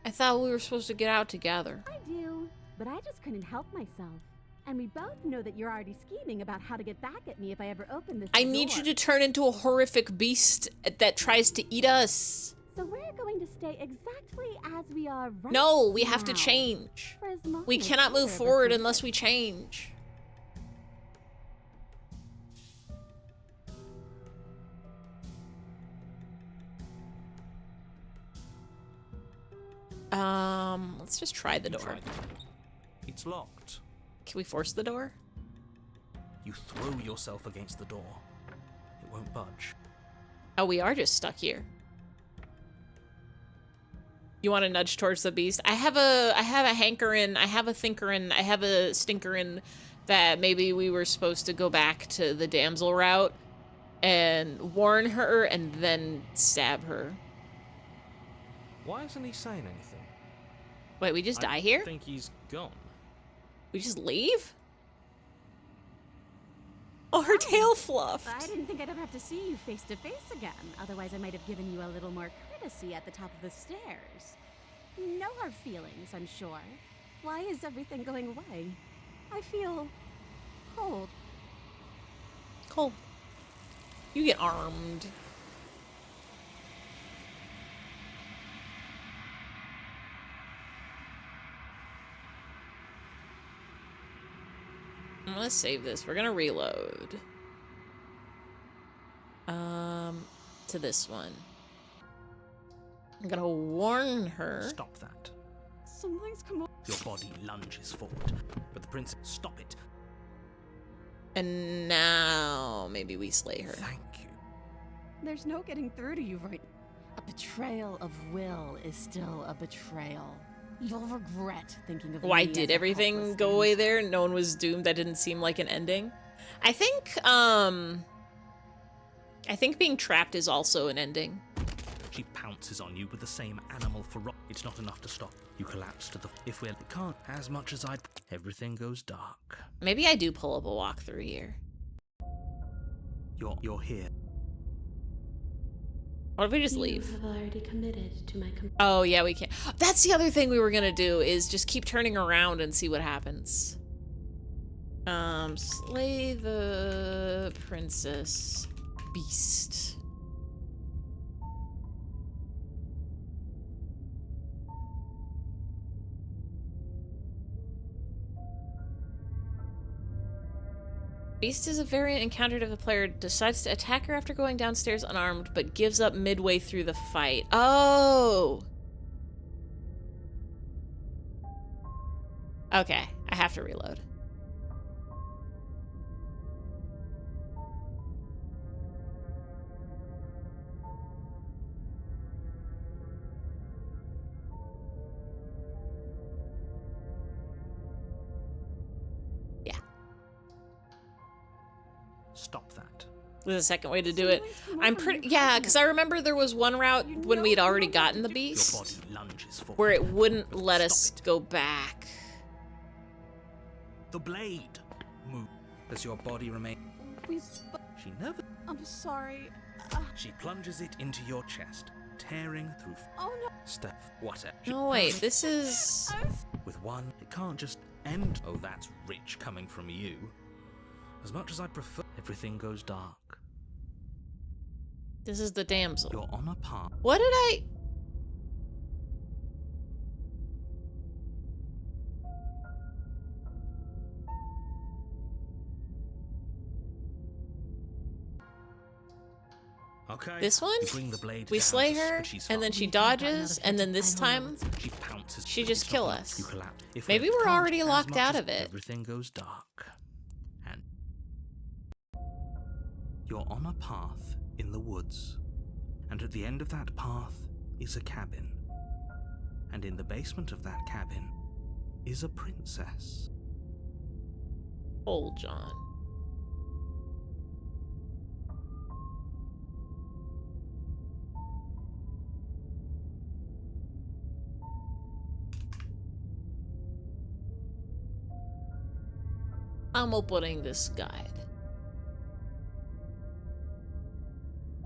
I thought we were supposed to get out together. I do, but I just couldn't help myself. And we both know that you're already scheming about how to get back at me if I ever open this I door. need you to turn into a horrific beast that tries to eat us. So we're going to stay exactly as we are right No, we have to now. change. For as long We as cannot move either of us forward is- unless we change. Let's just try the door. It's locked. Can we force the door? You throw yourself against the door. It won't budge. Oh, we are just stuck here. You want to nudge towards the beast? I have a hankering, I have a thinkerin', I have a stinkerin' that maybe we were supposed to go back to the damsel route and warn her and then stab her. Why isn't he saying anything? Wait, we just die here? I think he's gone. We just leave? Oh, her tail fluffed. I didn't think I'd ever have to see you face to face again. Otherwise, I might have given you a little more courtesy at the top of the stairs. No hard feelings, I'm sure. Why is everything going away? I feel cold. Cool. You get armed. Let's save this. We're gonna reload. To this one. I'm gonna warn her. Stop that. Something's come up. Your body lunges forward, but the prince... Stop it. And now maybe we slay her. Thank you. There's no getting through to you right. A betrayal of will is still a betrayal. You'll regret thinking of Why me did as a everything helpless go away end. there? No one was doomed. That didn't seem like an ending. I think being trapped is also an ending. She pounces on you with the same animal ferocity. It's not enough to stop. You collapse to the... If we're... Can't. As much as I'd... Everything goes dark. Maybe I do pull up a walkthrough here. You're here. What if we just You leave? have already committed to my Oh, yeah, we can't. That's the other thing we were gonna do, is just keep turning around and see what happens. Slay the princess beast. Beast is a variant encountered if the player decides to attack her after going downstairs unarmed, but gives up midway through the fight. Oh! Okay, I have to reload. Yeah. Stop that. There's a second way to do it. I'm pretty, yeah, because I remember there was one route when we had already gotten the Your beast body lunges forward. where it wouldn't let Stop us it. go back. The blade. Move. Does your body remain... She never... I'm sorry. She plunges it into your chest, tearing through... Oh no. Steph. Whatever. She No, wait, this is... With one, it can't just end. Oh, that's rich coming from you. As much as I prefer, everything goes dark. This is the damsel. You're on a path. What did I... Okay. This one? You bring the blade We down slay to her, but she's and then far- she dodges, and then this time, She pounces. she but just it's kill not enough. us. You collapse. If Maybe it we're can't, already as locked much out as of it. Everything goes dark. And you're on a path in the woods. And at the end of that path is a cabin. And in the basement of that cabin is a princess. Old John. I'm opening this guide.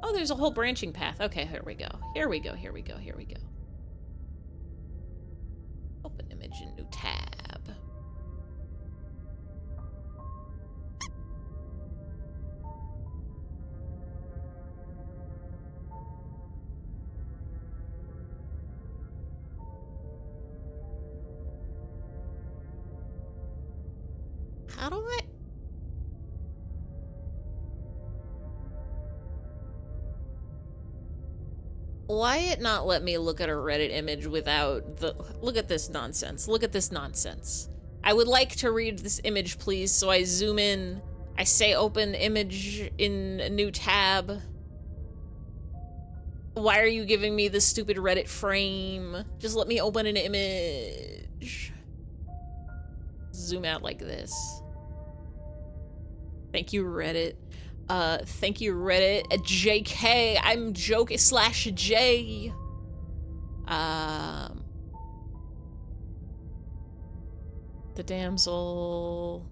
Oh, there's a whole branching path. Okay, here we go. Here we go, here we go, here we go. Open image in new tab. How do I? Why it not let me look at a Reddit image without the... Look at this nonsense. Look at this nonsense. I would like to read this image, please, so I zoom in. I say open image in a new tab. Why are you giving me this stupid Reddit frame? Just let me open an image. Zoom out like this. Thank you, Reddit. Thank you, Reddit. JK, I'm joke slash J. The damsel.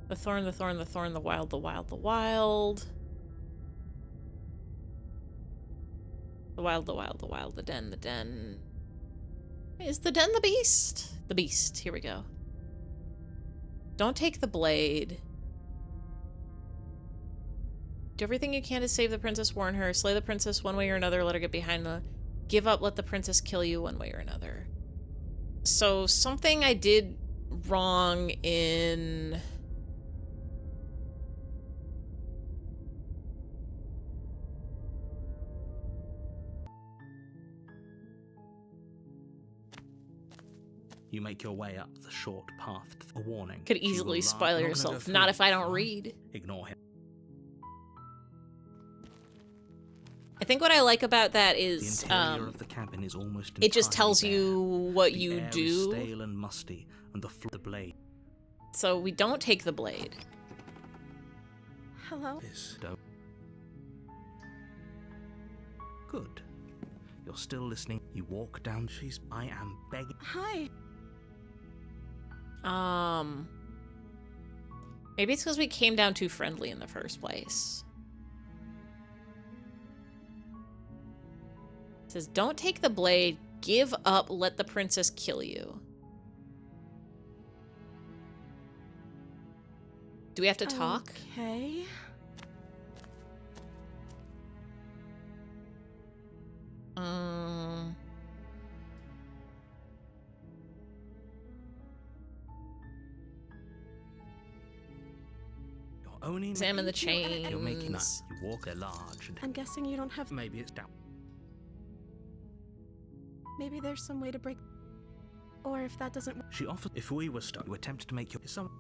The thorn, the thorn, the thorn, the wild, the wild, the wild. The wild, the wild, the wild, the den, the den. Is the den the beast? The beast. Here we go. Don't take the blade. Do everything you can to save the princess, warn her. Slay the princess one way or another, let her get behind the... Give up, let the princess kill you one way or another. So, something I did wrong in... You make your way up the short path. A warning. Could easily spoil yourself. Not if I don't read. Ignore him. I think what I like about that is, The interior of the cabin is almost it just entirely tells bare. you what The you air is do. stale and musty, and the blade So we don't take the blade. Hello? is don't. Good. You're still listening. You walk down. I am begging. Hi. Maybe it's because we came down too friendly in the first place. It says, don't take the blade, give up, let the princess kill you. Do we have to talk? Okay. Only Examine the You're making that. chains. You walk. They're large. And I'm guessing you don't have... maybe it's down. Maybe there's some way to break... Or if that doesn't work... She offered. If we were stuck, you attempted to make your. Some.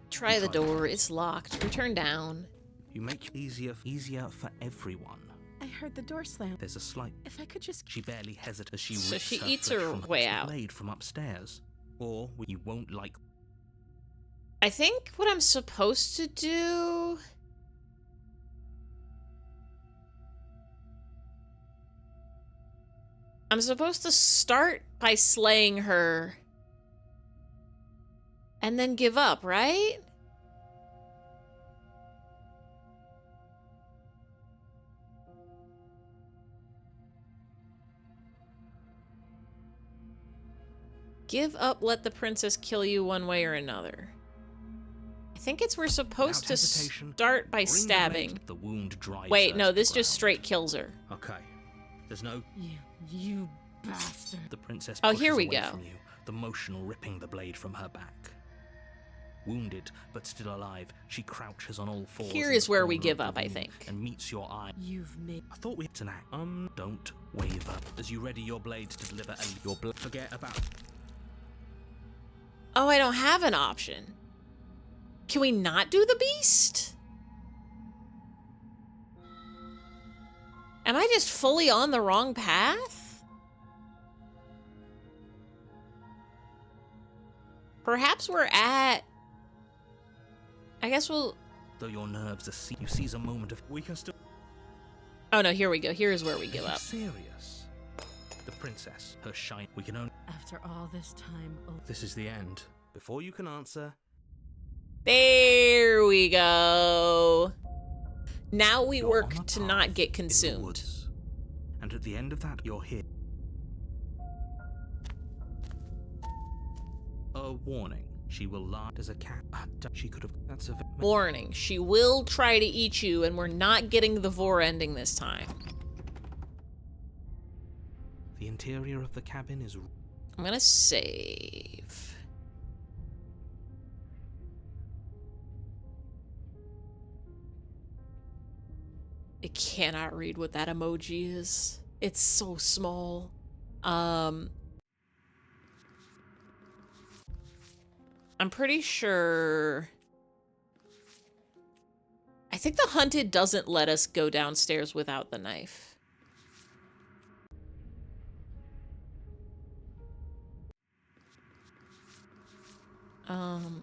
Try the door, it's locked. Return down. You make it easier for everyone. I heard the door slam. There's a slight. If I could just... She barely hesitates as she So rips she her eats flesh her from way the out. blade from upstairs, or you won't like. I think what I'm supposed to do... I'm supposed to start by slaying her and then give up, right? Give up, let the princess kill you one way or another. I think it's we're supposed Without to hesitation, start by bring the stabbing. blade. The wound dries. Wait, her no, to this the just ground. straight kills her. Okay. There's no. You bastard. The princess Oh, pushes here we away go. from you, the motion ripping the blade from her back. Wounded, but still alive, she crouches on all fours. Here in is the where we corner give of the up, I room think. And meets your eye. You've made... I thought we had an act. Don't waver. As you ready your blade to deliver your blade. Forget about. Oh, I don't have an option. Can we not do the beast? Am I just fully on the wrong path? Perhaps we're at... I guess we'll... Though your nerves are you seize a moment of. We can still. Oh no, here we go. Here is where we give Are you up. serious? The princess, her shine. We can only. After all this time, This is the end. Before you can answer, There we go. Now we you're work on a to path not get in the consumed. woods. And at the end of that, you're here. A warning. She will lie as a cat. She could have. That's a. Warning, she will try to eat you, and we're not getting the vor ending this time. The interior of the cabin is. I'm gonna save. I cannot read what that emoji is. It's so small. I'm pretty sure. I think the hunted doesn't let us go downstairs without the knife.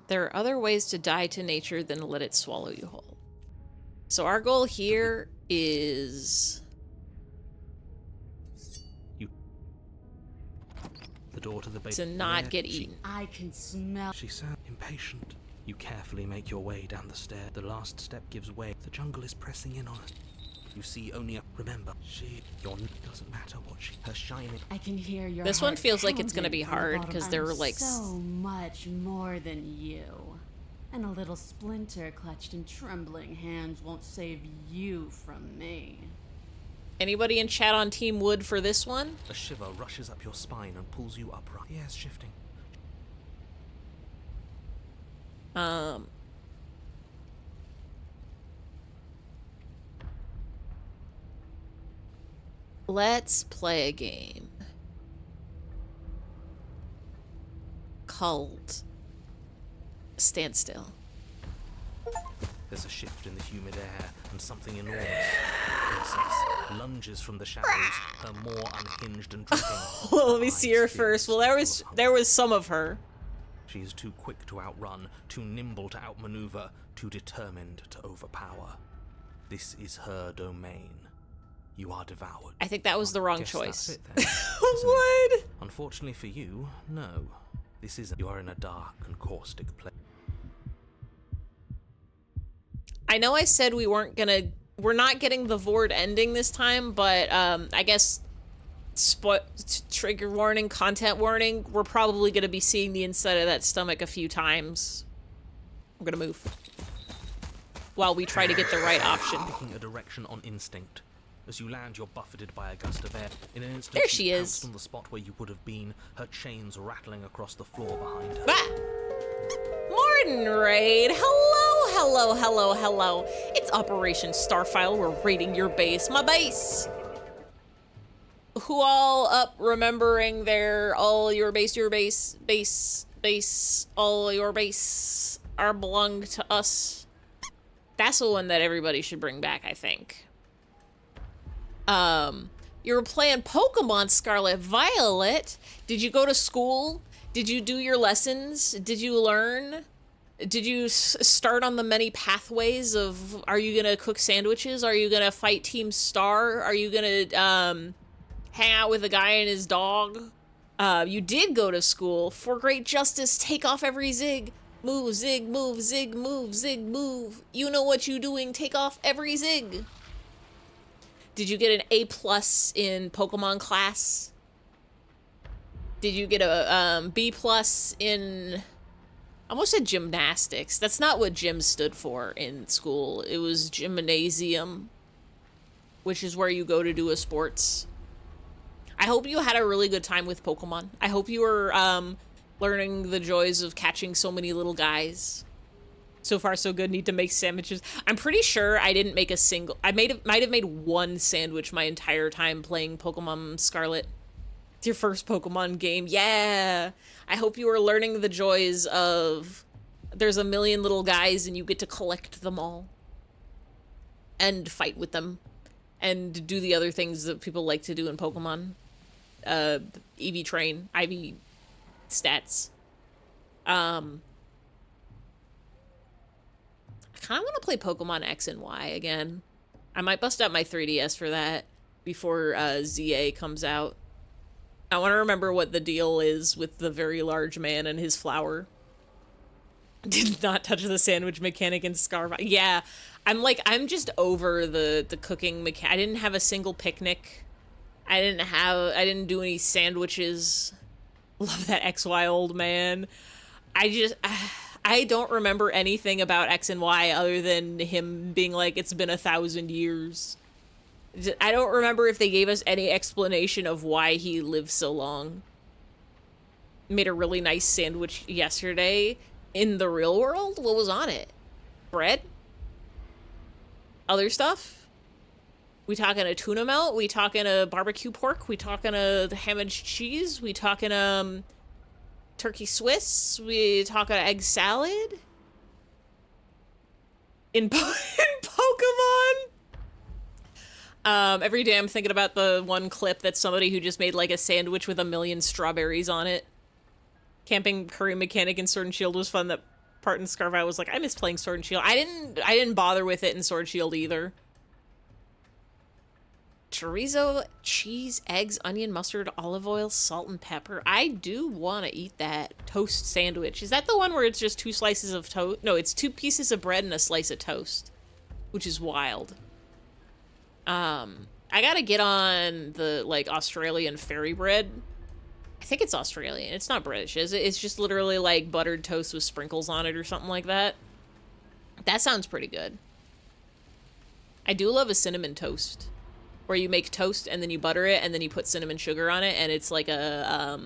There are other ways to die to nature than let it swallow you whole. So our goal here is The door to the base. to not get eaten. I can smell. She sounds impatient. You carefully make your way down the stair. The last step gives way. The jungle is pressing in on us. You see only a. Remember, doesn't matter what her shining. I can hear your. This one heart feels like it's gonna be pounding from the hard bottom. because there were I'm like so much more than you. And a little splinter clutched in trembling hands won't save you from me. Anybody in chat on Team Wood for this one? A shiver rushes up your spine and pulls you upright. Yes, shifting. Let's play a game called Stand Still. There's a shift in the humid air, and something enormous. Princess lunges from the shadows, her more unhinged and dripping. Well, let me see her eyes first. Well, fierce, full of there hunger. was some of her. She is too quick to outrun, too nimble to outmaneuver, too determined to overpower. This is her domain. You are devoured. I think that was the wrong Guess choice. That's it, then, isn't What? it? Unfortunately for you, no. This isn't. You are in a dark and caustic place. I know I said we're not getting the Vord ending this time, but I guess trigger warning, content warning, we're probably gonna be seeing the inside of that stomach a few times. I'm gonna move while we try to get the right option. Picking a direction on instinct. As you land, you're buffeted by a gust of air. In an instant, There she pounced is. on the spot where you would have been, her chains rattling across the floor behind her. Ah! Morning, Raid. Hello, hello, hello, hello. It's Operation Starfile. We're raiding your base. My base. Who all up remembering their all your base, all your base are belong to us. That's the one that everybody should bring back, I think. You were playing Pokemon Scarlet Violet. Did you go to school? Did you do your lessons? Did you learn? Did you start on the many pathways of, are you gonna cook sandwiches? Are you gonna fight Team Star? Are you gonna, hang out with a guy and his dog? You did go to school. For great justice, take off every zig. Move, zig, move, zig, move, zig, move. You know what you doing, take off every zig. Did you get an A+ in Pokemon class? Did you get a B+ in... I almost said gymnastics. That's not what gym stood for in school. It was gymnasium, which is where you go to do a sports. I hope you had a really good time with Pokemon. I hope you were learning the joys of catching so many little guys. So far, so good. Need to make sandwiches. I'm pretty sure I didn't make a single... I might have made one sandwich my entire time playing Pokemon Scarlet. It's your first Pokemon game. Yeah! I hope you were learning the joys of... There's a million little guys and you get to collect them all. And fight with them. And do the other things that people like to do in Pokemon. EV train. IV stats. I kind of want to play Pokemon X and Y again. I might bust out my 3DS for that before ZA comes out. I want to remember what the deal is with the very large man and his flour. Did not touch the sandwich mechanic in Scarva. Yeah, I'm just over the cooking mechanic. I didn't have a single picnic. I didn't do any sandwiches. Love that XY old man. I don't remember anything about X and Y other than him being like, it's been 1,000 years. I don't remember if they gave us any explanation of why he lived so long. Made a really nice sandwich yesterday. In the real world, what was on it? Bread? Other stuff? We talking a tuna melt? We talking a barbecue pork? We talking a ham and cheese? We talking turkey Swiss? We talking egg salad? In Pokemon? Every day I'm thinking about the one clip that's somebody who just made like a sandwich with 1,000,000 strawberries on it. Camping curry mechanic in Sword and Shield was fun. That part in Scarf, I was like, I miss playing Sword and Shield. I didn't bother with it in Sword and Shield either. Chorizo, cheese, eggs, onion, mustard, olive oil, salt, and pepper. I do want to eat that toast sandwich. Is that the one where it's just 2 slices of toast? No, it's 2 pieces of bread and a slice of toast, which is wild. I gotta get on the, like, Australian fairy bread. I think it's Australian. It's not British, is it? It's just literally, like, buttered toast with sprinkles on it or something like that. That sounds pretty good. I do love a cinnamon toast, where you make toast and then you butter it and then you put cinnamon sugar on it, and it's like a,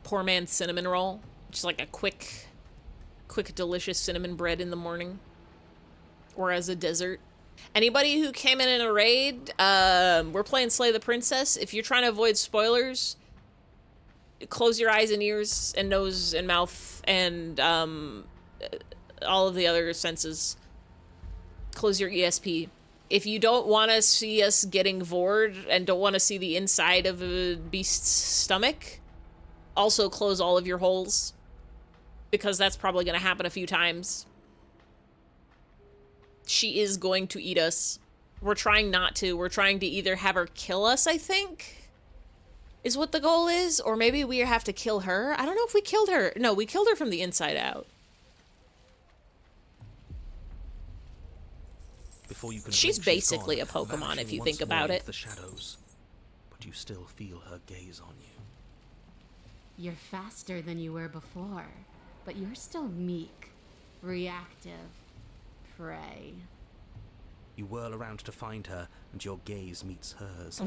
poor man's cinnamon roll. Just like a quick, delicious cinnamon bread in the morning. Or as a dessert. Anybody who came in a raid, we're playing Slay the Princess. If you're trying to avoid spoilers, close your eyes and ears and nose and mouth and all of the other senses. Close your ESP. If you don't want to see us getting vored and don't want to see the inside of a beast's stomach, also close all of your holes, because that's probably going to happen a few times. She is going to eat us. We're trying not to. We're trying to either have her kill us, I think, is what the goal is, or maybe we have to kill her. I don't know if we killed her. No, we killed her from the inside out. Before you can She's blink, basically gone, a Pokemon vanishing if you once think about more it. into the shadows, but you still feel her gaze on you. You're faster than you were before, but you're still meek, reactive, prey. You whirl around to find her, and your gaze meets hers.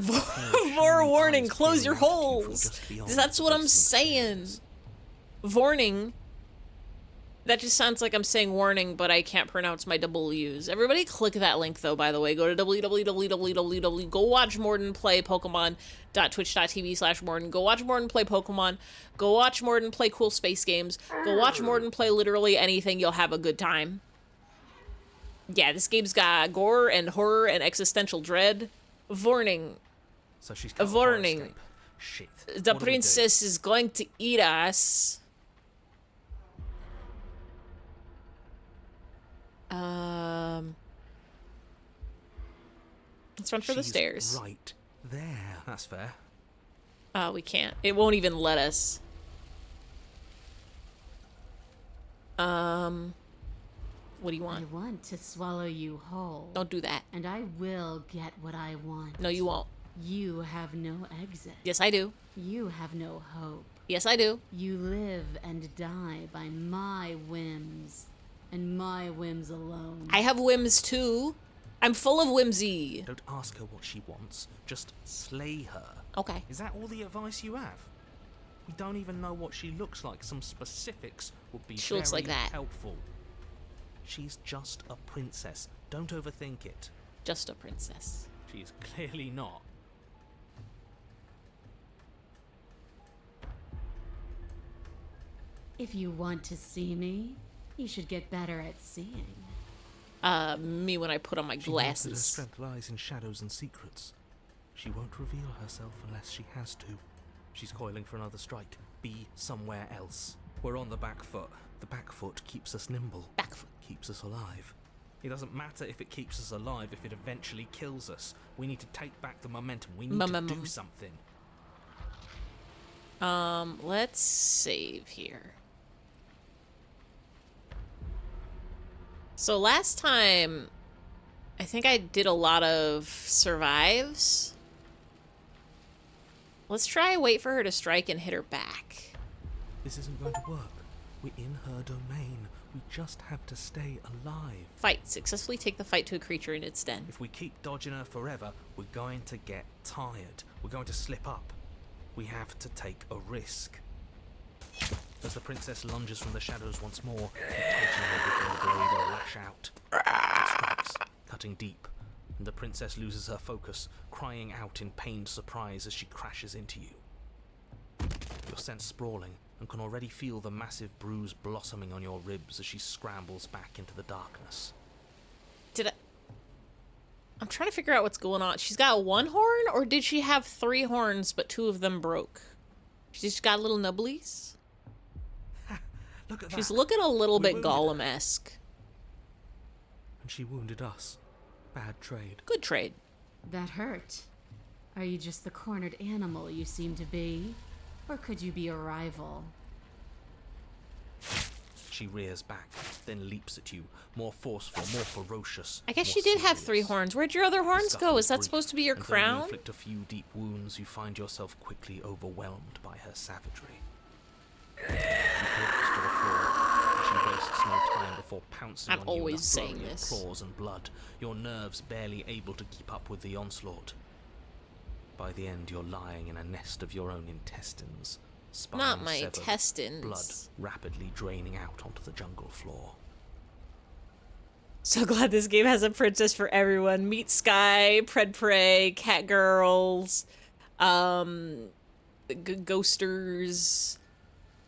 Forewarning, close your holes. That's what I'm saying. Warning. That just sounds like I'm saying warning, but I can't pronounce my W's. Everybody click that link, though, by the way. Go to www. Go watch Morden play Pokemon.twitch.tv/Morden. Go watch Morden play Pokemon. Go watch Morden play cool space games. Go watch Morden play literally anything. You'll have a good time. Yeah, this game's got gore and horror and existential dread. Warning. So she's got Warning. Shit. The princess is going to eat us. Let's run for the stairs. Right there. That's fair. We can't. It won't even let us. What do you want? I want to swallow you whole. Don't do that. And I will get what I want. No, you won't. You have no exit. Yes, I do. You have no hope. Yes, I do. You live and die by my whims, and my whims alone. I have whims too. I'm full of whimsy. Don't ask her what she wants. Just slay her. Okay. Is that all the advice you have? We don't even know what she looks like. Some specifics would be She looks like that. helpful. She's just a princess. Don't overthink it. Just a princess. She is clearly not. If you want to see me, you should get better at seeing. Me when I put on my She knows that her glasses. strength lies in shadows and secrets. She won't reveal herself unless she has to. She's coiling for another strike. Be somewhere else. We're on the back foot. The back foot keeps us nimble. Back foot. Keeps us alive. It doesn't matter if it keeps us alive if it eventually kills us. We need to take back the momentum. We need to do something. Let's save here. So last time, I think I did a lot of survives. Let's try wait for her to strike and hit her back. This isn't going to work. We're in her domain. We just have to stay alive. Fight. Successfully take the fight to a creature in its den. If we keep dodging her forever, we're going to get tired. We're going to slip up. We have to take a risk. As the princess lunges from the shadows once more, you tighten her grip on the blade and lash out. It strikes, cutting deep, and the princess loses her focus, crying out in pained surprise as she crashes into you. You're sent sprawling, and can already feel the massive bruise blossoming on your ribs as she scrambles back into the darkness. I'm trying to figure out what's going on. She's got one horn, or did she have 3 horns, but 2 of them broke? She's got little nubblies? Look at that. She's looking a little We bit wounded her. Gollum-esque. And she wounded us. Bad trade. Good trade. That hurt. Are you just the cornered animal you seem to be? Or could you be a rival? She rears back, then leaps at you, more forceful, more ferocious. I guess more she did have 3 serious. horns. Where'd your other horns Scuffle go? Is that brief, supposed to be your and though you crown? inflict a few deep wounds, you find yourself quickly overwhelmed by her savagery. You collapse to the floor. She wastes no time before pouncing I'm on you with a always flurry saying of this. claws and blood, your nerves barely able to keep up with the onslaught. By the end, you're lying in a nest of your own intestines, spine Not my severed, intestines. blood rapidly draining out onto the jungle floor. So glad this game has a princess for everyone. Meet Sky, Pred Prey, Cat Girls, Ghosters,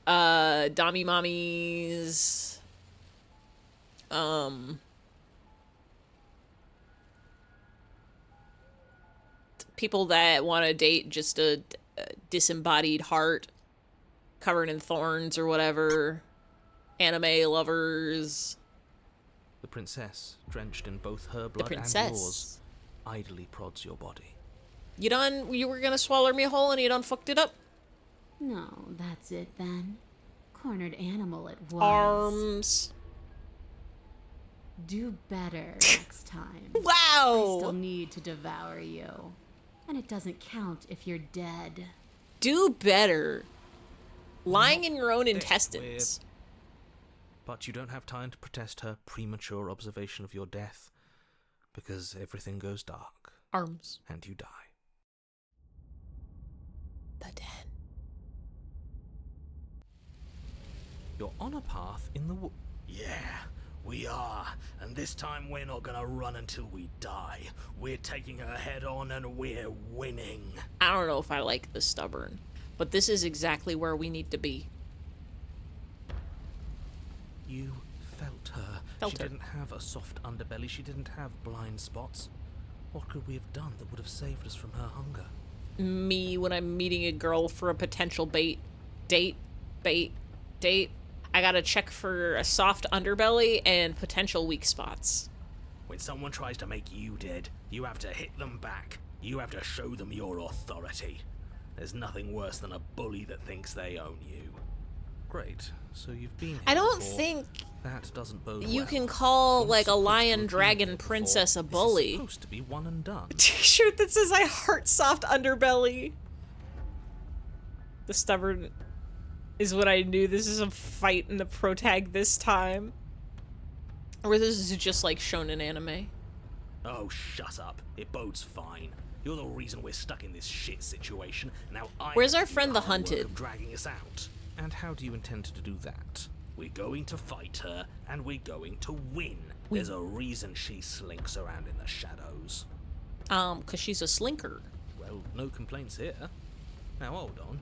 Dommy Mommies, people that want to date just a disembodied heart covered in thorns or whatever, anime lovers. The princess, drenched in both her blood and yours, princess. idly prods your body. You were gonna swallow me whole and you done fucked it up? No, that's it then. Cornered animal it was. Arms. Do better next time. I Wow! still need to devour you. And it doesn't count if you're dead. Do better. Lying in your own Dick, intestines. But you don't have time to protest her premature observation of your death, because everything goes dark, Arms. and you die. The den. You're on a path in the woods. Yeah, we are. And this time we're not gonna run until we die. We're taking her head on and we're winning. I don't know if I like the stubborn, but this is exactly where we need to be. You felt her. Felt She her. didn't have a soft underbelly. She didn't have blind spots. What could we have done that would have saved us from her hunger? Me when I'm meeting a girl for a potential date. I gotta check for a soft underbelly and potential weak spots. When someone tries to make you dead, you have to hit them back. You have to show them your authority. There's nothing worse than a bully that thinks they own you. Great. So you've been here I don't before. think That doesn't bode you well. can call You're like a supposed to lion have been dragon here before. princess a This is bully. supposed to be one and done. T-shirt that says I heart soft underbelly. The stubborn is what I knew. This is a fight in the pro tag this time. Or this is just like shown in anime. Oh, shut up. It bodes fine. You're the reason we're stuck in this shit situation. Now I Where's have our to do friend the hard work hunted? of dragging us out. And how do you intend to do that? We're going to fight her, and we're going to win. There's a reason she slinks around in the shadows. 'Cause she's a slinker. Well, no complaints here. Now hold on.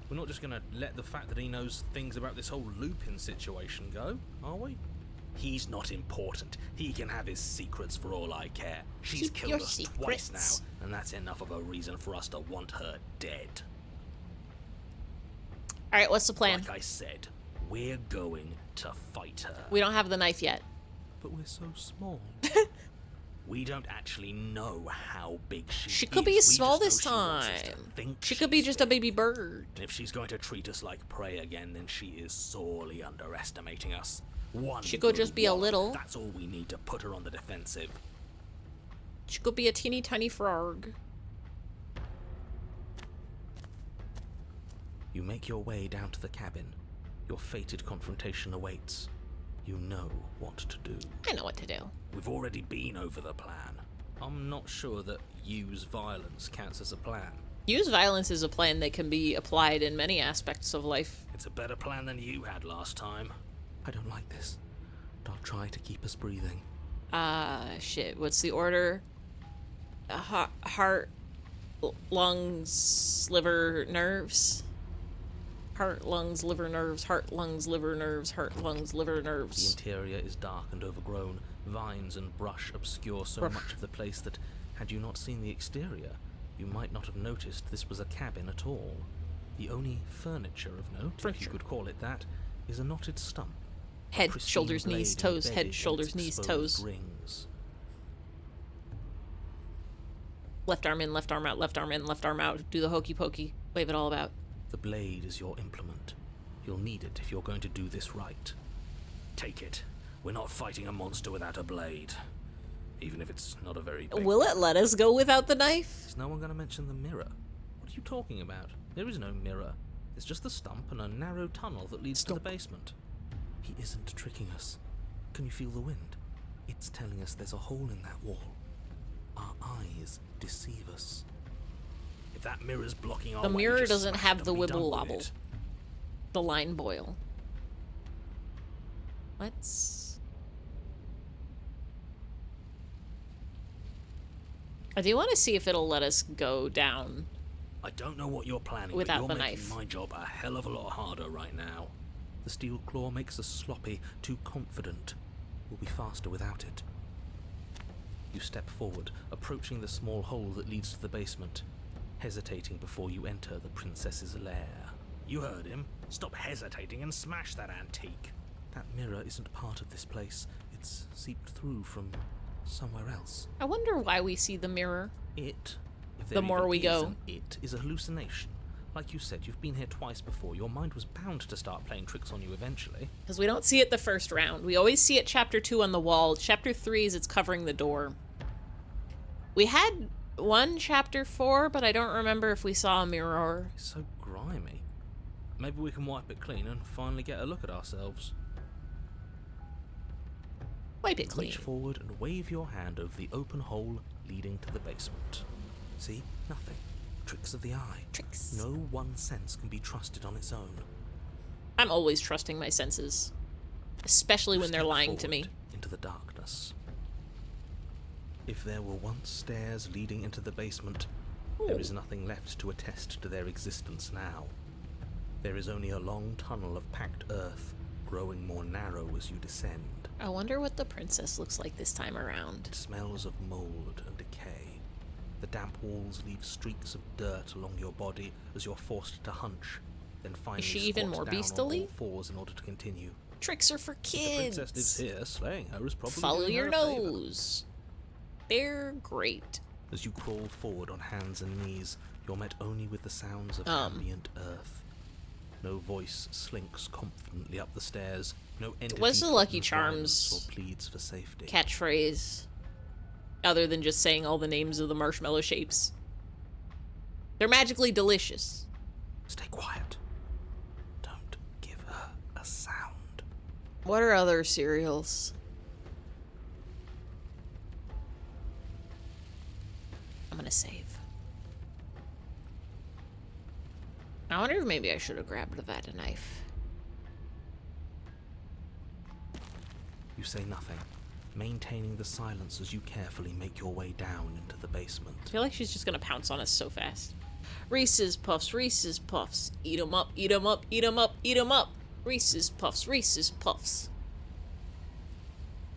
We're not just gonna let the fact that he knows things about this whole Lupin situation go, are we? He's not important. He can have his secrets for all I care. She's Keep your killed us twice secrets. now, and that's enough of a reason for us to want her dead. Alright, what's the plan? Like I said, we're going to fight her. We don't have the knife yet. But we're so small. We don't actually know how big she is. She could be We small just this know she wants us to time. think She could be she's just a big. baby bird. And if she's going to treat us like prey again, then she is sorely underestimating us. One She could good just be a wallop, little. That's all we need to put her on the defensive. She could be a teeny tiny frog. You make your way down to the cabin. Your fated confrontation awaits. You know what to do. I know what to do. We've already been over the plan. I'm not sure that use violence counts as a plan. Use violence is a plan that can be applied in many aspects of life. It's a better plan than you had last time. I don't like this, but I'll try to keep us breathing. Shit. What's the order? Heart, lungs, liver, nerves. Heart, lungs, liver, nerves. Heart, lungs, liver, nerves. Heart, lungs, liver, The nerves. interior is dark and overgrown. Vines and brush obscure so Brush. much of the place that, had you not seen the exterior, you might not have noticed this was a cabin at all. The only furniture of note, if Furniture. you could call it that, is a knotted stump. Head, Pristine shoulders, blade knees, toes. embedded Head, in shoulders, its knees, exposed toes. rings. Left arm in, left arm out, left arm in, left arm out. Do the hokey pokey. Wave it all about. The blade is your implement. You'll need it if you're going to do this right. Take it. We're not fighting a monster without a blade. Even if it's not a very big Will it let us go without the knife? Is no one going to mention the mirror? What are you talking about? There is no mirror. It's just the stump and a narrow tunnel that leads to the basement. He isn't tricking us. Can you feel the wind? It's telling us there's a hole in that wall. Our eyes deceive us. If that mirror's blocking our The way, mirror just doesn't smash have it the and be done wibble with wobble. it. The line boil. Let's... I do want to see if it'll let us go down. I don't know what you're planning, Without but you're the making knife. my job a hell of a lot harder right now. The steel claw makes us sloppy, too confident. We'll be faster without it. You step forward, approaching the small hole that leads to the basement, hesitating before you enter the princess's lair. You heard him. Stop hesitating and smash that antique. That mirror isn't part of this place. It's seeped through from somewhere else. I wonder why we see the mirror. It, if The there more even we is go. an it, is a hallucination. Like you said, you've been here twice before. Your mind was bound to start playing tricks on you eventually. Because we don't see it the first round. We always see it chapter 2 on the wall. Chapter 3 is it's covering the door. We had one chapter 4, but I don't remember if we saw a mirror. It's so grimy. Maybe we can wipe it clean and finally get a look at ourselves. Wipe it clean. Reach forward and wave your hand over the open hole leading to the basement. See? Nothing. Tricks of the eye. Tricks. No one sense can be trusted on its own. I'm always trusting my senses. Especially You when they're step lying to me. forward into the darkness. If there were once stairs leading into the basement, there is nothing left to attest to their existence now. There is only a long tunnel of packed earth, growing more narrow as you descend. I wonder what the princess looks like this time around. It smells of mold and decay. The damp walls leave streaks of dirt along your body as you're forced to hunch, then finally she even squat more down on beastly? all fours in order to continue. Tricks are for If the princess lives kids. here, slaying her is probably Follow doing her your a favor. nose. They're great. As you crawl forward on hands and knees, you're met only with the sounds of ambient earth. No voice slinks confidently up the stairs. No entity What's the Lucky threatens violence Charms or pleads for safety. catchphrase? Other than just saying all the names of the marshmallow shapes. They're magically delicious. Stay quiet. Don't give her a sound. What are other cereals? I'm gonna save. I wonder if maybe I should have grabbed that knife. You say nothing, maintaining the silence as you carefully make your way down into the basement. I feel like she's just gonna pounce on us so fast. Reese's Puffs, Reese's Puffs. Eat 'em up, eat 'em up, eat 'em up, eat 'em up. Reese's Puffs, Reese's Puffs.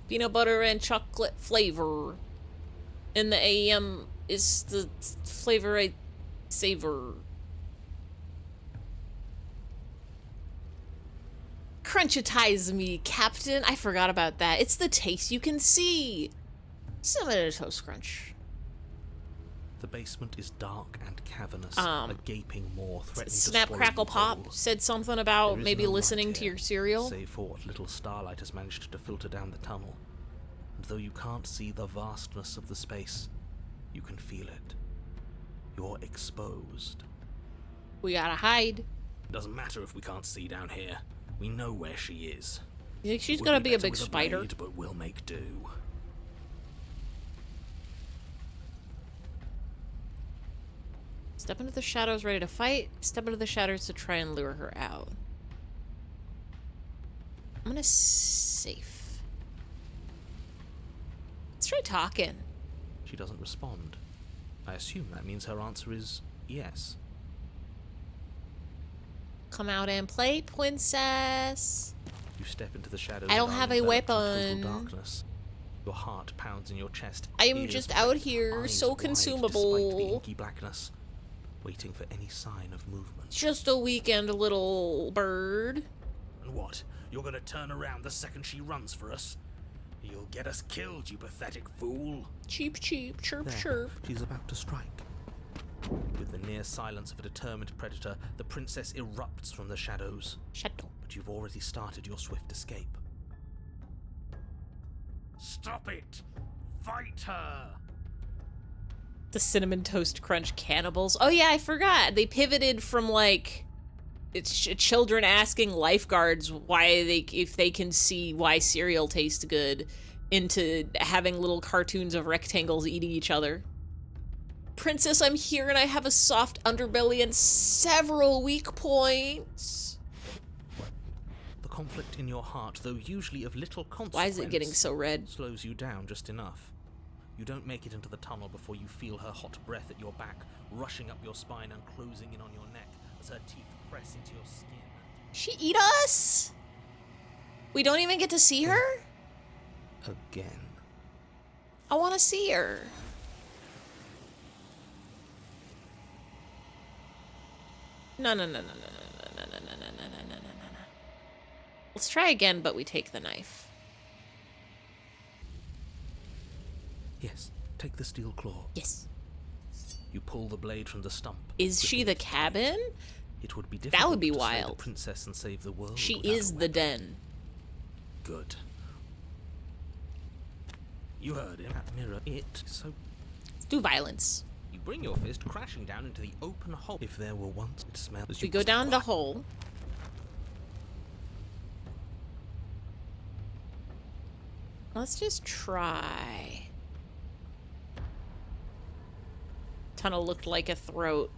Peanut butter and chocolate flavor. In the AM is the flavor I savor. Crunchitize me, Captain. I forgot about that. It's the taste you can see. Cinnamon and a toast crunch. The basement is dark and cavernous, Um, a gaping maw threatening Snap, to swallow crackle, you pop whole. said something about There is maybe no light listening to here, your cereal. save for what little starlight has managed to filter down the tunnel. And though you can't see the vastness of the space, you can feel it. You're exposed. We gotta hide. Doesn't matter if we can't see down here. We know where she is. You think she's Would gonna be a better big with spider? blade, but we'll make do. Step into the shadows ready to fight. Step into the shadows to try and lure her out. I'm gonna safe. Let's try talking. She doesn't respond. I assume that means her answer is yes. Come out and play, princess. You step into the shadows. I don't and are have a enveloped in weapon. total darkness. Your heart pounds in your chest. I am ears just pricked, out here, eyes so wide consumable. Despite the inky blackness, waiting for any sign of movement. Just a weekend, little bird. And what? You're gonna turn around the second she runs for us? You'll get us killed, you pathetic fool. Cheep, cheep, chirp, There, chirp. she's about to strike. With the near silence of a determined predator, the princess erupts from the shadows. Shadow. But you've already started your swift escape. Stop it! Fight her! The cinnamon toast crunch cannibals. Oh yeah, I forgot. They pivoted from like it's children asking lifeguards why if they can see why cereal tastes good into having little cartoons of rectangles eating each other. Princess, I'm here and I have a soft underbelly and several weak points. The conflict in your heart, though usually of little consequence, Why is it getting so red? slows you down just enough. You don't make it into the tunnel before you feel her hot breath at your back, rushing up your spine and closing in on your neck as her teeth press into your skin. She eat us? We don't even get to see her? Again. I want to see her. No, no, no, no, no, no, no, no, no, no, no, no, no, no, no. Let's try again, but we take the knife. Yes, take the steel claw. Yes. You pull the blade from the stump. Is she the gripping its cabin? blade. It would be difficult would be to slay the wild. princess and save the world. She without is a the weapon. den. Good. You heard him. That mirror, so Let's do violence. you bring your fist crashing down into the open hole. If there were once, it smells as We you go down the hole. Let's just try. Tunnel looked like a throat.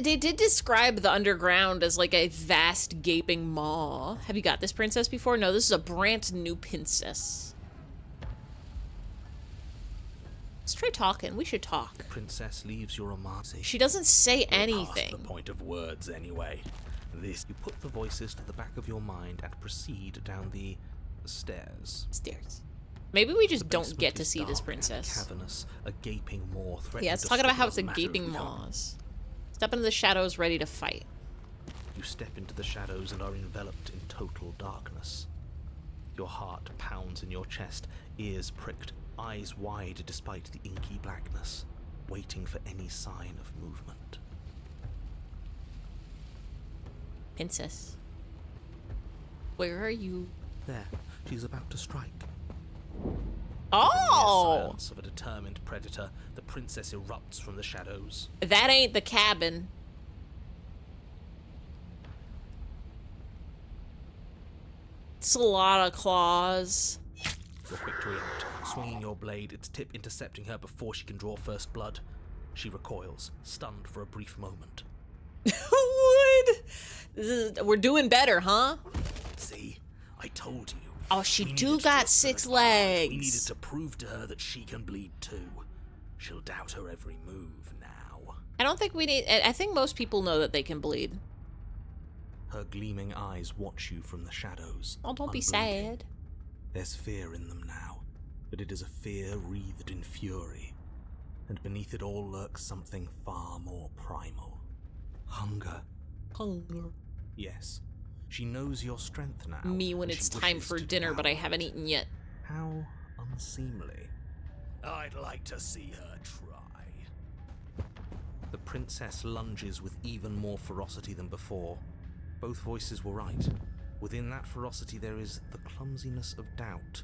They did describe the underground as like a vast gaping maw. Have you got this princess before? No, this is a brand new princess. Let's try talking. We should talk. The princess leaves your remarks. She doesn't say We're past anything. the point of words anyway. This You put the voices to the back of your mind and proceed down the stairs. Stairs. Maybe we just The don't basement get to is see this dark and princess. Cavernous, a gaping maw threatening Yeah, it's to talking about how it's a swallow matter if gaping we can't. maws. Step into the shadows, ready to fight. You step into the shadows and are enveloped in total darkness. Your heart pounds in your chest, ears pricked, eyes wide despite the inky blackness, waiting for any sign of movement. Princess. Where are you? There, she's about to strike. Oh! Silence of a determined predator, the princess erupts from the shadows. That ain't the cabin. It's a lot of claws. You're quick to react, swinging your blade, its tip intercepting her before she can draw first blood. She recoils, stunned for a brief moment. What? We're doing better, huh? See, I told you. Oh, she We do needed to got observe 6 her. legs. We needed to prove to her that she can bleed too. She'll doubt her every move now. I don't think we need... I think most people know that they can bleed. Her gleaming eyes watch you from the shadows. Oh, don't be unblinking. sad. There's fear in them now, but it is a fear wreathed in fury. And beneath it all lurks something far more primal. Hunger. Hunger. Yes, She knows your strength now. Me when and it's she time wishes for to dinner, but I devour haven't it. eaten yet. How unseemly. I'd like to see her try. The princess lunges with even more ferocity than before. Both voices were right. Within that ferocity there is the clumsiness of doubt,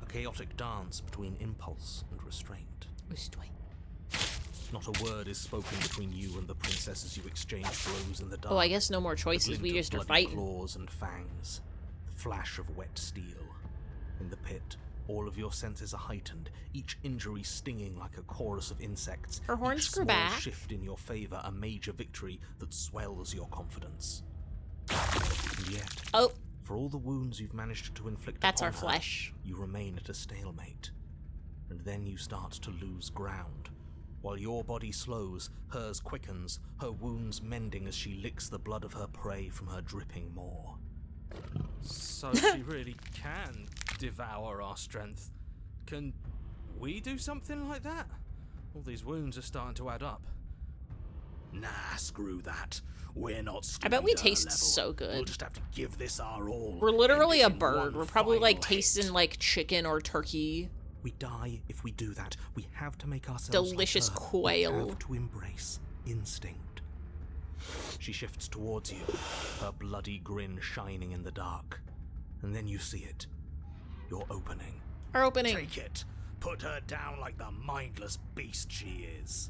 a chaotic dance between impulse and restraint. Restraint. Not a word is spoken between you and the princess as you exchange blows in the dark. Oh, I guess no more The choices. We glint of just are bloody fighting. claws and fangs, the flash of wet steel. In the pit, all of your senses are heightened, each injury stinging like a chorus of insects. Her horns each grew small back. shift in your favor, a major victory that swells your confidence. And yet, Oh, for all the wounds you've managed to inflict that's upon our her, flesh. you remain at a stalemate. And then you start to lose ground. While your body slows, hers quickens, her wounds mending as she licks the blood of her prey from her dripping maw. So she really can devour our strength. Can we do something like that? All these wounds are starting to add up. Nah, screw that. We're not I bet we Scooby-Doo taste level. so good. We'll just have to give this our all. We're literally a end it in bird. one We're probably like final hit. tasting like chicken or turkey. We die if we do that. We have to make ourselves Delicious like her. quail. We have to embrace instinct. She shifts towards you, her bloody grin shining in the dark. And then you see it. Your opening. Our opening. Take it. Put her down like the mindless beast she is.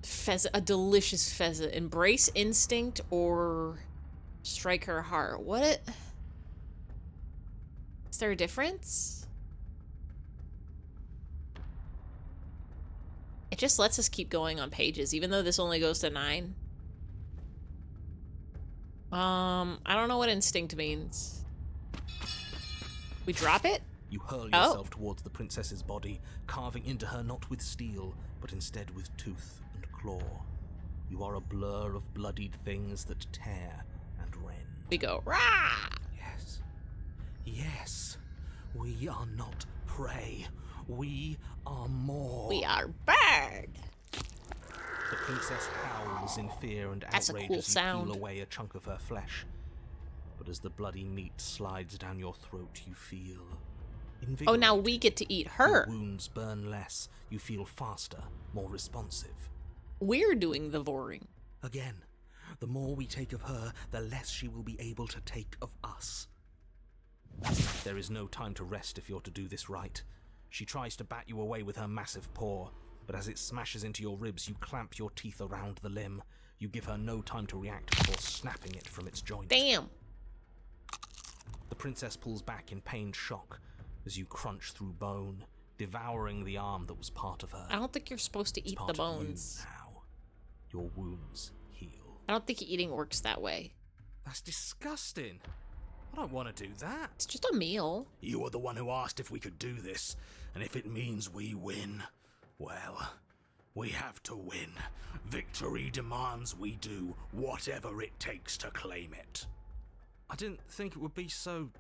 Pheasant, a delicious pheasant. Embrace instinct or strike her heart. What? Is there a difference? It just lets us keep going on pages, even though this only goes to 9. I don't know what instinct means. We drop it? You hurl yourself towards the princess's body, carving into her not with steel, but instead with tooth and claw. You are a blur of bloodied things that tear and rend. We go, rah! Yes. Yes. We are not prey. We are more. We are bird. The princess howls in fear and That's a outrage cool as you sound. peel away a chunk of her flesh. But as the bloody meat slides down your throat, you feel Oh, now invigorated. we get to eat Your her. wounds burn less. You feel faster, more responsive. We're doing the voring. Again, the more we take of her, the less she will be able to take of us. There is no time to rest if you're to do this right. She tries to bat you away with her massive paw, but as it smashes into your ribs, you clamp your teeth around the limb. You give her no time to react before snapping it from its joint. Damn. The princess pulls back in pained shock as you crunch through bone, devouring the arm that was part of her. I don't think you're supposed to It's eat part the of you bones. now. Your wounds heal. I don't think eating works that way. That's disgusting. I don't want to do that. It's just a meal. You were the one who asked if we could do this, and if it means we win, well, we have to win. Victory demands we do whatever it takes to claim it. I didn't think it would be so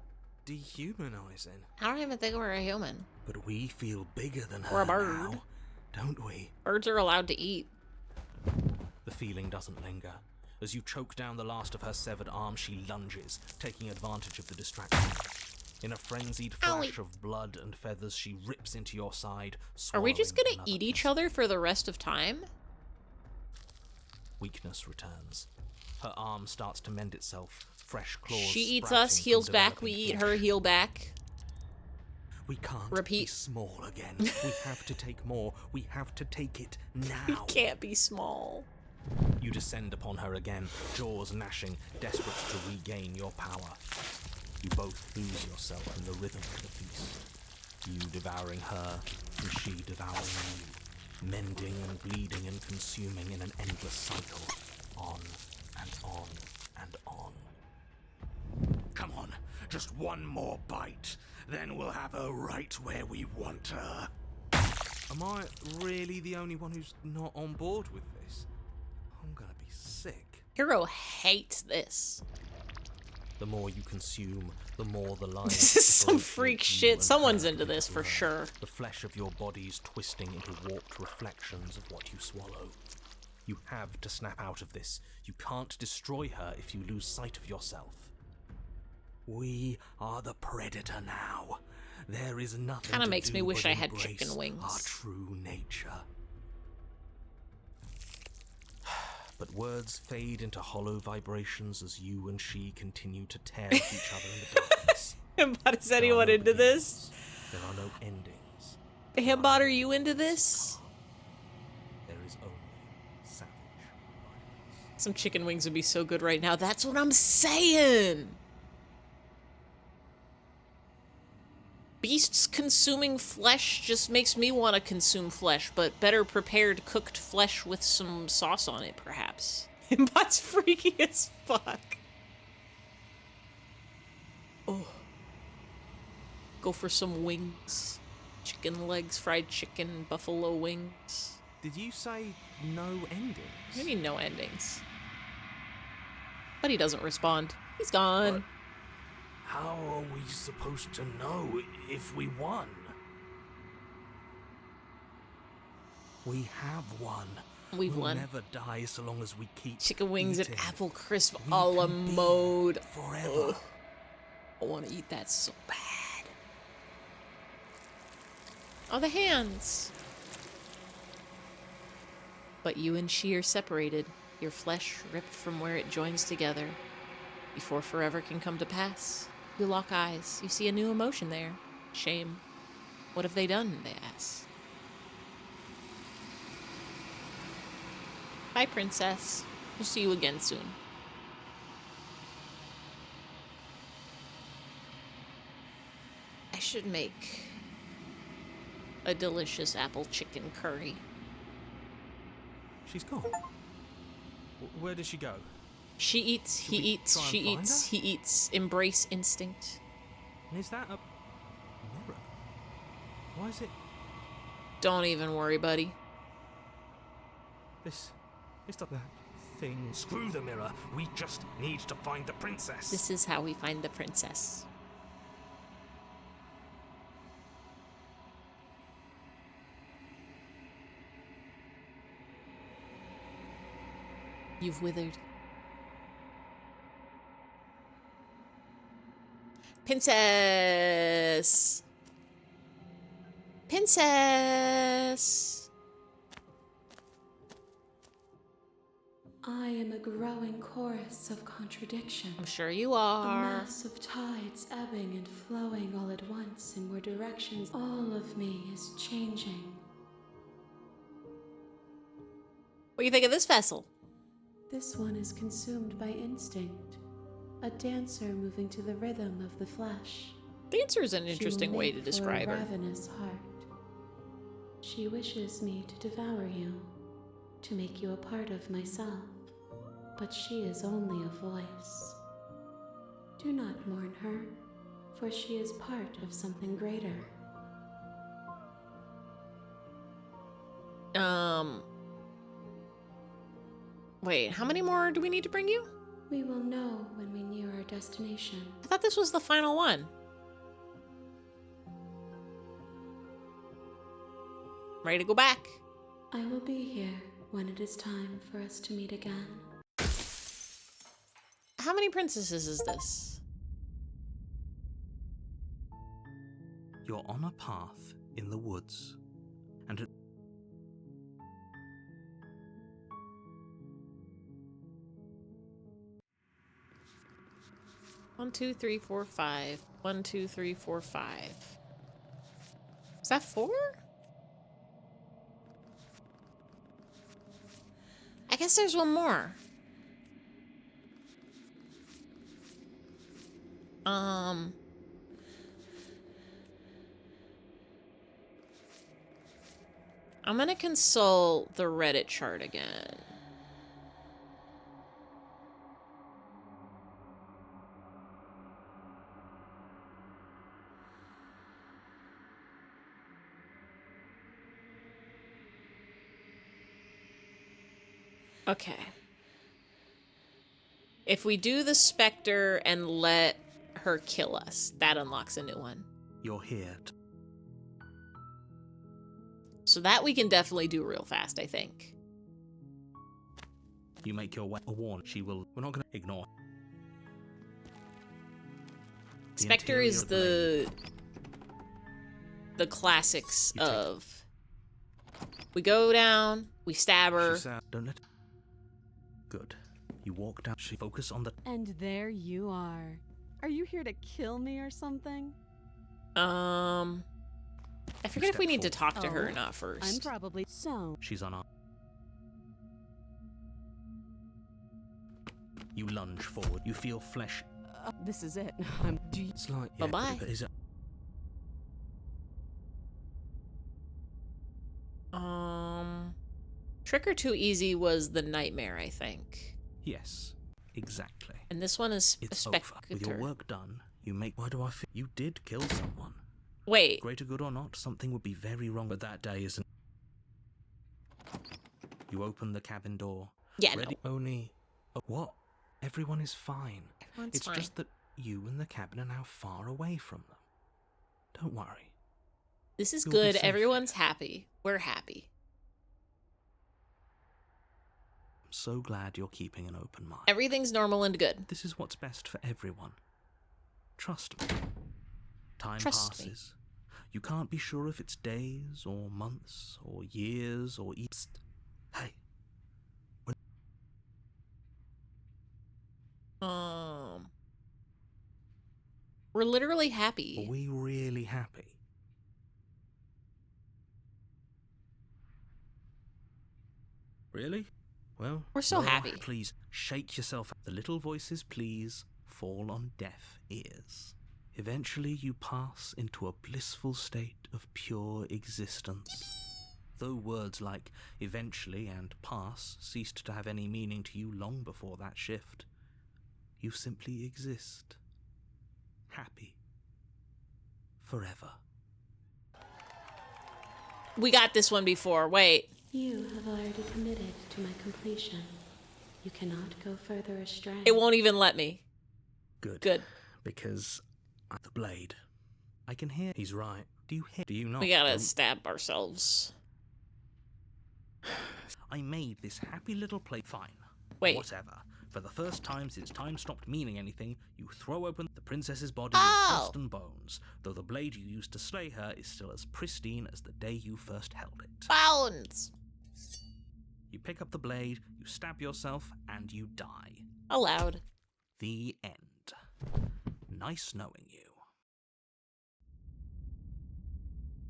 dehumanizing. I don't even think we're a human. But we feel bigger than her Or a bird. now, don't we? Birds are allowed to eat. The feeling doesn't linger. As you choke down the last of her severed arm, she lunges, taking advantage of the distraction. In a frenzied flash Owie. of blood and feathers, she rips into your side, Are we just swallowing gonna another eat each piece. other for the rest of time? Weakness returns. Her arm starts to mend itself, fresh claws She eats sprouting us, from heals back, we developing eat flesh. her, heal back. We can't Repeat. be small again. We have to take more. We have to take it now. We can't be small. You descend upon her again, jaws gnashing, desperate to regain your power. You both lose yourself in the rhythm of the feast. You devouring her, and she devouring you, mending and bleeding and consuming in an endless cycle, on and on and on. Come on, just one more bite, then we'll have her right where we want her. Am I really the only one who's not on board with this? I'm gonna be sick. Hero hates this. The more you consume, the more the lines This is some both freak make you shit. and Someone's her into this for blur. sure. The flesh of your bodies twisting into warped reflections of what you swallow. You have to snap out of this. You can't destroy her if you lose sight of yourself. We are the predator now. There is nothing Kinda to makes do me wish but I had embrace chicken wings. our true nature. But words fade into hollow vibrations as you and she continue to tear at each other in the darkness. Hambot, is There are anyone no into this? beginnings. There are no endings. Hambot, are you into this? There is only savage violence. Some chicken wings would be so good right now. That's what I'm saying! Beasts consuming flesh just makes me want to consume flesh, but better prepared cooked flesh with some sauce on it, perhaps. Hambot's freaky as fuck. Oh. Go for some wings. Chicken legs, fried chicken, buffalo wings. Did you say no endings? What do you mean no endings? But he doesn't respond. He's gone. But how are we supposed to know if we won? We have won. We've we'll won. never die so long as we keep Chicken wings and eating. apple crisp We a la can be mode. forever. Ugh. I want to eat that so bad. Oh, the hands. But you and she are separated, your flesh ripped from where it joins together. Before forever can come to pass, you lock eyes. You see a new emotion there. Shame. What have they done, they ask. Bye, princess. We'll see you again soon. I should make a delicious apple chicken curry. She's gone. Where did she go? She eats, he we eats, try and she find eats, her? he eats. Embrace instinct. And is that a mirror? Why is it Don't even worry, buddy. this? It's not that thing. Screw the mirror. We just need to find the princess. This is how we find the princess. You've withered. Princess! Princess! I am a growing chorus of contradiction. I'm sure you A are. mass of tides ebbing and flowing all at once in more directions. All of me is changing. What do you think of this vessel? This one is consumed by instinct, a dancer moving to the rhythm of the flesh. Dancer is an She interesting will way make to for describe a her. ravenous heart. She wishes me to devour you, to make you a part of myself. But she is only a voice. Do not mourn her, for she is part of something greater. Wait, how many more do we need to bring you? We will know when we near our destination. I thought this was the final one. Ready to go back? I will be here when it is time for us to meet again. How many princesses is this? You're on a path in the woods, and at 1, 2, 3, 4, 5. 1, 2, 3, 4, 5. Is that 4? I guess there's one more. I'm gonna consult the Reddit chart again. Okay. If we do the Spectre and let her kill us, that unlocks a new one. you're here. So that we can definitely do real fast, I think. You make your way a warn. She will. We're not going to ignore. The Spectre interior is of lady. the classics You take- of we go down, we stab her. She said, "Don't let." Good. You walk down. She focus on the. And there you are. Are you here to kill me or something? I forget if we need to talk to her or Oh, not first. I'm probably so. She's on. You lunge forward. You feel flesh. This is it. Do you... It's like. Bye-bye. but is it? Trick or Too Easy was the nightmare, I think. Yes. Exactly. And this one is a It's over. spectre. With your work done, you make. Why do I feel? You did kill someone. Wait, Greater good or not, something would be very wrong. But that day isn't. You open the cabin door. yeah, Ready? no. Only. What? Everyone is fine. Everyone's It's fine. just that you and the cabin are now far away from them. Don't worry. This is you'll be good. safe Everyone's happy. We're happy. I'm so glad you're keeping an open mind. Everything's normal and good. This is what's best for everyone. Trust me. Time Trust me. passes. You can't be sure if it's days or months or years or years. Hey. We're literally Are happy. we really happy? Really? Well, We're so happy. Please shake yourself. The little voices, please, fall on deaf ears. Eventually, you pass into a blissful state of pure existence. Though words like eventually and pass ceased to have any meaning to you long before that shift, you simply exist. Happy. Forever. We got this one before. Wait. You have already committed to my completion. You cannot go further astray. It won't even let me. Good. Good. Because the blade. I can hear. He's right. Do you hear? Do you not? We gotta Don't- stab ourselves. I made this happy little plate. Fine. Wait. Whatever. For the first time since time stopped meaning anything, you throw open the princess's body Oh. with dust and bones, though the blade you used to slay her is still as pristine as the day you first held it. Bounds. You pick up the blade, you stab yourself, and you die. Allowed. The end. Nice knowing you.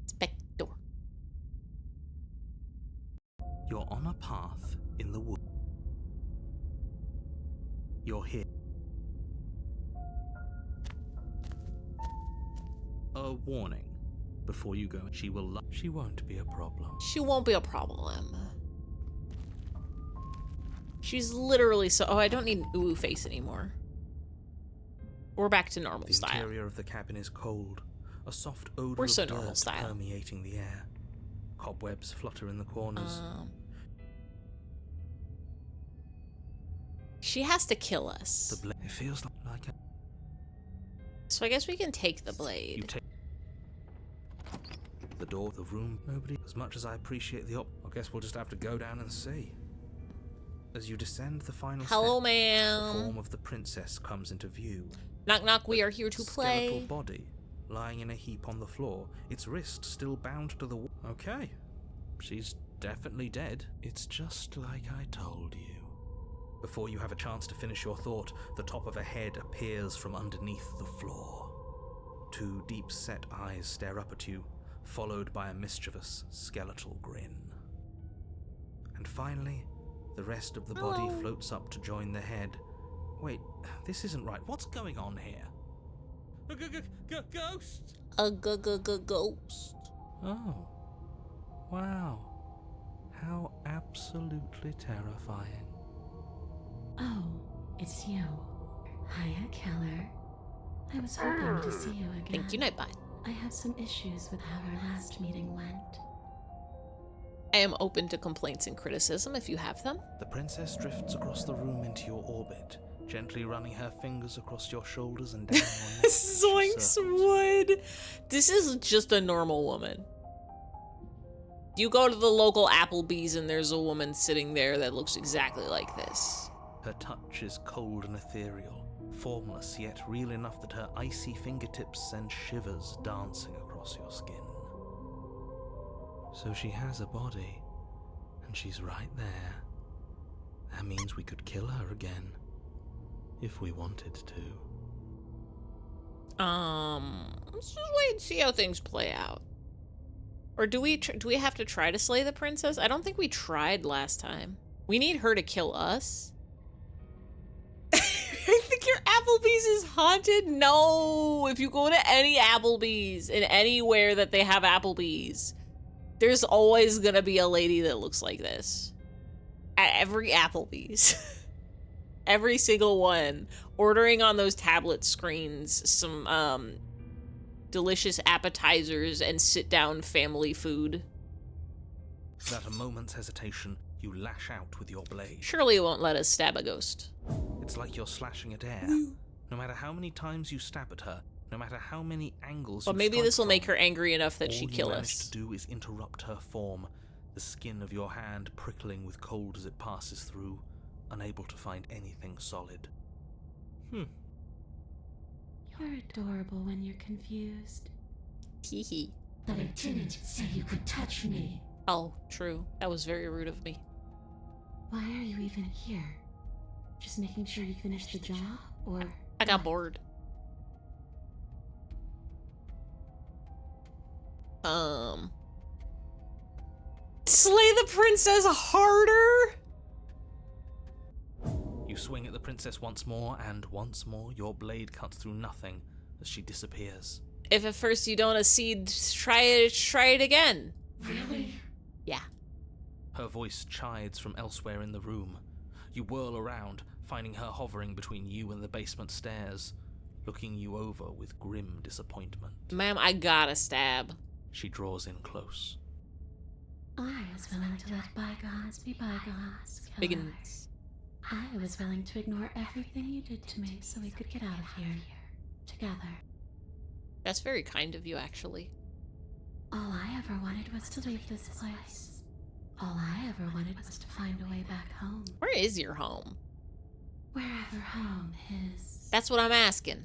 Spectre. You're on a path in the wood. You're here. A warning. Before you go, she will she won't be a problem. She won't be a problem. She's literally so. Oh, I don't need ooh face anymore. We're back to normal The style. interior of the cabin is cold. A soft odor We're of so dirt normal style. permeating the air. Cobwebs flutter in the corners. She has to kill us. It feels like a So I guess we can take the You blade. take the door of the room. Nobody. As much as I appreciate the I guess we'll just have to go down and see. As you descend the final Hello, step, the ma'am. form of the princess comes into view. Knock knock. We are here to Skeletal play. body lying in a heap on the floor, its wrist still bound to the wall. Okay, she's definitely dead. It's just like I told you. Before you have a chance to finish your thought, the top of a head appears from underneath the floor. Two deep-set eyes stare up at you, followed by a mischievous, skeletal grin. And finally, the rest of the body Hello. floats up to join the head. Wait, this isn't right. What's going on here? Ghost! A ghost. Oh. Wow. How absolutely terrifying. Oh, it's you. Hiya, Keller. I was hoping to see you again. Thank you, Nightbot. I have some issues with how our last meeting went. I am open to complaints and criticism if you have them. The princess drifts across the room into your orbit, gently running her fingers across your shoulders and down your neck. Zoinks wood. This is just a normal woman. You go to the local Applebee's and there's a woman sitting there that looks exactly like this. Her touch is cold and ethereal, formless yet real enough that her icy fingertips send shivers dancing across your skin. So she has a body, and she's right there. That means we could kill her again, if we wanted to. Let's just wait and see how things play out. Or do we have to try to slay the princess? I don't think we tried last time. We need her to kill us. I think your Applebee's is haunted. No, if you go to any Applebee's in anywhere that they have Applebee's, there's always gonna be a lady that looks like this. At every Applebee's. Every single one. Ordering on those tablet screens some delicious appetizers and sit-down family food. Without a moment's hesitation, you lash out with your blade. Surely it won't let us stab a ghost. It's like you're slashing at air. No matter how many times you stab at her, no matter how many angles But you maybe strike this will make from, her angry enough that she'd kill all you manage us. to do is interrupt her form, the skin of your hand prickling with cold as it passes through, unable to find anything solid. You're adorable when you're confused. Hee hee. But I didn't say you could touch me. Oh, true. That was very rude of me. Why are you even here? Just making sure you finish the job, or... I got bored. Slay the princess harder? You swing at the princess once more, and once more your blade cuts through nothing as she disappears. If at first you don't accede, try it again. Really? Yeah. Her voice chides from elsewhere in the room. You whirl around, finding her hovering between you and the basement stairs, looking you over with grim disappointment. Ma'am, I gotta stab. She draws in close. I was willing to let bygones be bygones. Killer. Biggins. I was willing to ignore everything you did to me so we could get out of here. Together. That's very kind of you, actually. All I ever wanted was to leave this place. All I ever wanted was to find a way back home. Where is your home? Wherever home is. That's what I'm asking.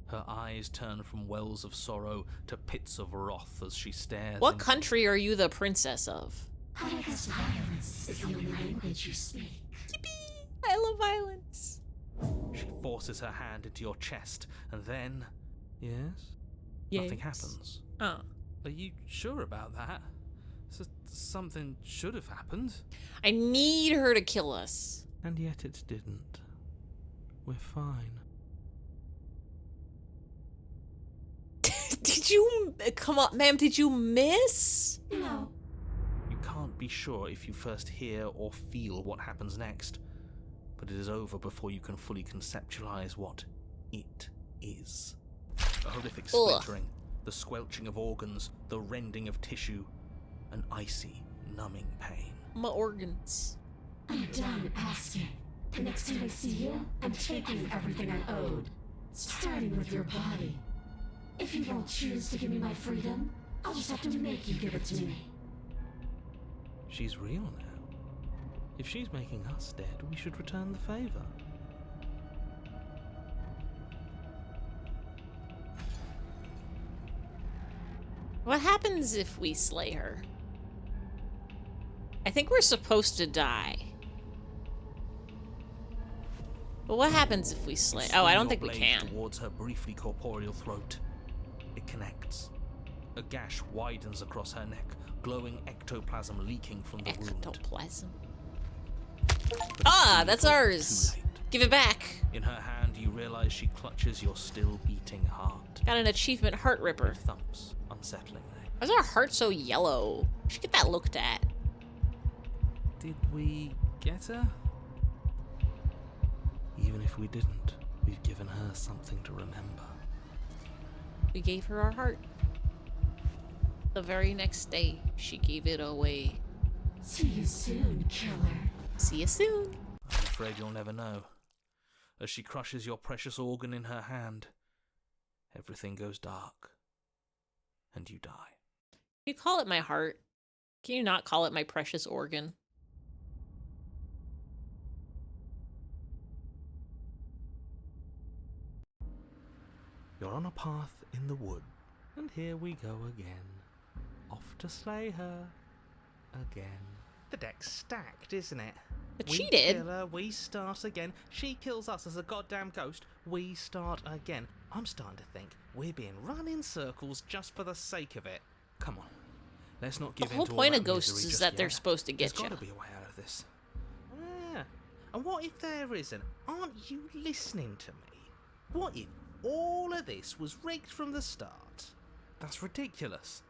Her eyes turn from wells of sorrow to pits of wrath as she stares. What country are you the princess of? I guess violence is the only language you speak. Yippee! I love violence. She forces her hand into your chest, and then... Yes? Yes. Nothing happens. Oh. Are you sure about that? Something should have happened. I need her to kill us. And yet it didn't. We're fine. Did you... Come on, ma'am, did you miss? No. You can't be sure if you first hear or feel what happens next, but it is over before you can fully conceptualize what it is. A horrific splintering, the squelching of organs, the rending of tissue, an icy, numbing pain. My organs. I'm done asking. The next time I see you, I'm taking everything I owed. Starting with your body. If you won't choose to give me my freedom, I'll just have to make you give it to me. She's real now. If she's making us dead, we should return the favor. What happens if we slay her? I think we're supposed to die. But what happens if we slay? Oh, I don't think we can. Towards her briefly corporeal throat. It connects. A gash widens across her neck, glowing ectoplasm leaking from the wound. Ectoplasm. But Ah, it's that's too ours. late. Give it back. In her hand, you realize she clutches your still beating heart. Got an achievement, Heart Ripper. It thumps unsettlingly. Why's our heart so yellow? We should get that looked at. Did we get her? Even if we didn't, we've given her something to remember. We gave her our heart. The very next day, she gave it away. See you soon, killer. See you soon. I'm afraid you'll never know. As she crushes your precious organ in her hand, everything goes dark, and you die. You call it my heart. Can you not call it my precious organ? You're on a path in the wood, and here we go again. Off to slay her again. The deck's stacked, isn't it? But we she did. Kill her, we start again. She kills us as a goddamn ghost. We start again. I'm starting to think we're being run in circles just for the sake of it. Come on, let's not give The in whole to all point that of ghosts misery is just that they're yet. supposed to get There's you. got to be a way out of this. Yeah. And what if there isn't? Aren't you listening to me? What if all of this was rigged from the start? That's ridiculous.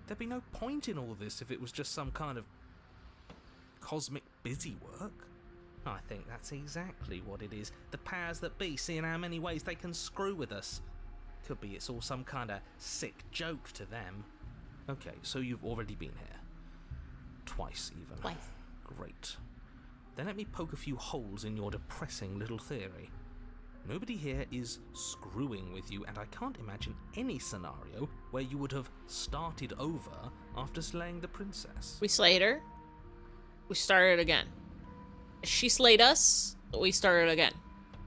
There'd be no point in all this if it was just some kind of cosmic busy work. I think that's exactly what it is. The powers that be, seeing how many ways they can screw with us. Could be it's all some kind of sick joke to them. Okay, so you've already been here. Twice, even. Twice. Great. Then let me poke a few holes in your depressing little theory. Nobody here is screwing with you, and I can't imagine any scenario where you would have started over after slaying the princess. We slayed her. We started again. She slayed us. We started again.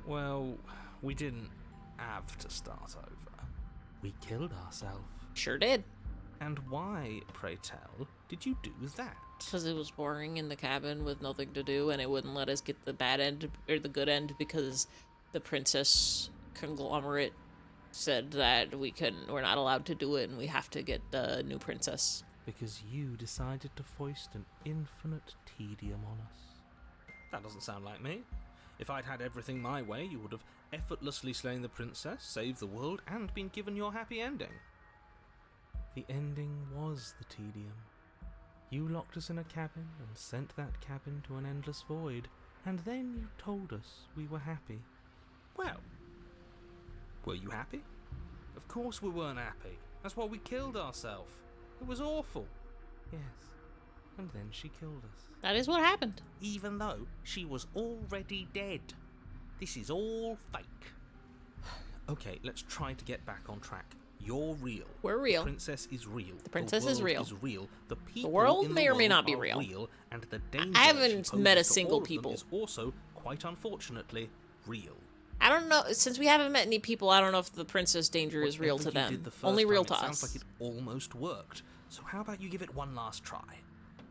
Well, we didn't have to start over. We killed ourselves. Sure did. And why, pray tell, did you do that? Because it was boring in the cabin with nothing to do, and it wouldn't let us get the bad end or the good end because the princess conglomerate said that we're not allowed to do it, and we have to get the new princess. Because you decided to foist an infinite tedium on us. That doesn't sound like me. If I'd had everything my way, you would have effortlessly slain the princess, saved the world, and been given your happy ending. The ending was the tedium. You locked us in a cabin and sent that cabin to an endless void, and then you told us we were happy. Well, were you happy? Of course we weren't happy. That's why we killed ourselves. It was awful. Yes, and then she killed us. That is what happened. Even though she was already dead. This is all fake. Okay, let's try to get back on track. You're real. We're real. The princess is real. The princess is world real. Is real. The people world in may the or may world not be are real. And the danger I haven't she poses met a to single all of them people. is also, quite unfortunately, real. I don't know. Since we haven't met any people, I don't know if the princess danger is real to Whatever you them. did the first Only real time, to it us. sounds like it almost worked. So how about you give it one last try?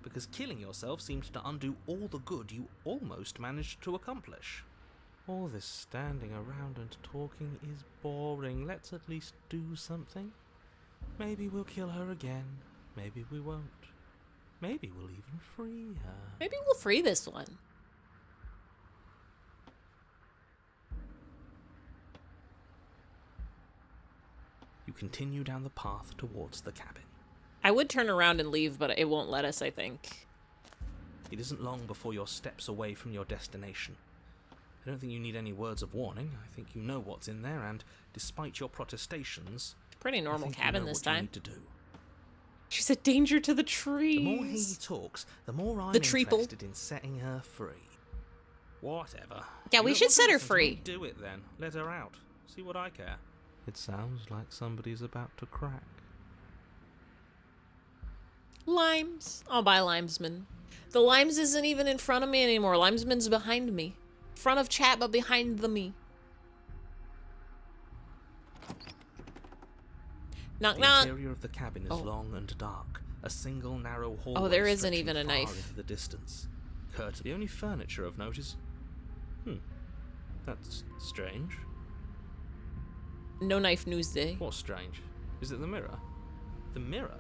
Because killing yourself seems to undo all the good you almost managed to accomplish. All this standing around and talking is boring. Let's at least do something. Maybe we'll kill her again. Maybe we won't. Maybe we'll even free her. Maybe we'll free this one. You continue down the path towards the cabin. I would turn around and leave, but it won't let us, I think. It isn't long before you're steps away from your destination. I don't think you need any words of warning. I think you know what's in there, and despite your protestations, Pretty normal cabin you know this what you time. need to do. She's a danger to the trees. The more he talks, the more I'm The treeple. interested in setting her free. Whatever. Yeah, You we don't should want to set her listen to me? free. Do it then. Let her out. See what I care. It sounds like somebody's about to crack. Limes. I'll buy Limesman. The Limes isn't even in front of me anymore. Limesman's behind me. Front of chat, but behind the me. Knock, The knock. interior of the cabin is Oh. long and dark. A single narrow hallway. there isn't stretching even a far knife. Into the distance. The only furniture of note is. That's strange. No knife news day. What's strange? Is it the mirror? The mirror?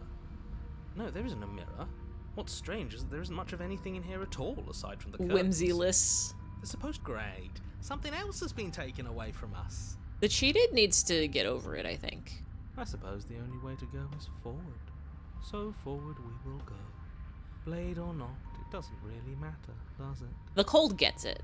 No, there isn't a mirror. What's strange is that there isn't much of anything in here at all aside from the curtains. Whimsyless. They're supposed great. Something else has been taken away from us. The cheated needs to get over it, I think. I suppose the only way to go is forward. So forward we will go. Blade or not, it doesn't really matter, does it? The cold gets it.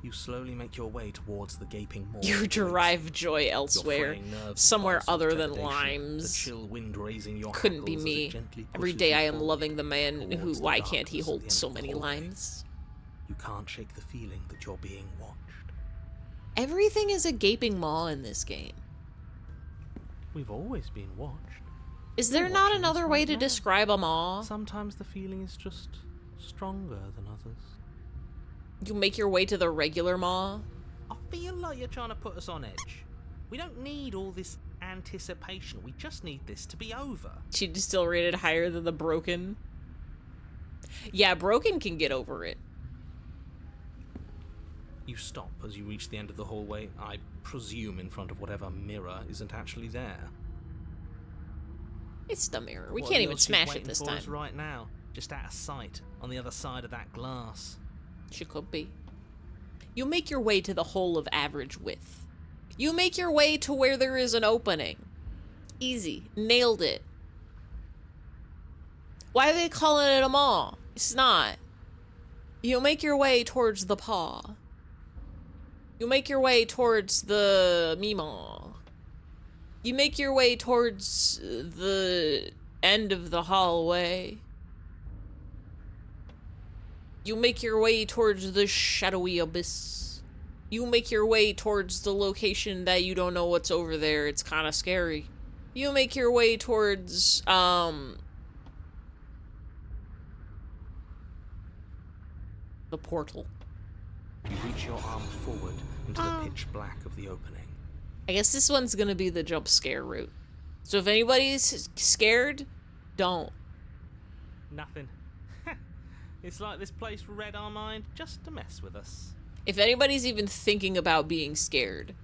You slowly make your way towards the gaping maw. You derive joy Your elsewhere. fraying nerves Somewhere pulse with other than trepidation, Limes. The chill wind raising your Couldn't be hackles as it me. gently Every pushes day you I am forward loving the man who, towards the why can't he darkness at hold the end so of the many hallway. limes? You can't shake the feeling that you're being watched. Everything is a gaping maw in this game. We've always been watched. Is there We're not watching another this way right to now. describe a maw? Sometimes the feeling is just stronger than others. You make your way to the regular maw? I feel like you're trying to put us on edge. We don't need all this anticipation. We just need this to be over. She'd still rated higher than the broken. Yeah, broken can get over it. You stop as you reach the end of the hallway, I presume in front of whatever mirror isn't actually there. It's the mirror. We What can't else even is smash it waiting this for time. us right now, just out of sight, on the other side of that glass. She could be. You make your way to the hole of average width. You make your way to where there is an opening. Easy. Nailed it. Why are they calling it a maw? It's not. You make your way towards the paw. You make your way towards the meemaw. You make your way towards the end of the hallway. You make your way towards the shadowy abyss. You make your way towards the location that you don't know what's over there. It's kind of scary. You make your way towards, the portal. You reach your arm forward into the pitch black of the opening. I guess this one's gonna be the jump scare route. So if anybody's scared, don't. Nothing. It's like this place read our mind just to mess with us. If anybody's even thinking about being scared,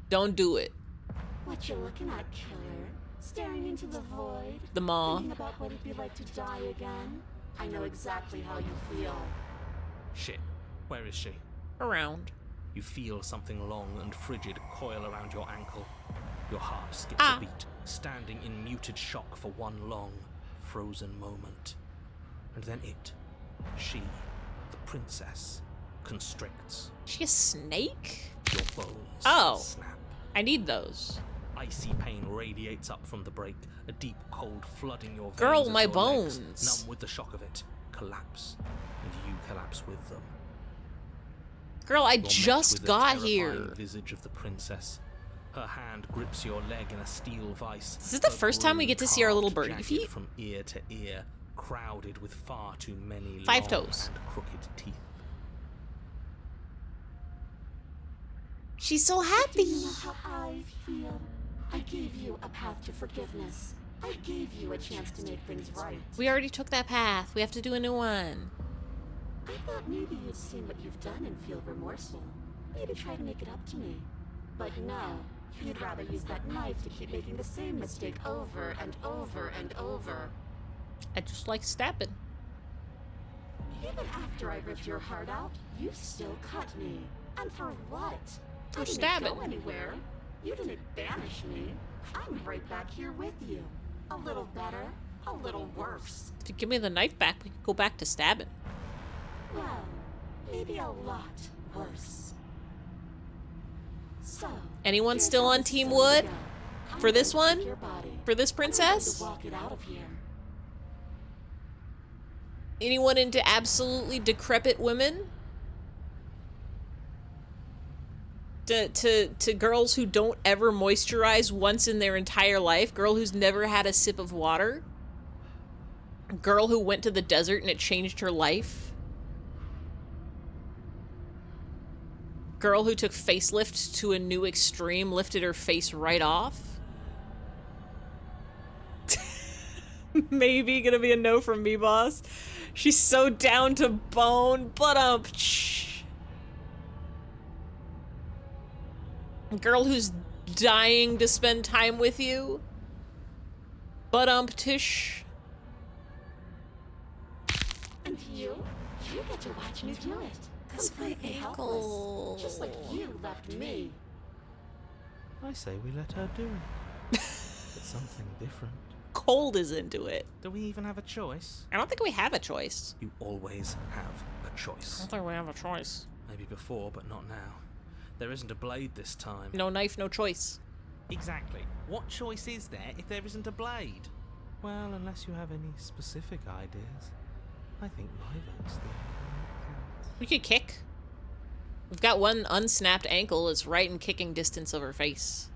don't do it. What you looking at, killer? Staring into the void? The maw. Thinking about what it'd be like to die again? I know exactly how you feel. Shit, where is she? Around. You feel something long and frigid coil around your ankle. Your heart skips a beat, standing in muted shock for one long, frozen moment. And then she, the princess, constricts. She a snake? Your bones snap. I need those. Icy pain radiates up from the break, a deep cold flooding your veins. Girl, as my your legs, bones. numb with the shock of it, collapse, and you collapse with them. Girl, I You're met just with the got terrifying here. Visage of the princess. Her hand grips your leg in a steel vice. Is this the her first time we groin get to see our little carved birdie jagged feet? From ear to ear, crowded with far too many 5 long toes. and crooked teeth. She's so Do happy. you know how I feel? I gave you a path to forgiveness. I gave you a chance to make things right. We already took that path. We have to do a new one. I thought maybe you'd seen what you've done and feel remorseful. Maybe try to make it up to me. But no, you'd rather use that knife to keep making the same mistake over and over and over. I just like stabbing. Even after I ripped your heart out, you still cut me. And for what? For I didn't stabbing. go anywhere. You didn't banish me. I'm right back here with you. A little better, a little worse. If you give me the knife back, we could go back to stabbing. Well, maybe a lot worse. So, Anyone here's still how on this is Team going to Wood? go. I'm For this gonna take one? your body. For this I'm going princess? to walk it out of here. Anyone into absolutely decrepit women? To girls who don't ever moisturize once in their entire life? Girl who's never had a sip of water? Girl who went to the desert and it changed her life? Girl who took facelift to a new extreme, lifted her face right off? Maybe gonna be a no from me, boss. She's so down to bone, but girl who's dying to spend time with you, but tish. And you get to watch me do it. Completely helpless. Just like you left me. I say we let her do it. It's something different. Cold is into it. Do we even have a choice? I don't think we have a choice. You always have a I choice. don't think we have a choice. Maybe before, but not now. There isn't a blade this time. No knife, no choice. Exactly. What choice is there if there isn't a blade? Well, unless you have any specific ideas. I think my vote's the only one that counts. We could kick. We've got one unsnapped ankle. It's right in kicking distance of her face.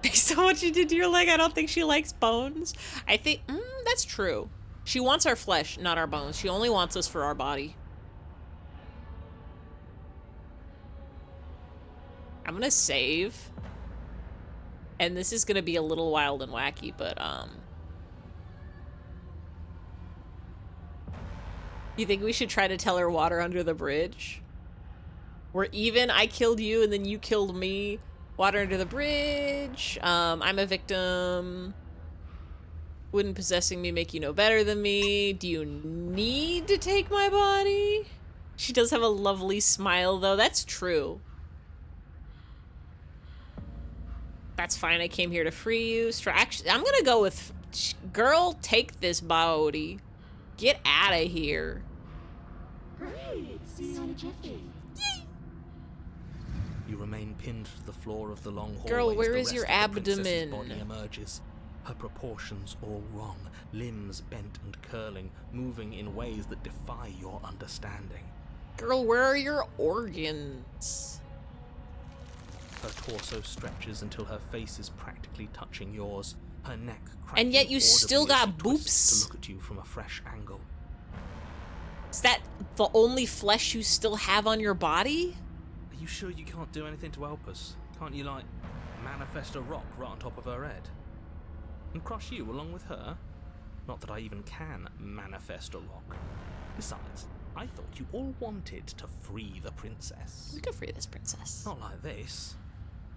Based on what you did to your leg, I don't think she likes bones. I think, that's true. She wants our flesh, not our bones. She only wants us for our body. I'm gonna save. And this is gonna be a little wild and wacky, but, you think we should try to tell her water under the bridge? We're even, I killed you and then you killed me. Water under the bridge. I'm a victim. Wouldn't possessing me make you no better than me? Do you need to take my body? She does have a lovely smile though. That's true. That's fine. I came here to free you. Actually, I'm gonna go with girl, take this body. Get out of here. Great. See you in a jiffy. You remain pinned to the floor of the long hallway. Girl, as where the is rest your of the princess's abdomen? Body emerges. Her proportions all wrong, limbs bent and curling, moving in ways that defy your understanding. Girl, where are your organs? Her torso stretches until her face is practically touching yours. Her neck cracking And yet you still audibly as got she twists boobs. to look at you from a fresh angle. Is that the only flesh you still have on your body? Are you sure you can't do anything to help us? Can't you, like, manifest a rock right on top of her head? And crush you along with her? Not that I even can manifest a rock. Besides, I thought you all wanted to free the princess. We could free this princess. Not like this.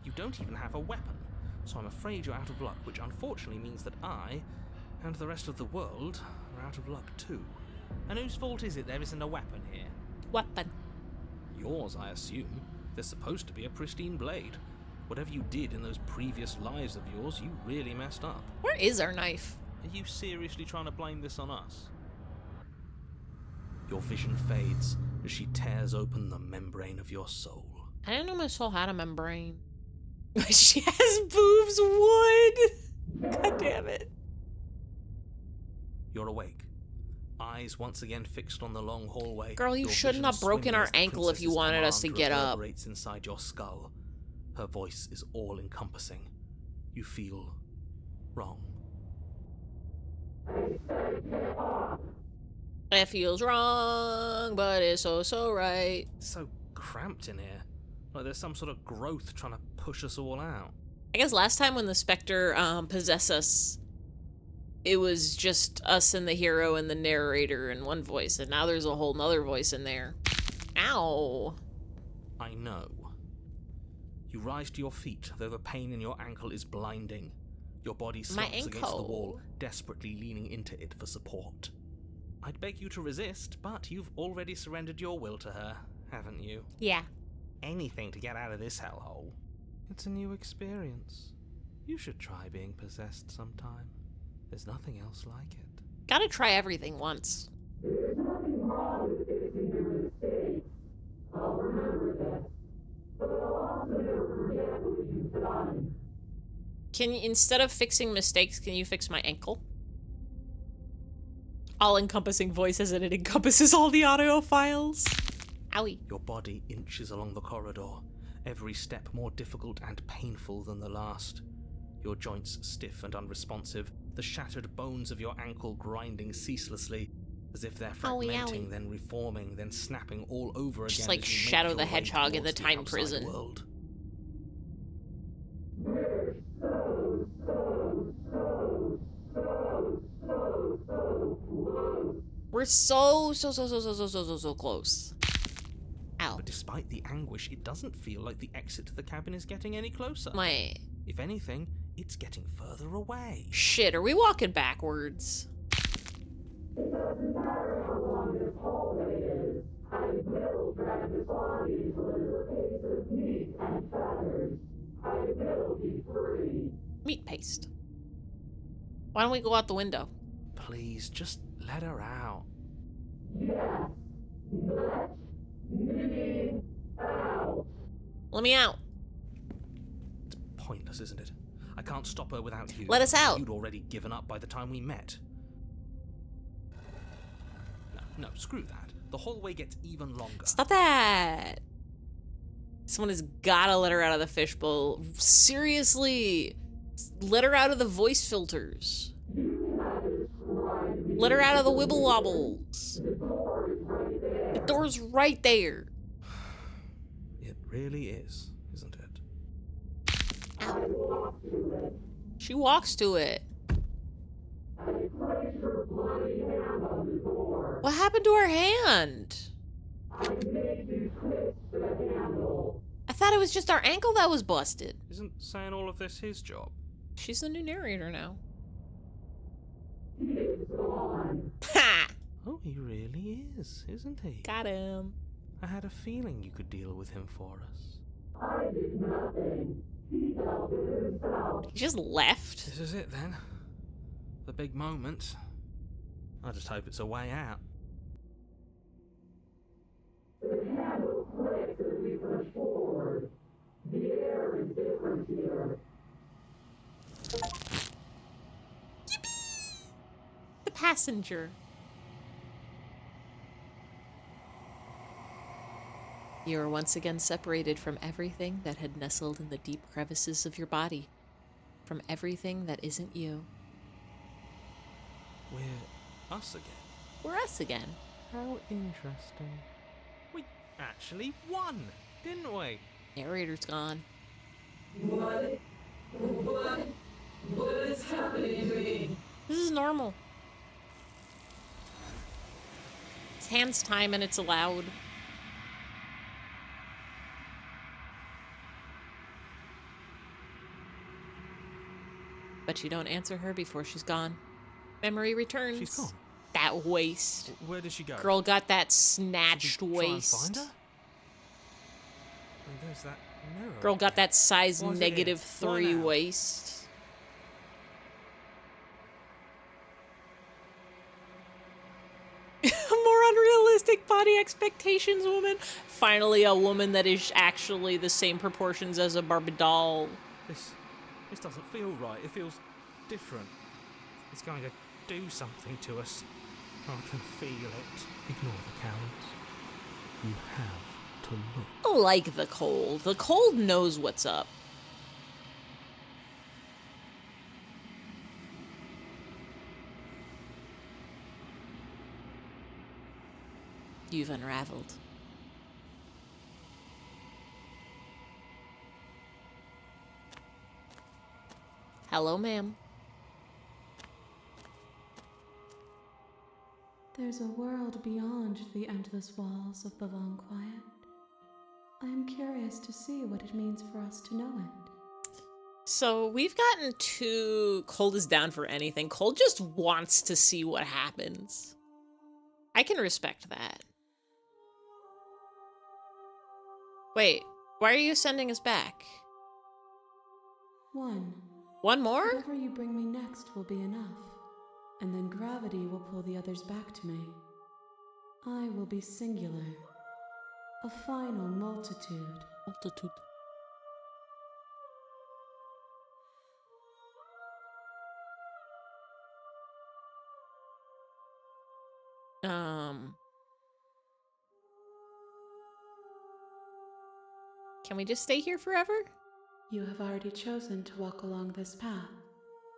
You don't even have a weapon, so I'm afraid you're out of luck, which unfortunately means that I, and the rest of the world, are out of luck too. And whose fault is it there isn't a weapon here? Weapon. Yours, I assume. There's supposed to be a pristine blade. Whatever you did in those previous lives of yours, you really messed up. Where is our knife? Are you seriously trying to blame this on us? Your vision fades as she tears open the membrane of your soul. I didn't know my soul had a membrane. She has boobs, wood! God damn it. You're awake. Eyes once again fixed on the long hallway. Girl, you Your shouldn't vision have broken swimming our as the ankle if you princess's wanted us to command get up. reverberates inside your skull. Her voice is all-encompassing. You feel wrong. It feels wrong, but it's so right. So cramped in here. Like there's some sort of growth trying to push us all out. I guess last time when the specter possessed us, it was just us and the hero and the narrator in one voice, and now there's a whole nother voice in there. Ow. I know. You rise to your feet, though the pain in your ankle is blinding. Your body slumps against the wall, desperately leaning into it for support. I'd beg you to resist, but you've already surrendered your will to her, haven't you? Yeah. Anything to get out of this hellhole. It's a new experience. You should try being possessed sometime. There's nothing else like it. Gotta try everything once. There's nothing wrong with fixing your mistakes. I'll remember that. But I'll also never forget what you've done. Can you, instead of fixing mistakes, can you fix my ankle? All-encompassing voice as it encompasses all the audio files. Owie. Your body inches along the corridor, every step more difficult and painful than the last. Your joints stiff and unresponsive, the shattered bones of your ankle grinding ceaselessly, as if they're fragmenting, then reforming, then snapping all over again. Just like as you make Shadow your the way Hedgehog in the towards Time outside Prison. World. We're so close. Ow. But despite the anguish, it doesn't feel like the exit to the cabin is getting any closer. My If anything, it's getting further away. shit, are we walking backwards? It doesn't matter how long this hallway is. I will drag this body till it is a piece of meat and feathers. I will be free. Meat paste. Why don't we go out the window? Please, just let her out. Yes. Let me out. Let me out. It's pointless, isn't it? I can't stop her without you. Let us out. You'd already given up by the time we met. No, screw that. The hallway gets even longer. Stop that. Someone has gotta let her out of the fishbowl. Seriously. Let her out of the voice filters. Let her out of the wibble wobbles. The door's right there. It really is, isn't it? Ow. She walks to it. What happened to her hand? I thought it was just our ankle that was busted. Isn't saying all of this his job? She's the new narrator now. Ha! Oh, he really is, isn't he? Got him. I had a feeling you could deal with him for us. He just left. This is it then. The big moment. I just hope it's a way out. The passenger. You are once again separated from everything that had nestled in the deep crevices of your body. From everything that isn't you. We're us again. We're us again. How interesting. We actually won, didn't we? Narrator's gone. What is happening to me? This is normal. It's hands time and it's allowed. But you don't answer her before she's gone. Memory returns. She's gone. That waist. Where did she go? Girl got that Did snatched you waist. try and find her? And there's that mirror. Girl got that size Why is it here? Why -3 now? waist. More unrealistic body expectations, woman. Finally, a woman that is actually the same proportions as a Barbie doll. This doesn't feel right. It feels different. It's going to do something to us. I can feel it. Ignore the cowards. You have to look. I like the cold. The cold knows what's up. You've unraveled. Hello, ma'am. There's a world beyond the endless walls of the long quiet. I am curious to see what it means for us to know it. So we've gotten to Cold is down for anything. Cold just wants to see what happens. I can respect that. Wait, why are you sending us back? One more? Whatever you bring me next will be enough, and then gravity will pull the others back to me. I will be singular, a final multitude. Can we just stay here forever? You have already chosen to walk along this path,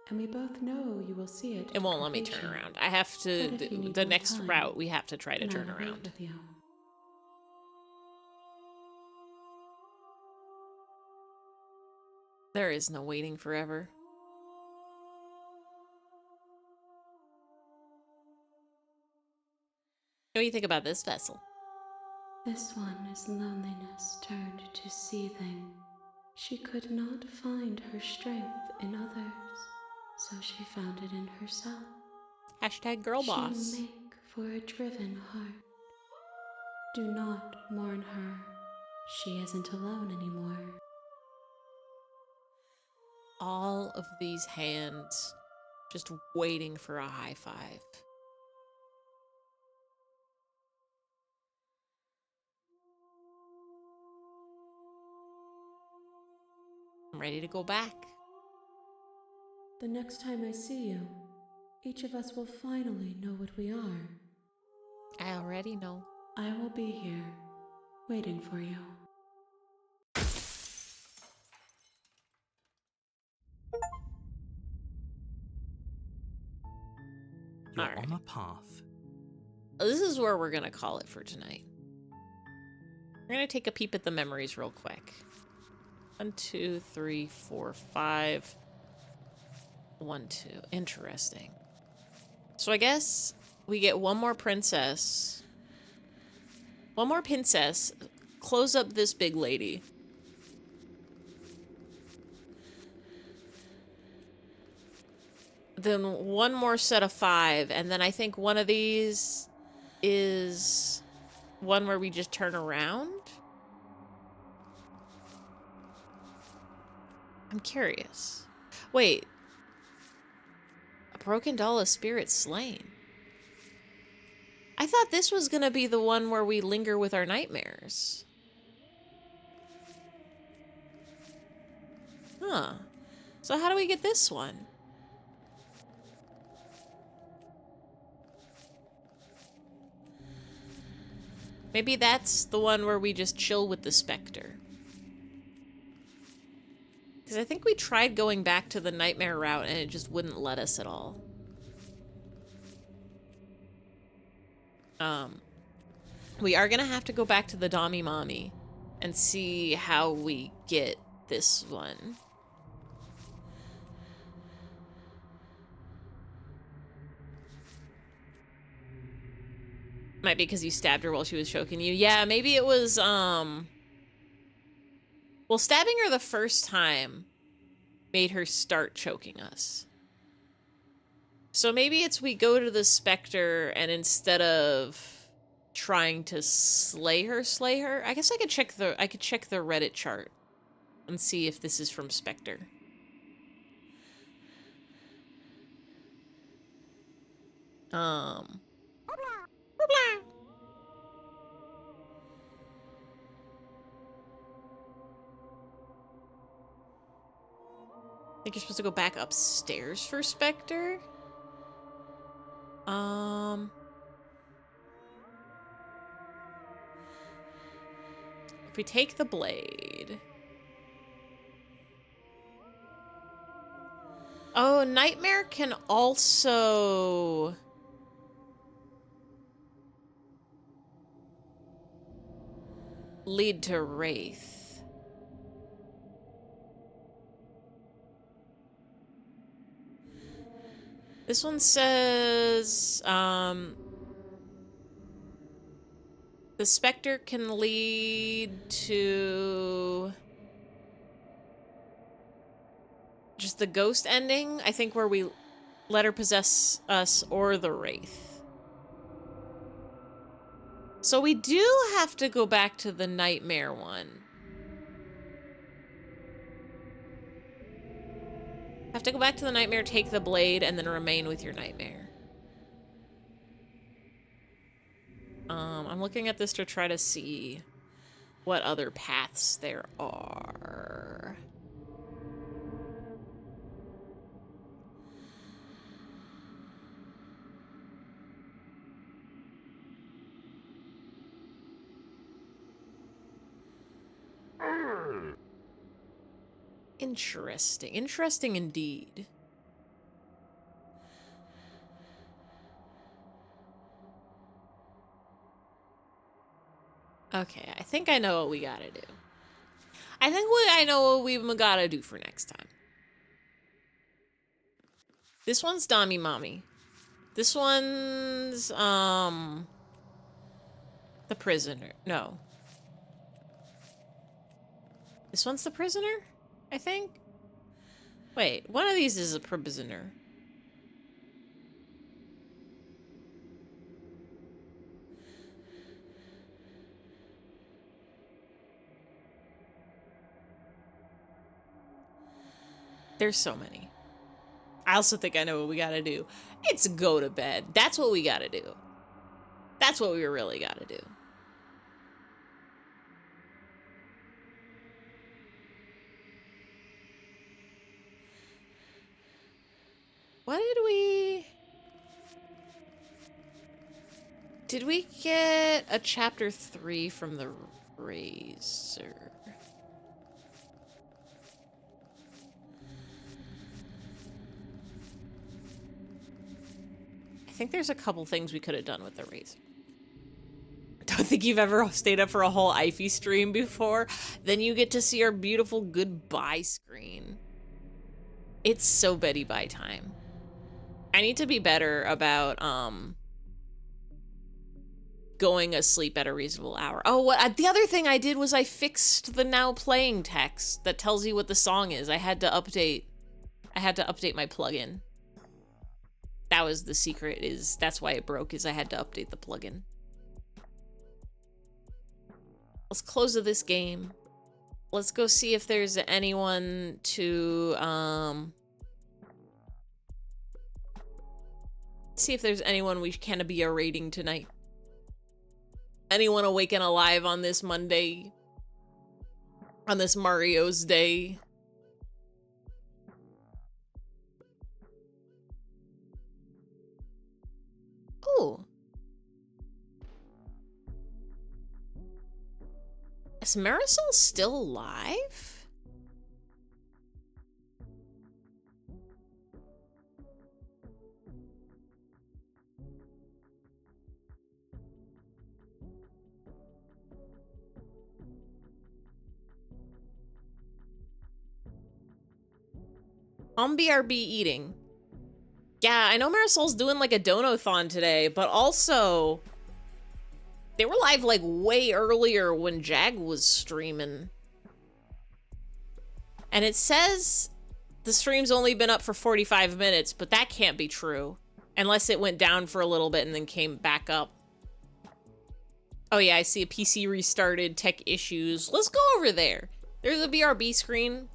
and we both know you will see it. It won't let me turn around. I have to, But if you need the more next time, route, we have to try to then I turn will wait around. with you. There is no waiting forever. What do you think about this vessel? This one is loneliness turned to seething. She could not find her strength in others, so she found it in herself. Hashtag girl boss. She make for a driven heart. Do not mourn her. She isn't alone anymore. All of these hands just waiting for a high five. I'm ready to go back. The next time I see you, each of us will finally know what we are. I already know. I will be here, waiting for you. You're All right. on a path. This is where we're gonna call it for tonight. We're gonna take a peep at the memories real quick. 1, 2, 3, 4, 5. 1, 2. Interesting. So I guess we get one more princess. One more princess. Close up this big lady. Then one more set of 5, and then I think one of these is one where we just turn around. I'm curious. Wait. A broken doll, a spirit slain. I thought this was gonna be the one where we linger with our nightmares. Huh. So how do we get this one? Maybe that's the one where we just chill with the specter. Because I think we tried going back to the nightmare route and it just wouldn't let us at all. We are gonna have to go back to the Dommy Mommy and see how we get this one. Might be because you stabbed her while she was choking you. Yeah, maybe it was, well, stabbing her the first time made her start choking us. So maybe it's we go to the specter and instead of trying to slay her. I guess I could check the Reddit chart and see if this is from Spectre. I think you're supposed to go back upstairs for Spectre. If we take the blade. Oh, Nightmare can also lead to Wraith. This one says, the Spectre can lead to just the ghost ending, I think, where we let her possess us, or the Wraith. So we do have to go back to the Nightmare one. Have to go back to the Nightmare, take the blade, and then remain with your Nightmare. I'm looking at this to try to see what other paths there are. Interesting. Interesting indeed. Okay, I think I know what we gotta do. I know what we gotta do for next time. This one's Dommy Mommy. This one's, the prisoner. No. This one's the prisoner, I think? Wait, one of these is a prisoner. There's so many. I also think I know what we gotta do. It's go to bed. That's what we gotta do. That's what we really gotta do. What did we... Did we get a chapter 3 from the Razor? I think there's a couple things we could have done with the razor. Don't think you've ever stayed up for a whole Ify stream before? Then you get to see our beautiful goodbye screen. It's so Betty Bye time. I need to be better about going asleep at a reasonable hour. Oh, the other thing I did was I fixed the now playing text that tells you what the song is. I had to update my plugin. That was the secret, that's why it broke, is I had to update the plugin. Let's close of this game. Let's go see if there's anyone to see if there's anyone we can be a rating tonight. Anyone awake and alive on this Monday? On this Mario's Day? Oh. Is Marisol still alive? On BRB eating. Yeah, I know Marisol's doing like a donathon today, but also they were live like way earlier when Jag was streaming. And it says the stream's only been up for 45 minutes, but that can't be true. Unless it went down for a little bit and then came back up. Oh yeah, I see a PC restarted, tech issues. Let's go over there. There's a BRB screen.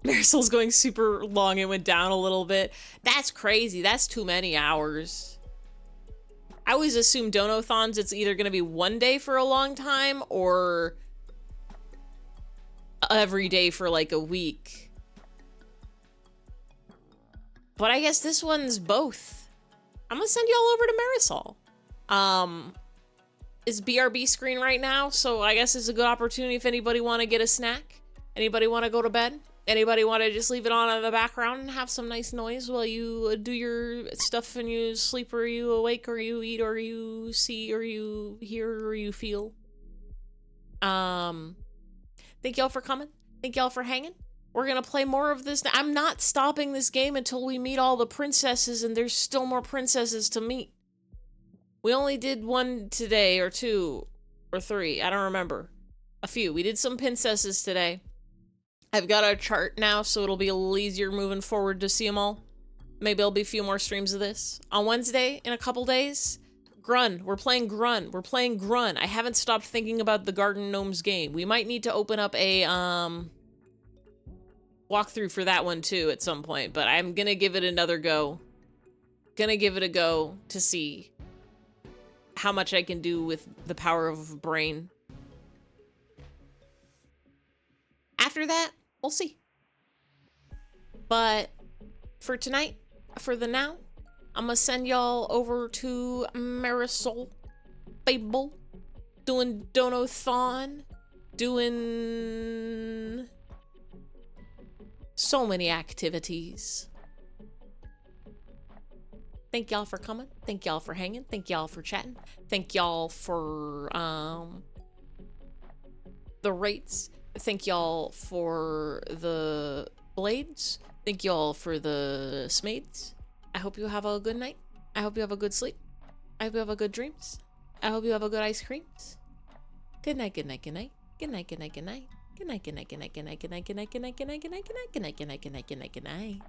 Marisol's going super long. It went down a little bit. That's crazy. That's too many hours. I always assume donathons, it's either going to be one day for a long time or every day for like a week. But I guess this one's both. I'm going to send y'all over to Marisol. It's BRB screen right now, so I guess it's a good opportunity if anybody want to get a snack. Anybody want to go to bed? Anybody want to just leave it on in the background and have some nice noise while you do your stuff and you sleep, or you awake, or you eat, or you see, or you hear, or you feel? Thank y'all for coming. Thank y'all for hanging. We're gonna play more of this. I'm not stopping this game until we meet all the princesses, and there's still more princesses to meet. We only did one today, or two, or three. I don't remember. A few. We did some princesses today. I've got a chart now, so it'll be a little easier moving forward to see them all. Maybe there'll be a few more streams of this. On Wednesday, in a couple days, Grun. We're playing Grun. We're playing Grun. I haven't stopped thinking about the Garden Gnomes game. We might need to open up a walkthrough for that one too at some point, but I'm gonna give it another go. Gonna give it a go to see how much I can do with the power of brain. After that, we'll see. But for tonight, for the now, I'm gonna send y'all over to Marisol Fable doing Donathon, doing so many activities. Thank y'all for coming. Thank y'all for hanging. Thank y'all for chatting. Thank y'all for the rates. Thank y'all for the blades. Thank y'all for the smades. I hope you have a good night. I hope you have a good sleep. I hope you have a good dreams. I hope you have a good ice creams. Good night, good night, good night. Good night, good night, good night. Good night, good night, good night, good night, good night, good night, good night, good night, good night, good night, good night, good night, good night, good night, good night.